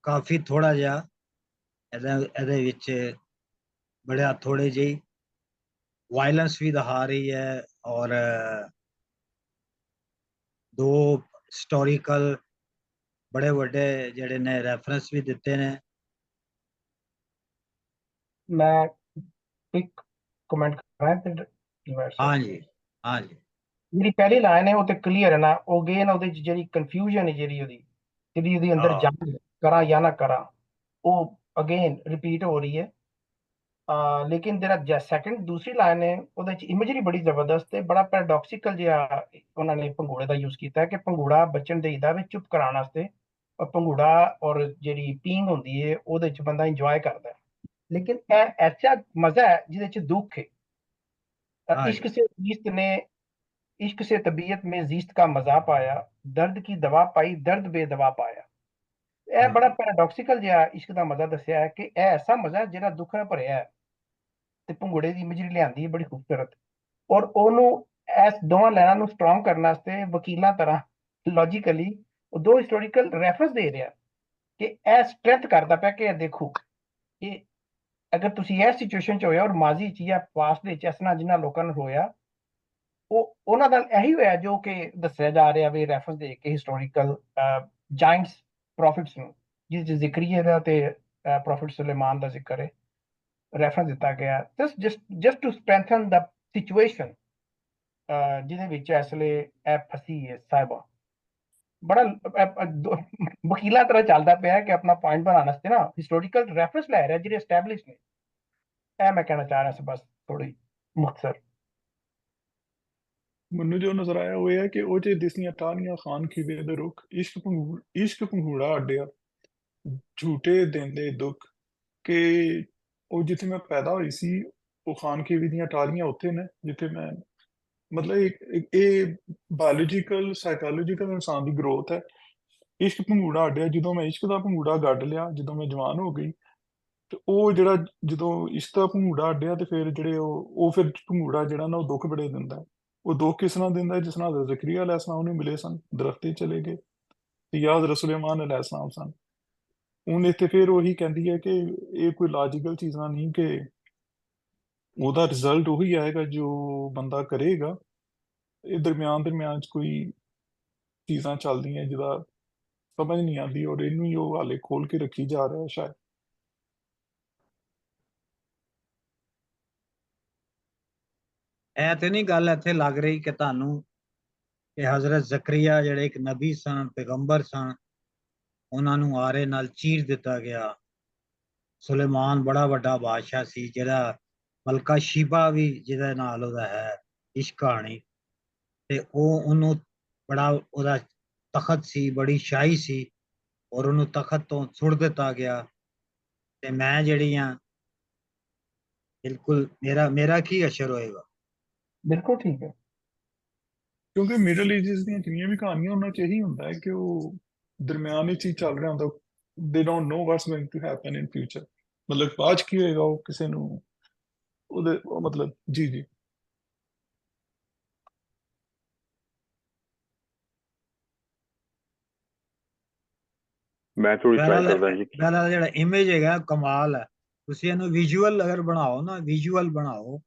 ਕਾਫੀ ਥੋੜਾ ਜਿਹਾ ਇਹਦੇ ਵਿੱਚ ਬੜਾ ਥੋੜੇ ਜਿਹੀ ਵਾਇਲੈਂਸ ਵੀ ਦਿਖਾ ਰਹੀ ਹੈ, ਔਰ ਦੋ ਹਿਸਟੋਰੀਕਲ ਬੜੇ ਵੱਡੇ ਜਿਹੜੇ ਨੇ ਰੈਫਰੈਂਸ ਵੀ ਦਿੱਤੇ ਨੇ। मैं एक कमेंट कर रहा है ਤੇ ਹਾਂਜੀ ਹਾਂਜੀ, ਜਿਹੜੀ ਪਹਿਲੀ ਲਾਈਨ ਹੈ ਉਹ ਤੇ ਕਲੀਅਰ ਹੈ ਨਾ, ਉਹ ਅਗੇਨ ਉਹਦੇ ਚ ਜਿਹੜੀ ਕਨਫਿਊਜ਼ਨ ਹੈ ਜਿਹੜੀ ਉਹਦੇ ਅੰਦਰ ਹਾਂ। ਜੰਗ ਕਰਾਂ ਜਾਂ ਨਾ ਕਰਾਂ, ਉਹ ਅਗੇਨ ਰਿਪੀਟ ਹੋ ਰਹੀ ਹੈ। ਲੇਕਿਨ ਜਿਹੜਾ ਸੈਕੰਡ ਦੂਸਰੀ ਲਾਈਨ ਹੈ ਉਹਦੇ ਚ ਇਮੇਜਰੀ ਬੜੀ ਜ਼ਬਰਦਸਤ ਹੈ, ਬੜਾ ਪੈਰਾਡੌਕਸਿਕਲ ਜਿਹਾ ਉਹਨਾਂ ਨੇ ਪੰਘੂੜੇ ਦਾ ਯੂਜ਼ ਕੀਤਾ ਹੈ ਕਿ ਪੰਘੂੜਾ ਬੱਚਣ ਦੇਈਦਾ ਵੀ ਚੁੱਪ ਕਰਾਉਣ ਵਾਸਤੇ, ਔਰ ਪੰਘੂੜਾ ਔਰ ਜਿਹੜੀ ਪੀਂਗ ਹੁੰਦੀ ਹੈ ਉਹਦੇ ਚ ਬੰਦਾ ਇੰਜੋਏ ਕਰਦਾ ਹੈ। लेकिन ऐसा मजा है जिसमें दुख है। इश्क से जीस्त ने इश्क से तबीयत में जीस्त का मजा पाया, दर्द की दवा पाई, दर्द बेदवा पाया। यह बड़ा पैराडॉक्सिकल जिहा इश्क का मजा दसिया है कि ऐसा मजा है जिहड़ा दुख नाल भरिया है, ते भंगुड़े दी इमेजरी लिआंदी है बड़ी खूबसूरत, और ओनू इस दोवां लाइनां नू स्ट्रांग करने वास्ते वकीलां तरह लॉजिकली दो हिस्टोरिकल रेफरेंस दे रहा कि यह स्ट्रेंथ करदा पिया कि देखो ये अगर तुसी यह सिचुएशन च होया और माजी च या पास्ट दे च इस नाल जिन्हां लोकां नूं होया, ਉਹ ਉਹਨਾਂ ਨਾਲ ਇਹੀ ਹੋਇਆ ਜੋ ਕਿ ਦੱਸਿਆ ਜਾ ਰਿਹਾ ਵੀ ਰੈਫਰੈਂਸ ਦੇ ਕੇ ਹਿਸਟੋਰੀਕਲ ਜਾਇੰਟਸ ਪ੍ਰੋਫਿਟਸ ਨੂੰ, ਜਿਸ ਚ ਜ਼ਿਕਰੀਆ ਦਾ ਤੇ ਪ੍ਰੋਫਿਟ ਸੁਲੇਮਾਨ ਦਾ ਜ਼ਿਕਰ ਹੈ, ਰੈਫਰੈਂਸ ਦਿੱਤਾ ਗਿਆ just to strengthen the situation ਜਿਹਦੇ ਵਿੱਚ ਇਸ ਵੇਲੇ ਇਹ ਫਸੀ ਹੈ ਸਾਹਿਬਾ। ਬੜਾ ਵਕੀਲਾ ਤਰ੍ਹਾਂ ਚੱਲਦਾ ਪਿਆ ਕਿ ਆਪਣਾ ਪੁਆਇੰਟ ਬਣਾਉਣ ਵਾਸਤੇ ਨਾ ਹਿਸਟੋਰੀਕਲ ਰੈਫਰੈਂਸ ਲੈ ਰਿਹਾ ਜਿਹੜੇ ਐਸਟੈਬਲਿਸ਼ ਨੇ। ਇਹ ਮੈਂ ਕਹਿਣਾ ਚਾਹ ਰਿਹਾ ਸੀ ਬਸ ਥੋੜੀ ਮੁਖਤਸਰ। ਮੈਨੂੰ ਜੋ ਨਜ਼ਰ ਆਇਆ ਉਹ ਇਹ ਹੈ ਕਿ ਉਹ ਜੇ ਦਿਸਦੀਆਂ ਟਾਹਣੀਆਂ ਖਾਨ ਖੀਵੇ ਦੇ ਰੁੱਖ, ਇਸ਼ਕ ਪੰਘੂੜਾ ਅੱਡਿਆ ਝੂਠੇ ਦਿੰਦੇ ਦੁੱਖ, ਕਿ ਉਹ ਜਿੱਥੇ ਮੈਂ ਪੈਦਾ ਹੋਈ ਸੀ ਉਹ ਖਾਨ ਖੀਵੇ ਦੀਆਂ ਟਾਹਣੀਆਂ ਉੱਥੇ ਨੇ ਜਿੱਥੇ ਮੈਂ, ਮਤਲਬ ਇਹ ਬਾਇਓਲੋਜੀਕਲ ਸਾਈਕੋਲੋਜੀਕਲ ਇਨਸਾਨ ਦੀ ਗਰੋਥ ਹੈ। ਇਸ਼ਕ ਪੰਘੂੜਾ ਅੱਡਿਆ, ਜਦੋਂ ਮੈਂ ਇਸ਼ਕ ਦਾ ਪੰਘੂੜਾ ਗੱਡ ਲਿਆ, ਜਦੋਂ ਮੈਂ ਜਵਾਨ ਹੋ ਗਈ, ਤੇ ਉਹ ਜਿਹੜਾ ਜਦੋਂ ਇਸ਼ਕ ਦਾ ਪੰਘੂੜਾ ਅੱਡਿਆ ਤੇ ਫਿਰ ਜਿਹੜੇ ਉਹ ਫਿਰ ਪੰਘੂੜਾ ਜਿਹੜਾ ਨਾ ਉਹ ਦੁੱਖ ਬੜੇ ਦਿੰਦਾ। ਉਹ ਦੁੱਖ ਕਿਸ ਨਾਲ ਦਿੰਦਾ? ਜਿਸ ਨਾਲ ਜ਼ਕਰੀਆ अलैहिस्सलाम ਨੂੰ ਮਿਲੇ ਸਨ, ਦਰਖਤੇ ਚਲੇ ਗਏ, ਤੇ ਯਾਦ ਰਸੂਲਮਾਨ अलैहिस्सलाम ਸਨ। ਹੁਣ ਇੱਥੇ ਫਿਰ ਉਹੀ ਕਹਿੰਦੀ ਹੈ ਕਿ ਇਹ ਕੋਈ ਲੌਜੀਕਲ ਚੀਜ਼ਾਂ ਨਹੀਂ, ਕਿ ਉਹਦਾ ਰਿਜ਼ਲਟ ਉਹੀ ਆਏਗਾ ਜੋ ਬੰਦਾ ਕਰੇਗਾ। ਇਹ ਦਰਮਿਆਨ ਚ ਕੋਈ ਚੀਜ਼ਾਂ ਚੱਲਦੀਆਂ ਜਿਹਦਾ ਸਮਝ ਨਹੀਂ ਆਉਂਦੀ, ਔਰ ਇਹਨੂੰ ਹੀ ਉਹ ਹਾਲੇ ਖੋਲ ਕੇ ਰੱਖੀ ਜਾ ਰਿਹਾ ਸ਼ਾਇਦ। ਇਹ ਤੇ ਨਹੀਂ ਗੱਲ ਇੱਥੇ ਲੱਗ ਰਹੀ ਕਿ ਤੁਹਾਨੂੰ ਕਿ ਹਜ਼ਰਤ ਜ਼ਕਰੀਆ ਜਿਹੜੇ ਇੱਕ ਨਬੀ ਸਨ, ਪੈਗੰਬਰ ਸਨ, ਉਹਨਾਂ ਨੂੰ ਆਰੇ ਨਾਲ ਚੀਰ ਦਿੱਤਾ ਗਿਆ। ਸੁਲੇਮਾਨ ਬੜਾ ਵੱਡਾ ਬਾਦਸ਼ਾਹ ਸੀ, ਜਿਹੜਾ ਮਲਕਾ ਸ਼ੀਬਾ ਵੀ ਜਿਹਦੇ ਨਾਲ ਉਹਦਾ ਹੈ ਇਸ਼ਕ ਕਹਾਣੀ, ਤੇ ਉਹਨੂੰ ਬੜਾ ਉਹਦਾ ਤਖਤ ਸੀ, ਬੜੀ ਸ਼ਾਹੀ ਸੀ, ਔਰ ਉਹਨੂੰ ਤਖਤ ਤੋਂ ਸੁੱਟ ਦਿੱਤਾ ਗਿਆ। ਤੇ ਮੈਂ ਜਿਹੜੀ ਆ ਬਿਲਕੁਲ ਮੇਰਾ ਕੀ ਅਸਰ ਹੋਏਗਾ? ਬਿਲਕੁਲ ਠੀਕ ਹੈ, ਕਿਉਂਕਿ ਮਿਡਲ ਏਜਸ ਦੀਆਂ ਜਿੰਨੀਆਂ ਵੀ ਕਹਾਣੀਆਂ ਉਹਨਾਂ 'ਚ ਇਹੀ ਹੁੰਦਾ ਹੈ ਕਿ ਉਹ ਦਰਮਿਆਨ ਵਿੱਚ ਹੀ ਚੱਲ ਰਿਹਾ ਹੁੰਦਾ। They don't know what's going to happen in future, ਮਤਲਬ ਬਾਅਦ 'ਚ ਕੀ ਹੋਏਗਾ ਉਹ ਕਿਸੇ ਨੂੰ ਉਹਦੇ ਮਤਲਬ ਜੀ ਮੈਂ ਥੋੜੀ ਟਰਾਈ ਕਰਦਾ ਜੀ। ਪਹਿਲਾ ਜਿਹੜਾ ਇਮੇਜ ਹੈਗਾ ਕਮਾਲ ਹੈ। ਤੁਸੀਂ ਇਹਨੂੰ ਵਿਜ਼ੂਅਲ ਅਗਰ ਬਣਾਓ ਨਾ, ਵਿਜ਼ੂਅਲ ਬਣਾਓ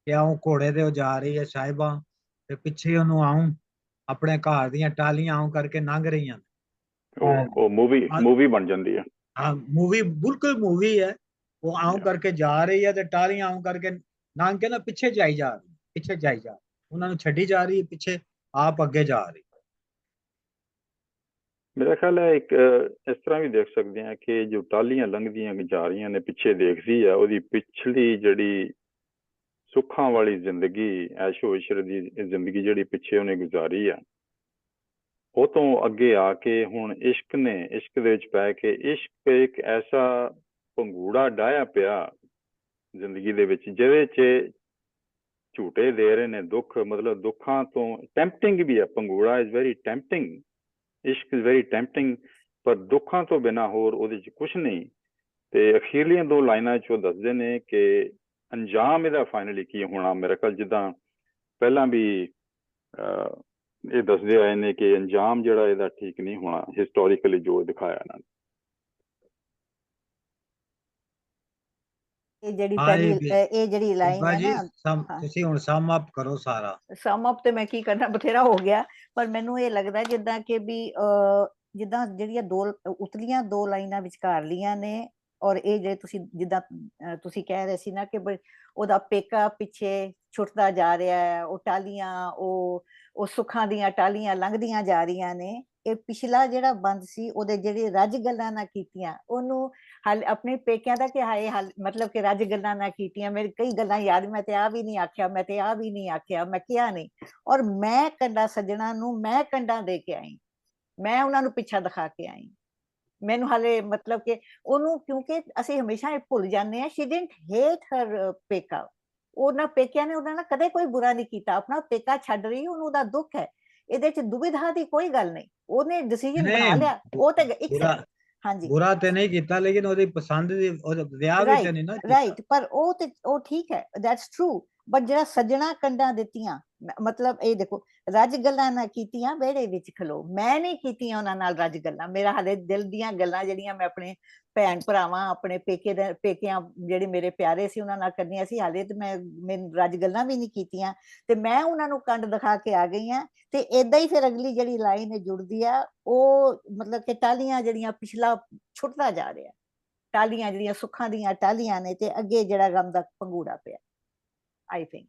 ਕਿ ਆਉਂ ਘੋੜੇ ਤੇ ਉਹ ਜਾ ਰਹੀ ਹੈ ਸਾਹਿਬਾਂ, ਤੇ ਪਿੱਛੇ ਉਹਨੂੰ ਆਉਂ ਆਪਣੇ ਘਰ ਦੀਆਂ ਟਾਲੀਆਂ ਆਉਂ ਕਰਕੇ ਲੰਘ ਰਹੀਆਂ, ਉਹ ਮੂਵੀ ਬਣ ਜਾਂਦੀ ਹੈ। हाँ मूवी बिल्कुल मूवी है। वो आऊं Yeah. करके जा रही है तो टालियां आऊं करके नाम के ना पिछे जाई जा रही, पिछे जाई जा उन्होंने छड़ी जा रही है पिछे, आप अगे जा रही। ਮੇਰਾ ਖਿਆਲ ਹੈ ਇੱਕ ਇਸ ਤਰ੍ਹਾਂ ਵੀ ਦੇਖ ਸਕਦੇ ਹਾਂ ਕਿ ਜੋ ਟਾਹਲੀਆਂ ਲੰਘਦੀਆਂ ਜਾ ਰਹੀਆਂ ਨੇ ਪਿੱਛੇ ਦੇਖਦੀ ਆ, ਉਹਦੀ ਪਿਛਲੀ ਜਿਹੜੀ ਸੁੱਖਾਂ ਵਾਲੀ ਜ਼ਿੰਦਗੀ, ਐਸ਼ੋ ਇਸ਼ਰ ਦੀ ਜ਼ਿੰਦਗੀ ਜਿਹੜੀ ਪਿੱਛੇ ਉਹਨੇ ਗੁਜ਼ਾਰੀ ਆ, ਉਹ ਤੋਂ ਅੱਗੇ ਆ ਕੇ ਹੁਣ ਇਸ਼ਕ ਦੇ ਵਿੱਚ ਪੈ ਕੇ ਇਸ਼ਕ ਇੱਕ ਐਸਾ ਪੰਗੂੜਾ ਡਾਹਿਆ ਪਿਆ ਜ਼ਿੰਦਗੀ ਦੇ ਵਿੱਚ ਜਿਹਦੇ 'ਚ ਝੂਟੇ ਦੇ ਰਹੇ ਨੇ ਦੁੱਖ, ਮਤਲਬ ਦੁੱਖਾਂ ਤੋਂ ਟੈਂਪਟਿੰਗ ਵੀ ਹੈ। ਪੰਗੂੜਾ ਇਜ਼ ਵੈਰੀ ਟੈਂਪਟਿੰਗ, ਇਸ਼ਕ ਇਜ਼ ਵੈਰੀ ਟੈਂਪਟਿੰਗ, ਪਰ ਦੁੱਖਾਂ ਤੋਂ ਬਿਨਾਂ ਹੋਰ ਉਹਦੇ 'ਚ ਕੁਛ ਨਹੀਂ। ਤੇ ਅਖੀਰਲੀਆਂ 2 ਲਾਈਨਾਂ 'ਚ ਉਹ ਦੱਸਦੇ ਨੇ ਕਿ ਅੰਜਾਮ ਇਹਦਾ ਫਾਈਨਲੀ ਕੀ ਹੋਣਾ। ਮੇਰੇ ਖਿਆਲ ਜਿੱਦਾਂ ਪਹਿਲਾਂ ਵੀ ਇਹ ਦੱਸਦੇ ਆਏ ਨੇ ਕਿ ਅੰਜਾਮ ਜਿਹੜਾ ਇਹਦਾ ਠੀਕ ਨਹੀਂ ਹੋਣਾ, ਹਿਸਟੋਰੀਕਲੀ ਜੋ ਦਿਖਾਇਆ ਇਹਨਾਂ ਨੇ। ਇਹ ਜਿਹੜੀ हाँ ਪਹਿਲੀ जी ਇਹ ਜਿਹੜੀ ਲਾਈਨ ਹੈ जी ਨਾ, सम हाँ। तुसी हुण सम अप करो सारा। ਸਮ ਅਪ ਤੇ ਮੈਂ ਕੀ ਕਰਨਾ, ਬਥੇਰਾ ਹੋ ਗਿਆ। ਪਰ ਮੈਨੂੰ ਇਹ ਲੱਗਦਾ ਜਿੱਦਾਂ ਕਿ ਵੀ ਜਿੱਦਾਂ ਜਿਹੜੀਆਂ 2 ਉਤਲੀਆਂ 2 ਲਾਈਨਾਂ ਵਿਚਕਾਰਲੀਆਂ ਨੇ, ਔਰ ਇਹ ਜਿਹੜੇ ਤੁਸੀਂ ਜਿੱਦਾਂ ਤੁਸੀਂ ਕਹਿ ਰਹੇ ਸੀ ਨਾ ਕਿ ਉਹਦਾ ਪੇਕਾ ਪਿੱਛੇ ਛੁੱਟਦਾ ਜਾ ਰਿਹਾ ਹੈ, ਉਹ ਟਾਹਲੀਆਂ ਉਹ ਸੁੱਖਾਂ ਦੀਆਂ ਟਾਹਲੀਆਂ ਲੰਘਦੀਆਂ ਜਾ ਰਹੀਆਂ ਨੇ। ਇਹ ਪਿਛਲਾ ਜਿਹੜਾ ਬੰਦ ਸੀ ਉਹਦੇ ਜਿਹੜੇ ਰੱਜ ਗੱਲਾਂ ਨਾ ਕੀਤੀਆਂ, ਉਹਨੂੰ ਹਾਲੇ ਆਪਣੇ ਪੇਕਿਆਂ ਦਾ ਕਿ ਹਾਏ ਮਤਲਬ ਕਿ ਰੱਜ ਗੱਲਾਂ ਨਾ ਕੀਤੀਆਂ। ਮੇਰੇ ਕਈ ਗੱਲਾਂ ਯਾਦ, ਮੈਂ ਤੇ ਆ ਵੀ ਨਹੀਂ ਆਖਿਆ, ਮੈਂ ਤੇ ਆ ਵੀ ਨਹੀਂ ਆਖਿਆ, ਮੈਂ ਕਿਹਾ ਨਹੀਂ। ਔਰ ਮੈਂ ਕੰਡਾ ਸੱਜਣਾ ਨੂੰ ਮੈਂ ਕੰਡਾ ਦੇ ਕੇ ਆਈ, ਮੈਂ ਉਹਨਾਂ ਨੂੰ ਪਿੱਛਾ ਦਿਖਾ ਕੇ ਆਈ। ਮੈਨੂੰ ਹਾਲੇ ਮਤਲਬ ਕਿ ਉਹਨੂੰ, ਕਿਉਂਕਿ ਅਸੀਂ ਹਮੇਸ਼ਾ ਇਹ ਭੁੱਲ ਜਾਂਦੇ ਹਾਂ, ਸ਼ੀ ਡਿਡਨਟ ਹੇਟ ਹਰ ਪੇਕਾ। ਉਹਨਾਂ ਪੇਕਿਆਂ ਨੇ ਉਹਨਾਂ ਨਾਲ ਕਦੇ ਕੋਈ ਬੁਰਾ ਨਹੀਂ ਕੀਤਾ, ਆਪਣਾ ਪੇਕਾ ਛੱਡ ਰਹੀ, ਉਹਨੂੰ ਉਹਦਾ ਦੁੱਖ ਹੈ, ਇਹਦੇ ਚ ਦੁਵਿਧਾ ਦੀ ਕੋਈ ਗੱਲ ਨਹੀਂ। ਉਹਨੇ ਡਿਸੀਜਨ ਬਣਾ ਲਿਆ। ਉਹ ਤੇ ਇੱਕ बुरा ਹਾਂਜੀ बुरा ते नहीं कीता, लेकिन ओदी पसंद दी ओदे विआह विच नहीं ना कीता। ਰਾਈਟ, ਪਰ ਉਹ ਠੀਕ ਹੈ, ਦੈਟਸ ਟਰੂ। ਬਟ ਜਿਹੜਾ ਸੱਜਣਾ ਕੰਡਾਂ ਦਿੱਤੀਆਂ, ਮਤਲਬ ਇਹ ਦੇਖੋ, ਰੱਜ ਗੱਲਾਂ ਨਾ ਕੀਤੀਆਂ ਵਿਹੜੇ ਵਿੱਚ ਖਲੋ, ਮੈਂ ਨਹੀਂ ਕੀਤੀਆਂ ਉਹਨਾਂ ਨਾਲ ਰੱਜ ਗੱਲਾਂ। ਮੇਰਾ ਹਾਲੇ ਦਿਲ ਦੀਆਂ ਗੱਲਾਂ ਜਿਹੜੀਆਂ ਮੈਂ ਆਪਣੇ ਭੈਣ ਭਰਾਵਾਂ, ਆਪਣੇ ਪੇਕਿਆਂ ਜਿਹੜੇ ਮੇਰੇ ਪਿਆਰੇ ਸੀ ਉਹਨਾਂ ਨਾਲ ਕਰਨੀਆਂ ਸੀ, ਹਾਲੇ ਤੇ ਮੈਂ ਰੱਜ ਗੱਲਾਂ ਵੀ ਨਹੀਂ ਕੀਤੀਆਂ, ਤੇ ਮੈਂ ਉਹਨਾਂ ਨੂੰ ਕੰਡ ਦਿਖਾ ਕੇ ਆ ਗਈ ਹਾਂ। ਤੇ ਏਦਾਂ ਹੀ ਫਿਰ ਅਗਲੀ ਜਿਹੜੀ ਲਾਈਨ ਜੁੜਦੀ ਆ, ਉਹ ਮਤਲਬ ਕਿ ਟਾਹਲੀਆਂ ਜਿਹੜੀਆਂ ਪਿਛਲਾ ਛੁੱਟਦਾ ਜਾ ਰਿਹਾ, ਟਾਹਲੀਆਂ ਜਿਹੜੀਆਂ ਸੁੱਖਾਂ ਦੀਆਂ ਟਾਹਲੀਆਂ ਨੇ, ਤੇ ਅੱਗੇ ਜਿਹੜਾ ਗਮ ਦਾ ਪੰਗੂੜਾ ਪਿਆ। ਆਈ ਥਿੰਕ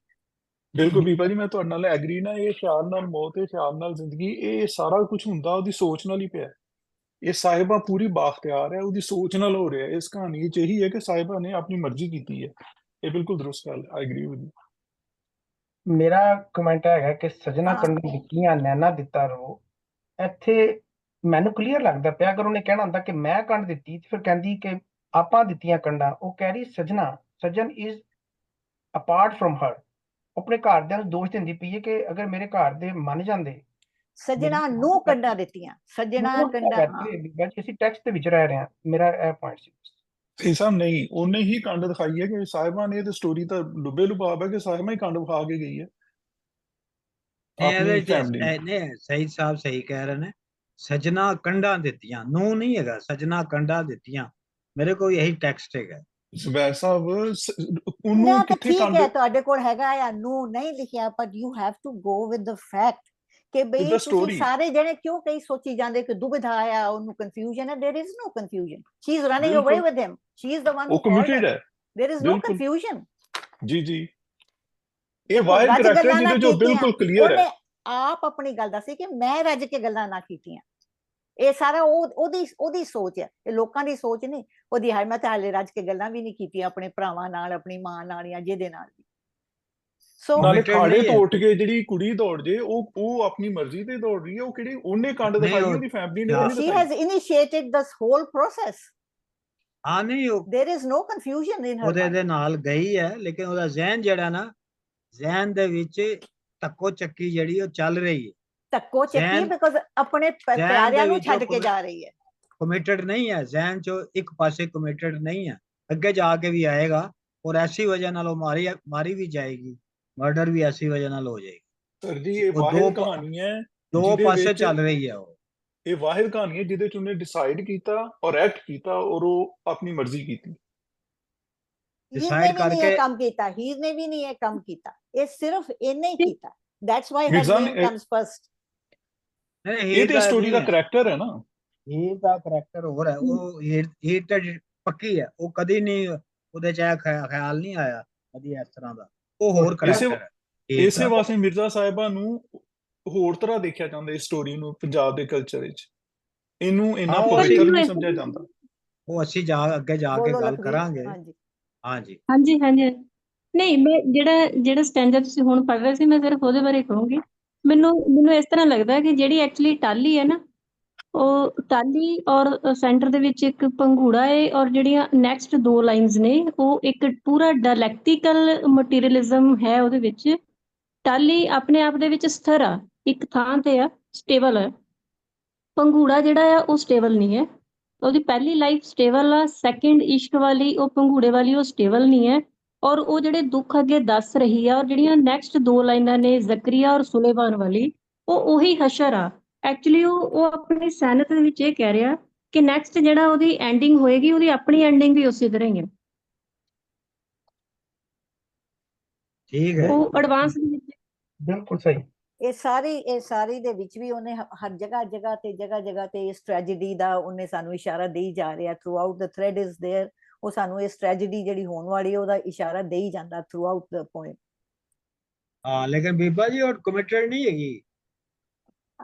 ਬਿਲਕੁਲ ਬੀਬਾ ਜੀ, ਮੈਂ ਤੁਹਾਡੇ ਨਾਲ ਐਗਰੀ ਨਾ। ਇਹ ਖਿਆਲ ਨਾਲ ਮੌਤ, ਇਹ ਖਿਆਲ ਨਾਲ ਜ਼ਿੰਦਗੀ, ਇਹ ਸਾਰਾ ਕੁਝ ਹੁੰਦਾ ਉਹਦੀ ਸੋਚ ਨਾਲ ਹੀ ਪਿਆ। ਇਹ ਸਾਹਿਬਾ ਪੂਰੀ ਬਾਖਤਿਆਰ ਹੈ, ਉਹਦੀ ਸੋਚ ਨਾਲ ਹੋ ਰਿਹਾ। ਇਸ ਕਹਾਣੀ 'ਚ ਇਹੀ ਹੈ ਕਿ ਸਾਹਿਬਾ ਨੇ ਆਪਣੀ ਮਰਜ਼ੀ ਕੀਤੀ ਹੈ। ਇਹ ਬਿਲਕੁਲ ਦਰੁਸਤ ਗੱਲ, ਆਈ ਐਗਰੀ ਵਿਦ ਯੂ। ਮੇਰਾ ਕਮੈਂਟ ਹੈਗਾ ਕਿ ਸਜਣਾ ਕੰਡੀ ਦਿੱਤੀਆਂ ਨੈਣਾ ਦਿੱਤਾ ਰੋ। ਇੱਥੇ ਮੈਨੂੰ ਕਲੀਅਰ ਲੱਗਦਾ ਪਿਆ, ਅਗਰ ਉਹਨੇ ਕਹਿਣਾ ਹੁੰਦਾ ਕਿ ਮੈਂ ਕੰਡ ਦਿੱਤੀ ਤੇ ਫਿਰ ਕਹਿੰਦੀ ਕਿ ਆਪਾਂ ਦਿੱਤੀਆਂ ਕੰਡਾਂ। ਉਹ ਕਹਿ ਰਹੀ ਸਜਣ ਇਜ਼ ਅਪਾਰਟ ਫਰਮ ਹਰ। ਆਪਣੇ ਘਰਦਿਆਂ ਨੂੰ ਦੋਸ਼ ਦਿੰਦੀ ਪਈ ਹੈ ਕਿ ਅਗਰ ਮੇਰੇ ਘਰ ਦੇ ਮੰਨ ਜਾਂਦੇ, ਸੱਜਣਾ ਨੂੰ ਕੰਡਾਂ ਦਿੱਤੀਆਂ, ਸੱਜਣਾ ਕੰਡਾਂ। ਅਸੀਂ ਟੈਕਸਟ ਦੇ ਵਿੱਚ ਰਹਿ ਰਹੇ ਹਾਂ, ਮੇਰਾ ਇਹ ਪੁਆਇੰਟ ਸੀ। ਇਹ ਸਭ ਨਹੀਂ, ਉਹਨੇ ਹੀ ਕੰਡ ਦਿਖਾਈ ਹੈ ਕਿ ਸਾਹਿਬਾ ਨੇ, ਤੇ ਸਟੋਰੀ ਤਾਂ ਲੁੱਬੇ ਲੁਭਾਵ ਹੈ ਕਿ ਸਾਹਿਬਾ ਹੀ ਕੰਡ ਵਿਖਾ ਕੇ ਗਈ ਹੈ ਆਪਣੀ ਫੈਮਿਲੀ। नहीं सही साहब सही कह रहे हैं, सजना कंडा दित्तियां, नू नहीं हैगा, सजना कंडा दित्तियां। मेरे को यही टेक्स्ट है। ਜ਼ੁਬੈਰ ਸਾਹਿਬ ਉਹਨੂੰ ਨਾ ਤਾਂ ਕਿੱਥੇ ਠੀਕ ਕੰਡ, ਹੈ, ਤੁਹਾਡੇ ਕੋਲ ਹੈਗਾ ਆ ਨੂੰ ਨਹੀਂ ਲਿਖਿਆ, but you have to go with the fact ਕਿ ਬਈ ਤੁਸੀਂ ਸਾਰੇ ਜਣੇ ਕਿਉਂ ਕਈ ਸੋਚੀ ਜਾਂਦੇ ਕਿ ਦੁਬਿਧਾ ਆ, ਉਹਨੂੰ ਕਨਫਿਊਜ਼ਨ ਹੈ। There is no confusion, she is running away with him, she is the one who ਉਹ ਕਮਿਟਡ ਹੈ। there is no confusion। ਜੀ ਇਹ ਵਾਇਰ ਕਰੈਕਟਰ ਜਿਹਦੇ ਜੋ ਬਿਲਕੁਲ ਕਲੀਅਰ ਹੈ। ਆਪ ਆਪਣੀ ਗੱਲ ਦੱਸੀ ਕਿ ਮੈਂ ਰੱਜ ਕੇ ਗੱਲਾਂ ਨਾ ਕੀਤੀਆਂ। ਇਹ ਸਾਰਾ ਉਹਦੀ ਸੋਚ ਹੈ, ਇਹ ਲੋਕਾਂ ਦੀ ਸੋਚ ਨਹੀਂ। ਉਹਦੀ ਹਾਏ ਮੈਂ ਤਾਂ ਹਾਲੇ ਰੱਜ ਕੇ ਗੱਲਾਂ ਵੀ ਨਹੀਂ ਕੀਤੀਆਂ ਆਪਣੇ ਭਰਾਵਾਂ ਨਾਲ, ਆਪਣੀ ਮਾਂ ਨਾਲ, ਜਾਂ ਜਿਹਦੇ ਨਾਲ ਵੀ। ਨਾਲੇ ਖਾੜੇ ਤੋਂ ਉੱਠ ਕੇ ਜਿਹੜੀ ਕੁੜੀ ਦੌੜ ਜੇ, ਉਹ ਆਪਣੀ ਮਰਜ਼ੀ ਤੇ ਦੌੜ ਰਹੀ ਹੈ। ਉਹ ਕਿਹੜੀ ਉਹਨੇ ਕੰਡ ਦਿਖਾਈ, ਉਹਦੀ ਫੈਮਿਲੀ ਨੇ ਨਹੀਂ ਦਿਖਾਈ। she has initiated this whole process। ਹਾਂ ਨਹੀਂ, there is no confusion in her ਉਹਦੇ ਦੇ ਨਾਲ ਗਈ ਹੈ, ਲੇਕਿਨ ਉਹਦਾ ਜ਼ਿਹਨ ਜਿਹੜਾ ਨਾ, ਜ਼ਿਹਨ ਦੇ ਵਿੱਚ ਧੱਕੋ ਚੱਕੀ ਜਿਹੜੀ ਉਹ ਚੱਲ ਰਹੀ ਹੈ। ਧੱਕੋ ਚੱਕੀ ਬਿਕਾਜ਼ ਆਪਣੇ ਪਿਆਰਿਆਂ ਨੂੰ ਛੱਡ ਕੇ ਜਾ ਰਹੀ ਹੈ। ਕਮਿਟਡ ਨਹੀਂ ਹੈ, ਜ਼ਿਹਨ ਚੋਂ ਇੱਕ ਪਾਸੇ ਕਮਿਟਡ ਨਹੀਂ ਹੈ। ਅੱਗੇ ਜਾ ਕੇ ਵੀ ਆਏਗਾ, ਔਰ ਐਸੀ ਵਜ੍ਹਾ ਨਾਲ ਉਹ ਮਾਰੀ ਵੀ ਜਾਏਗੀ, ਮਰਡਰ ਵੀ ਐਸੀ ਵਜ੍ਹਾ ਨਾਲ ਹੋ ਜਾਏਗੀ। ਸਰ ਜੀ ਇਹ ਵਾਹਿਦ ਕਹਾਣੀ ਹੈ, ਦੋ ਪਾਸੇ ਚੱਲ ਰਹੀ ਹੈ। ਉਹ ਇਹ ਵਾਹਿਦ ਕਹਾਣੀ ਹੈ ਜਿਹਦੇ ਚ ਉਹਨੇ ਡਿਸਾਈਡ ਕੀਤਾ ਔਰ ਐਕਟ ਕੀਤਾ, ਔਰ ਉਹ ਆਪਣੀ ਮਰਜ਼ੀ ਕੀਤੀ। ਡਿਸਾਈਡ ਕਰਕੇ ਕੰਮ ਕੀਤਾ, ਹੀਰ ਨੇ ਵੀ ਨਹੀਂ ਇਹ ਕੰਮ ਕੀਤਾ, ਇਹ ਸਿਰਫ ਇਹਨੇ ਹੀ ਕੀਤਾ। That's why her name comes first. ਇਹ ਤੇ ਸਟੋਰੀ ਦਾ ਕਰੈਕਟਰ ਹੈ ਨਾ, ਹੀਰ ਦਾ ਕਰੈਕਟਰ ਹੋਰ ਹੈ, ਉਹ ਹੀਰ ਤੇ ਪੱਕੀ ਹੈ, ਉਹ ਕਦੀ ਨਹੀਂ ਉਹਦੇ ਚ ਇਹ ਖਿਆਲ ਨਹੀਂ ਆਇਆ ਕਦੀ ਇਸ ਤਰ੍ਹਾਂ ਦਾ, ਉਹ ਹੋਰ ਇਸੇ ਕਰੈਕਟਰ ਹੈ ਹੀਰ ਇਸੇ ਦਾ। ਵਾਸਤੇ ਮਿਰਜ਼ਾ ਸਾਹਿਬਾਂ ਨੂੰ ਹੋਰ ਤਰ੍ਹਾਂ ਦੇਖਿਆ ਜਾਂਦਾ ਇਸ ਸਟੋਰੀ ਨੂੰ ਪੰਜਾਬ ਦੇ ਕਲਚਰ ਵਿੱਚ, ਇਹਨੂੰ ਇੰਨਾ ਹਾਂ, ਉਹ ਪਰ ਅਸੀਂ ਪਵਿੱਤਰ ਮੈਨੂੰ ਨਹੀਂ ਇਸ ਸਮਝਿਆ ਜਾਂਦਾ। ਉਹ ਅਸੀਂ ਅੱਗੇ ਜਾ ਕੇ ਬੋਲੋ ਗੱਲ ਲਖਵੀਰ। ਕਰਾਂਗੇ। ਹਾਂਜੀ ਹਾਂਜੀ ਹਾਂਜੀ ਹਾਂਜੀ ਨਹੀਂ, ਮੈਂ ਜਿਹੜਾ ਸਟੈਂਜਾ ਤੁਸੀਂ ਹੁਣ ਪੜ੍ਹ ਰਹੇ ਸੀ, ਮੈਂ ਸਿਰਫ ਉਹਦੇ ਬਾਰੇ ਕਹੂੰਗੀ। ਮੈਨੂੰ ਇਸ ਤਰ੍ਹਾਂ ਲੱਗਦਾ ਕਿ ਜਿਹੜੀ ਐਕਚੁਅਲੀ ਟਾਹਲੀ ਹੈ ਨਾ, ਉਹ ਟਾਹਲੀ ਔਰ ਸੈਂਟਰ ਦੇ ਵਿੱਚ ਇੱਕ ਪੰਘੂੜਾ ਹੈ, ਔਰ ਜਿਹੜੀਆਂ ਨੈਕਸਟ 2 ਲਾਈਨਸ ਨੇ ਉਹ ਇੱਕ ਪੂਰਾ ਡਾਇਲੈਕਟੀਕਲ ਮਟੀਰੀਅਲਿਜ਼ਮ ਹੈ ਉਹਦੇ ਵਿੱਚ। ਟਾਹਲੀ ਆਪਣੇ ਆਪ ਦੇ ਵਿੱਚ ਸਥਿਰ ਆ, ਇੱਕ ਥਾਂ ਤੇ ਆ, ਸਟੇਬਲ ਹੈ। ਪੰਘੂੜਾ ਜਿਹੜਾ ਆ ਉਹ ਸਟੇਬਲ ਨਹੀਂ ਹੈ। ਉਹਦੀ ਪਹਿਲੀ ਲਾਈਫ ਸਟੇਬਲ ਆ, ਸੈਕਿੰਡ ਇਸ਼ਕ ਵਾਲੀ ਉਹ ਪੰਘੂੜੇ ਵਾਲੀ ਉਹ ਸਟੇਬਲ ਨਹੀਂ ਹੈ। ਔਰ ਉਹ ਜਿਹੜੇ ਦੁੱਖ ਅੱਗੇ ਦੱਸ ਰਹੀ ਆ, ਔਰ ਜਿਹੜੀਆਂ ਨੈਕਸਟ 2 ਲਾਈਨਾਂ ਨੇ ਜ਼ਕਰੀਆ ਔਰ ਸੁਲੇਮਾਨ ਵਾਲੀ, ਉਹ ਉਹੀ ਹਸ਼ਰ ਆ। ਐਕਚੁਅਲੀ ਉਹ ਆਪਣੀ ਸੈਨਤ ਦੇ ਵਿੱਚ ਇਹ ਕਹਿ ਰਿਹਾ ਕਿ ਨੈਕਸਟ ਜਿਹੜਾ ਉਹਦੀ ਐਂਡਿੰਗ ਹੋਏਗੀ, ਉਹਦੀ ਆਪਣੀ ਐਂਡਿੰਗ ਵੀ ਉਸੇ ਤਰ੍ਹਾਂ ਹੀ ਹੈ। ਠੀਕ ਹੈ। ਉਹ ਐਡਵਾਂਸ ਦੇ ਵਿੱਚ ਬਿਲਕੁਲ ਸਹੀ। ਇਹ ਸਾਰੀ ਦੇ ਵਿੱਚ ਵੀ ਉਹਨੇ ਹਰ ਜਗ੍ਹਾ ਤੇ ਇਸ ਟ੍ਰੈਜੇਡੀ ਦਾ ਉਹਨੇ ਸਾਨੂੰ ਇਸ਼ਾਰਾ ਦੇਈ ਜਾ ਰਿਹਾ। Throughout the thread is there. ਉਹ ਸਾਨੂੰ ਇਸ ਟ੍ਰੈਜੇਡੀ ਜਿਹੜੀ ਹੋਣ ਵਾਲੀ ਉਹਦਾ ਇਸ਼ਾਰਾ ਦੇਈ ਜਾਂਦਾ ਥਰੂ ਆਊਟ ਦ ਪੋਇਮ। ਹਾਂ, ਲੇਕਿਨ ਬੀਬਾ ਜੀ ਉਹ ਕਮਿਟਡ ਨਹੀਂ ਹੈਗੀ।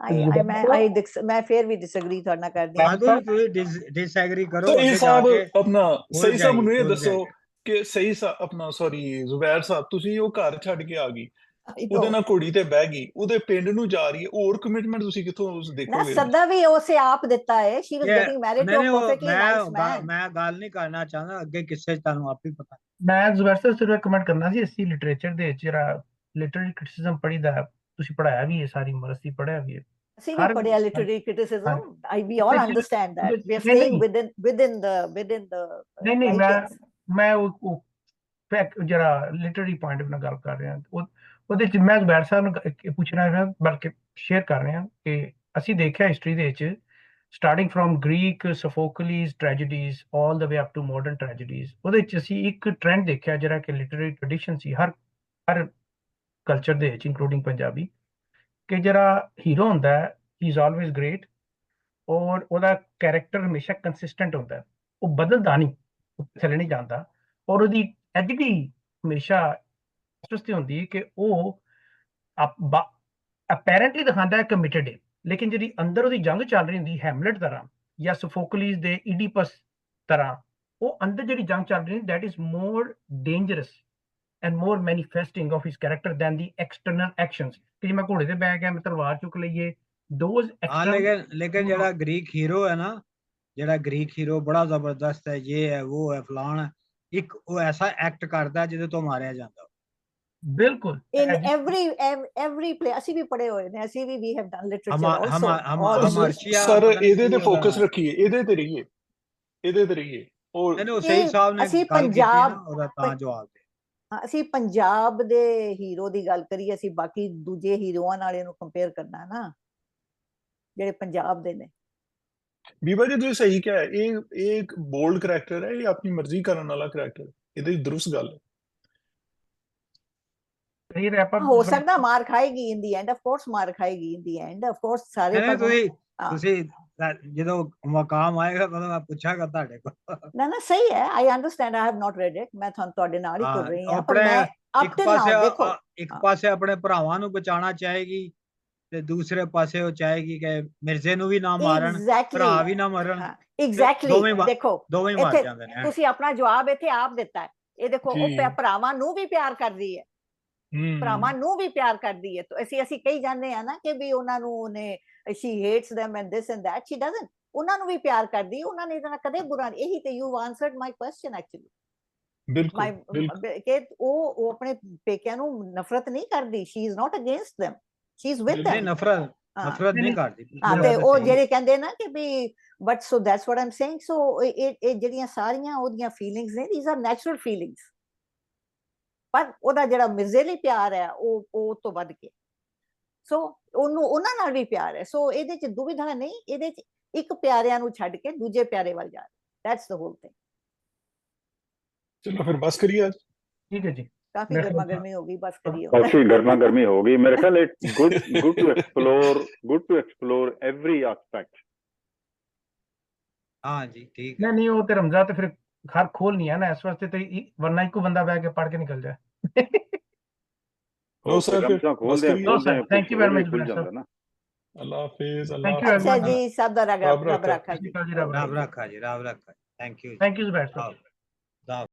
ਮੈਂ ਫੇਰ ਵੀ ਡਿਸਐਗਰੀ ਤੁਹਾਡੇ ਨਾਲ ਕਰਦੀ ਹਾਂ, ਤੁਸੀਂ ਡਿਸਐਗਰੀ ਕਰੋ, ਸਹੀ ਅੱਗੇ ਜਾ ਸਾਹਿਬ ਕੇ ਆਪਣਾ ਸਹੀ ਸਾਹਿਬ ਜਾਏਗੀ, ਨੂੰ ਇਹ ਖੁੱਲ ਦੱਸੋ ਜਾਏਗੀ। ਕਿ ਸਹੀ ਆਪਣਾ ਸੌਰੀ ਜ਼ੁਬੈਰ ਸਾਹਿਬ, ਤੁਸੀਂ ਉਹ ਘਰ ਛੱਡ ਕੇ ਆ ਗਈ, ਉਹਦੇ ਹਾਂ। ਨਾਲ ਘੋੜੀ ਤੇ ਬਹਿ ਗਈ, ਉਹਦੇ ਪਿੰਡ ਨੂੰ ਜਾ ਰਹੀ ਹੈ, ਹੋਰ ਕਮਿਟਮੈਂਟ ਤੁਸੀਂ ਕਿੱਥੋਂ ਨਾ ਦੇਖੋਗੇ? ਸਦਾ ਵੀ ਉਸੇ ਆਪ ਦਿੱਤਾ ਹੈ। She was getting married to a perfectly nice man. ਮੈਂ ਗੱਲ ਨਹੀਂ ਕਰਨਾ ਚਾਹੁੰਦਾ, ਅੱਗੇ ਕਿਸੇ ਤੁਹਾਨੂੰ ਆਪ ਹੀ ਪਤਾ। ਮੈਂ ਜ਼ੁਬੈਰ ਸਾਹਿਬ ਸਿਰਫ ਕਮੈਂਟ ਕਰਨਾ ਸੀ, ਅਸੀਂ ਲਿਟਰੇਚਰ ਦੇ ਵਿੱਚ ਜਿਹੜਾ ਲਿਟਰੇਰੀ ਕ੍ਰਿਟਿਸਿਜ਼ਮ ਪੜ੍ਹੀਦਾ, ਤੁਸੀਂ ਪੜਾਇਆ ਵੀ ਹੈ ਸਾਰੀ ਉਮਰ, ਅਸੀਂ ਪੜ੍ਹਿਆ ਵੀ ਹੈ। ਅਸੀਂ ਵੀ ਪੜਿਆ literary criticism. we all understand that we are ਨਹੀਂ staying within the ਨਹੀਂ writings. ਮੈਂ ਉਹ ਫੈਕਟ ਜਿਹੜਾ ਲਿਟਰਰੀ ਪੁਆਇੰਟ ਨਾਲ ਗੱਲ ਕਰ ਰਿਹਾ, ਉਹਦੇ ਚ ਮੈਂ ਜ਼ੁਬੈਰ ਸਾਹਿਬ ਨੂੰ ਪੁੱਛਣਾ ਹੈ, ਬਲਕਿ ਸ਼ੇਅਰ ਕਰ ਰਿਹਾ ਕਿ ਅਸੀਂ ਦੇਖਿਆ ਹਿਸਟਰੀ ਦੇ ਵਿੱਚ starting from Greek Sophocles tragedies all the way up to modern tragedies, ਉਹਦੇ ਚ ਅਸੀਂ ਇੱਕ ਟ੍ਰੈਂਡ ਦੇਖਿਆ ਜਿਹੜਾ ਕਿ ਲਿਟਰੇਰੀ ਟ੍ਰੈਡੀਸ਼ਨ ਸੀ ਹਰ ਕਲਚਰ ਦੇ ਵਿੱਚ ਇੰਕਲੂਡਿੰਗ ਪੰਜਾਬੀ, ਕਿ ਜਿਹੜਾ ਹੀਰੋ ਹੁੰਦਾ ਹੈ ਹੀ ਇਜ਼ ਆਲਵੇਜ਼ ਗ੍ਰੇਟ, ਔਰ ਉਹਦਾ ਕੈਰੈਕਟਰ ਹਮੇਸ਼ਾ ਕੰਸਿਸਟੈਂਟ ਹੁੰਦਾ ਹੈ, ਉਹ ਬਦਲਦਾ ਨਹੀਂ, ਉਹ ਥੱਲੇ ਨਹੀਂ ਜਾਂਦਾ, ਔਰ ਉਹਦੀ ਐਡਿਟੀ ਹਮੇਸ਼ਾ ਸਪਸ਼ਟ ਹੁੰਦੀ ਹੈ ਕਿ ਉਹ ਅਪੈਰੈਂਟਲੀ ਦਿਖਾਉਂਦਾ ਹੈ ਕਮਿਟਡ ਹੈ, ਲੇਕਿਨ ਜਿਹੜੀ ਅੰਦਰ ਉਹਦੀ ਜੰਗ ਚੱਲ ਰਹੀ ਹੁੰਦੀ ਹੈਮਲਟ ਤਰ੍ਹਾਂ ਜਾਂ ਸੋਫੋਕਲੀਜ਼ ਦੇ ਈਡੀਪਸ ਤਰ੍ਹਾਂ, ਉਹ ਅੰਦਰ ਜਿਹੜੀ ਜੰਗ ਚੱਲ ਰਹੀ that is more dangerous and more manifesting of his character than the external actions। ਕਿ ਮੈਂ ਘੋੜੇ ਤੇ ਬਹਿ ਗਿਆ, ਮੈਂ ਤਲਵਾਰ ਚੁੱਕ ਲਈਏ, those ਹਾਂ, ਲੇਕਿਨ ਜਿਹੜਾ ਗ੍ਰੀਕ ਹੀਰੋ ਹੈ ਨਾ, ਜਿਹੜਾ ਗ੍ਰੀਕ ਹੀਰੋ ਬੜਾ ਜ਼ਬਰਦਸਤ ਹੈ, ਇਹ ਹੈ ਉਹ ਹੈ ਫਲਾਣ ਹੈ, ਇੱਕ ਉਹ ਐਸਾ ਐਕਟ ਕਰਦਾ ਜਿਹਦੇ ਤੋਂ ਮਾਰਿਆ ਜਾਂਦਾ। ਬਿਲਕੁਲ in every play ਅਸੀਂ ਵੀ ਪੜ੍ਹੇ ਹੋਏ ਨੇ, ਅਸੀਂ ਵੀ we have done literature also। Sir ਇਹਦੇ ਤੇ ਫੋਕਸ ਰੱਖੀਏ, ਇਹਦੇ ਤੇ ਰਹੀਏ, ਇਹਦੇ ਤੇ ਰਹੀਏ। ਉਹ ਸਹੀ ਸਾਹਿਬ ਨੇ ਅਸੀਂ ਗੱਲ ਕੀਤੀ ਨਾ, ਉਹਦਾ ਤਾਂ ਜਵਾਬ ਦੇ। ਅਸੀਂ ਪੰਜਾਬ ਦੇ ਹੀਰੋ ਦੀ ਗੱਲ ਕਰੀਏ, ਅਸੀਂ ਬਾਕੀ ਦੂਜੇ ਹੀਰੋਆਂ ਨਾਲ ਇਹਨੂੰ ਕੰਪੇਅਰ ਕਰਨਾ ਨਾ, ਜਿਹੜੇ ਪੰਜਾਬ ਦੇ ਨੇ। ਬੀਬਾ ਜੀ ਤੁਸੀਂ ਸਹੀ ਕਿਹਾ, ਇਹ ਇੱਕ ਬੋਲਡ ਕਰੈਕਟਰ ਹੈ, ਇਹ ਆਪਣੀ ਮਰਜ਼ੀ ਕਰਨ ਵਾਲਾ ਕਰੈਕਟਰ, ਇਹਦੀ ਦਰੁਸਤ ਗੱਲ ਹੈ। ਹੋ ਸਕਦਾ ਮਾਰ ਖਾਏਗੀ ਇਨ ਦੀ ਐਂਡ, ਆਫ ਕੋਰਸ ਮਾਰ ਖਾਏਗੀ ਇਨ ਦੀ ਐਂਡ, ਆਫ ਕੋਰਸ ਸਾਰੇ। ਤੁਸੀਂ ਜਦੋਂ ਮਕਾਮ ਆਏਗਾ ਮੈਂ ਪੁੱਛਾਂਗਾ ਤੁਹਾਡੇ ਕੋਲ। ਨਾ ਸਹੀ ਹੈ, I understand, I have not red it, ਮੈਂ ਤੁਹਾਡੇ ਨਾਲ ਹੀ ਤੁਰ ਰਹੀ ਹਾਂ। ਪਰ ਮੈਂ ਇੱਕ ਪਾਸੇ ਆਪਣੇ ਭਰਾਵਾਂ ਨੂੰ ਬਚਾਉਣਾ ਚਾਹੇਗੀ ਤੇ ਦੂਸਰੇ ਪਾਸੇ ਉਹ ਚਾਹੇਗੀ ਕਿ ਮਿਰਜ਼ੇ ਨੂੰ ਵੀ ਨਾ ਮਾਰਨ, ਭਰਾ ਵੀ ਨਾ ਮਰਨ। ਐਗਜ਼ੈਕਟਲੀ, ਦੇਖੋ ਦੋਵੇਂ ਮਾਰ ਜਾਂਦੇ ਨੇ। ਤੁਸੀਂ ਆਪਣਾ ਜਵਾਬ ਇੱਥੇ ਆਪ ਦਿੱਤਾ ਹੈ। ਇਹ ਦੇਖੋ, ਉਹ ਭਰਾਵਾਂ ਨੂੰ ਵੀ ਪਿਆਰ ਕਰਦੀ ਹੈ, ਭਰਾਵਾਂ ਨੂੰ ਵੀ ਪਿਆਰ ਕਰਦੀ ਹੈ। ਅਸੀਂ ਕਹੀ ਜਾਂਦੇ ਆ ਨਾ ਕਿ ਵੀ ਉਹਨਾਂ ਨੂੰ ਉਹਨੇ she hates them and this and that, she doesn't। ਉਹਨਾਂ ਨੂੰ ਵੀ ਪਿਆਰ ਕਰਦੀ, ਉਹਨਾਂ ਨੇ ਇਹਦਾ ਕਦੇ ਬੁਰਾ ਨਹੀਂ। ਇਹੀ ਤੇ you answered my question actually। ਕਿ ਉਹ ਆਪਣੇ ਪੇਕਿਆਂ ਨੂੰ ਨਫ਼ਰਤ ਨਹੀਂ ਕਰਦੀ, she is not against them, she is with them। ਨਫ਼ਰਤ ਨਹੀਂ ਕਰਦੀ। ਤੇ ਉਹ ਜਿਹੜੇ ਕਹਿੰਦੇ ਨਾ ਕਿ ਵੀ but so that's what I'm saying। so ਇਹ ਜਿਹੜੀਆਂ ਸਾਰੀਆਂ ਉਹਦੀਆਂ ਫੀਲਿੰਗਸ ਨੇ, these are natural feelings। ਪਰ ਉਹਦਾ ਜਿਹੜਾ ਮਿਰਜ਼ੇ ਲਈ ਪਿਆਰ ਹੈ ਉਹ ਤੋਂ ਵੱਧ ਕੇ, ਸੋ ਉਹਨੂੰ ਉਹਨਾਂ ਨਾਲ ਵੀ ਪਿਆਰ ਹੈ। ਸੋ ਇਹਦੇ ਚ ਦੁਵਿਧਾ ਨਹੀਂ, ਇਹਦੇ ਚ ਇੱਕ ਪਿਆਰਿਆਂ ਨੂੰ ਛੱਡ ਕੇ ਦੂਜੇ ਪਿਆਰੇ ਵੱਲ ਜਾ ਰਿਹਾ, that's the whole thing। ਚਲੋ ਫਿਰ ਬਸ ਕਰੀਏ ਅੱਜ। ਠੀਕ ਹੈ ਜੀ, ਕਾਫੀ ਗਰਮਾ ਗਰਮੀ ਹੋ ਗਈ, ਬਸ ਕਰੀਏ। ਕਾਫੀ ਗਰਮਾ ਗਰਮੀ ਹੋ ਗਈ ਮੇਰੇ ਖਿਆਲ। It's good to explore every aspect. हाँ जी ठीक है। नहीं नहीं वो तो रमजा तो फिर घर खोल नहीं है ना इस वास्ते तो वरना एक बंदा बह के पढ़ के निकल जाए लो ਉਹ सर ਫਿਰ फिर ਰਮਜ਼ਾਂ बस ਖੋਲਦੇ करिए लो ਖੋਲਦੇ सर ਕੁਝ थैंक यू ਹੋਰ वेरी ਵੀ मच ਖੁੱਲ सर ਜਾਂਦਾ ਨਾ। अल्लाह हाफिज अल्लाह थैंक यू वेरी ਅੱਛਾ मच ਜੀ ਸਭ ਦਾ रब ਰੱਬ रखा ਰੱਖਾ सत जी श्री अकाल जी रब राम रखा रखा जी, राम रखा। थैंक यू थैंक यू बैठ जी।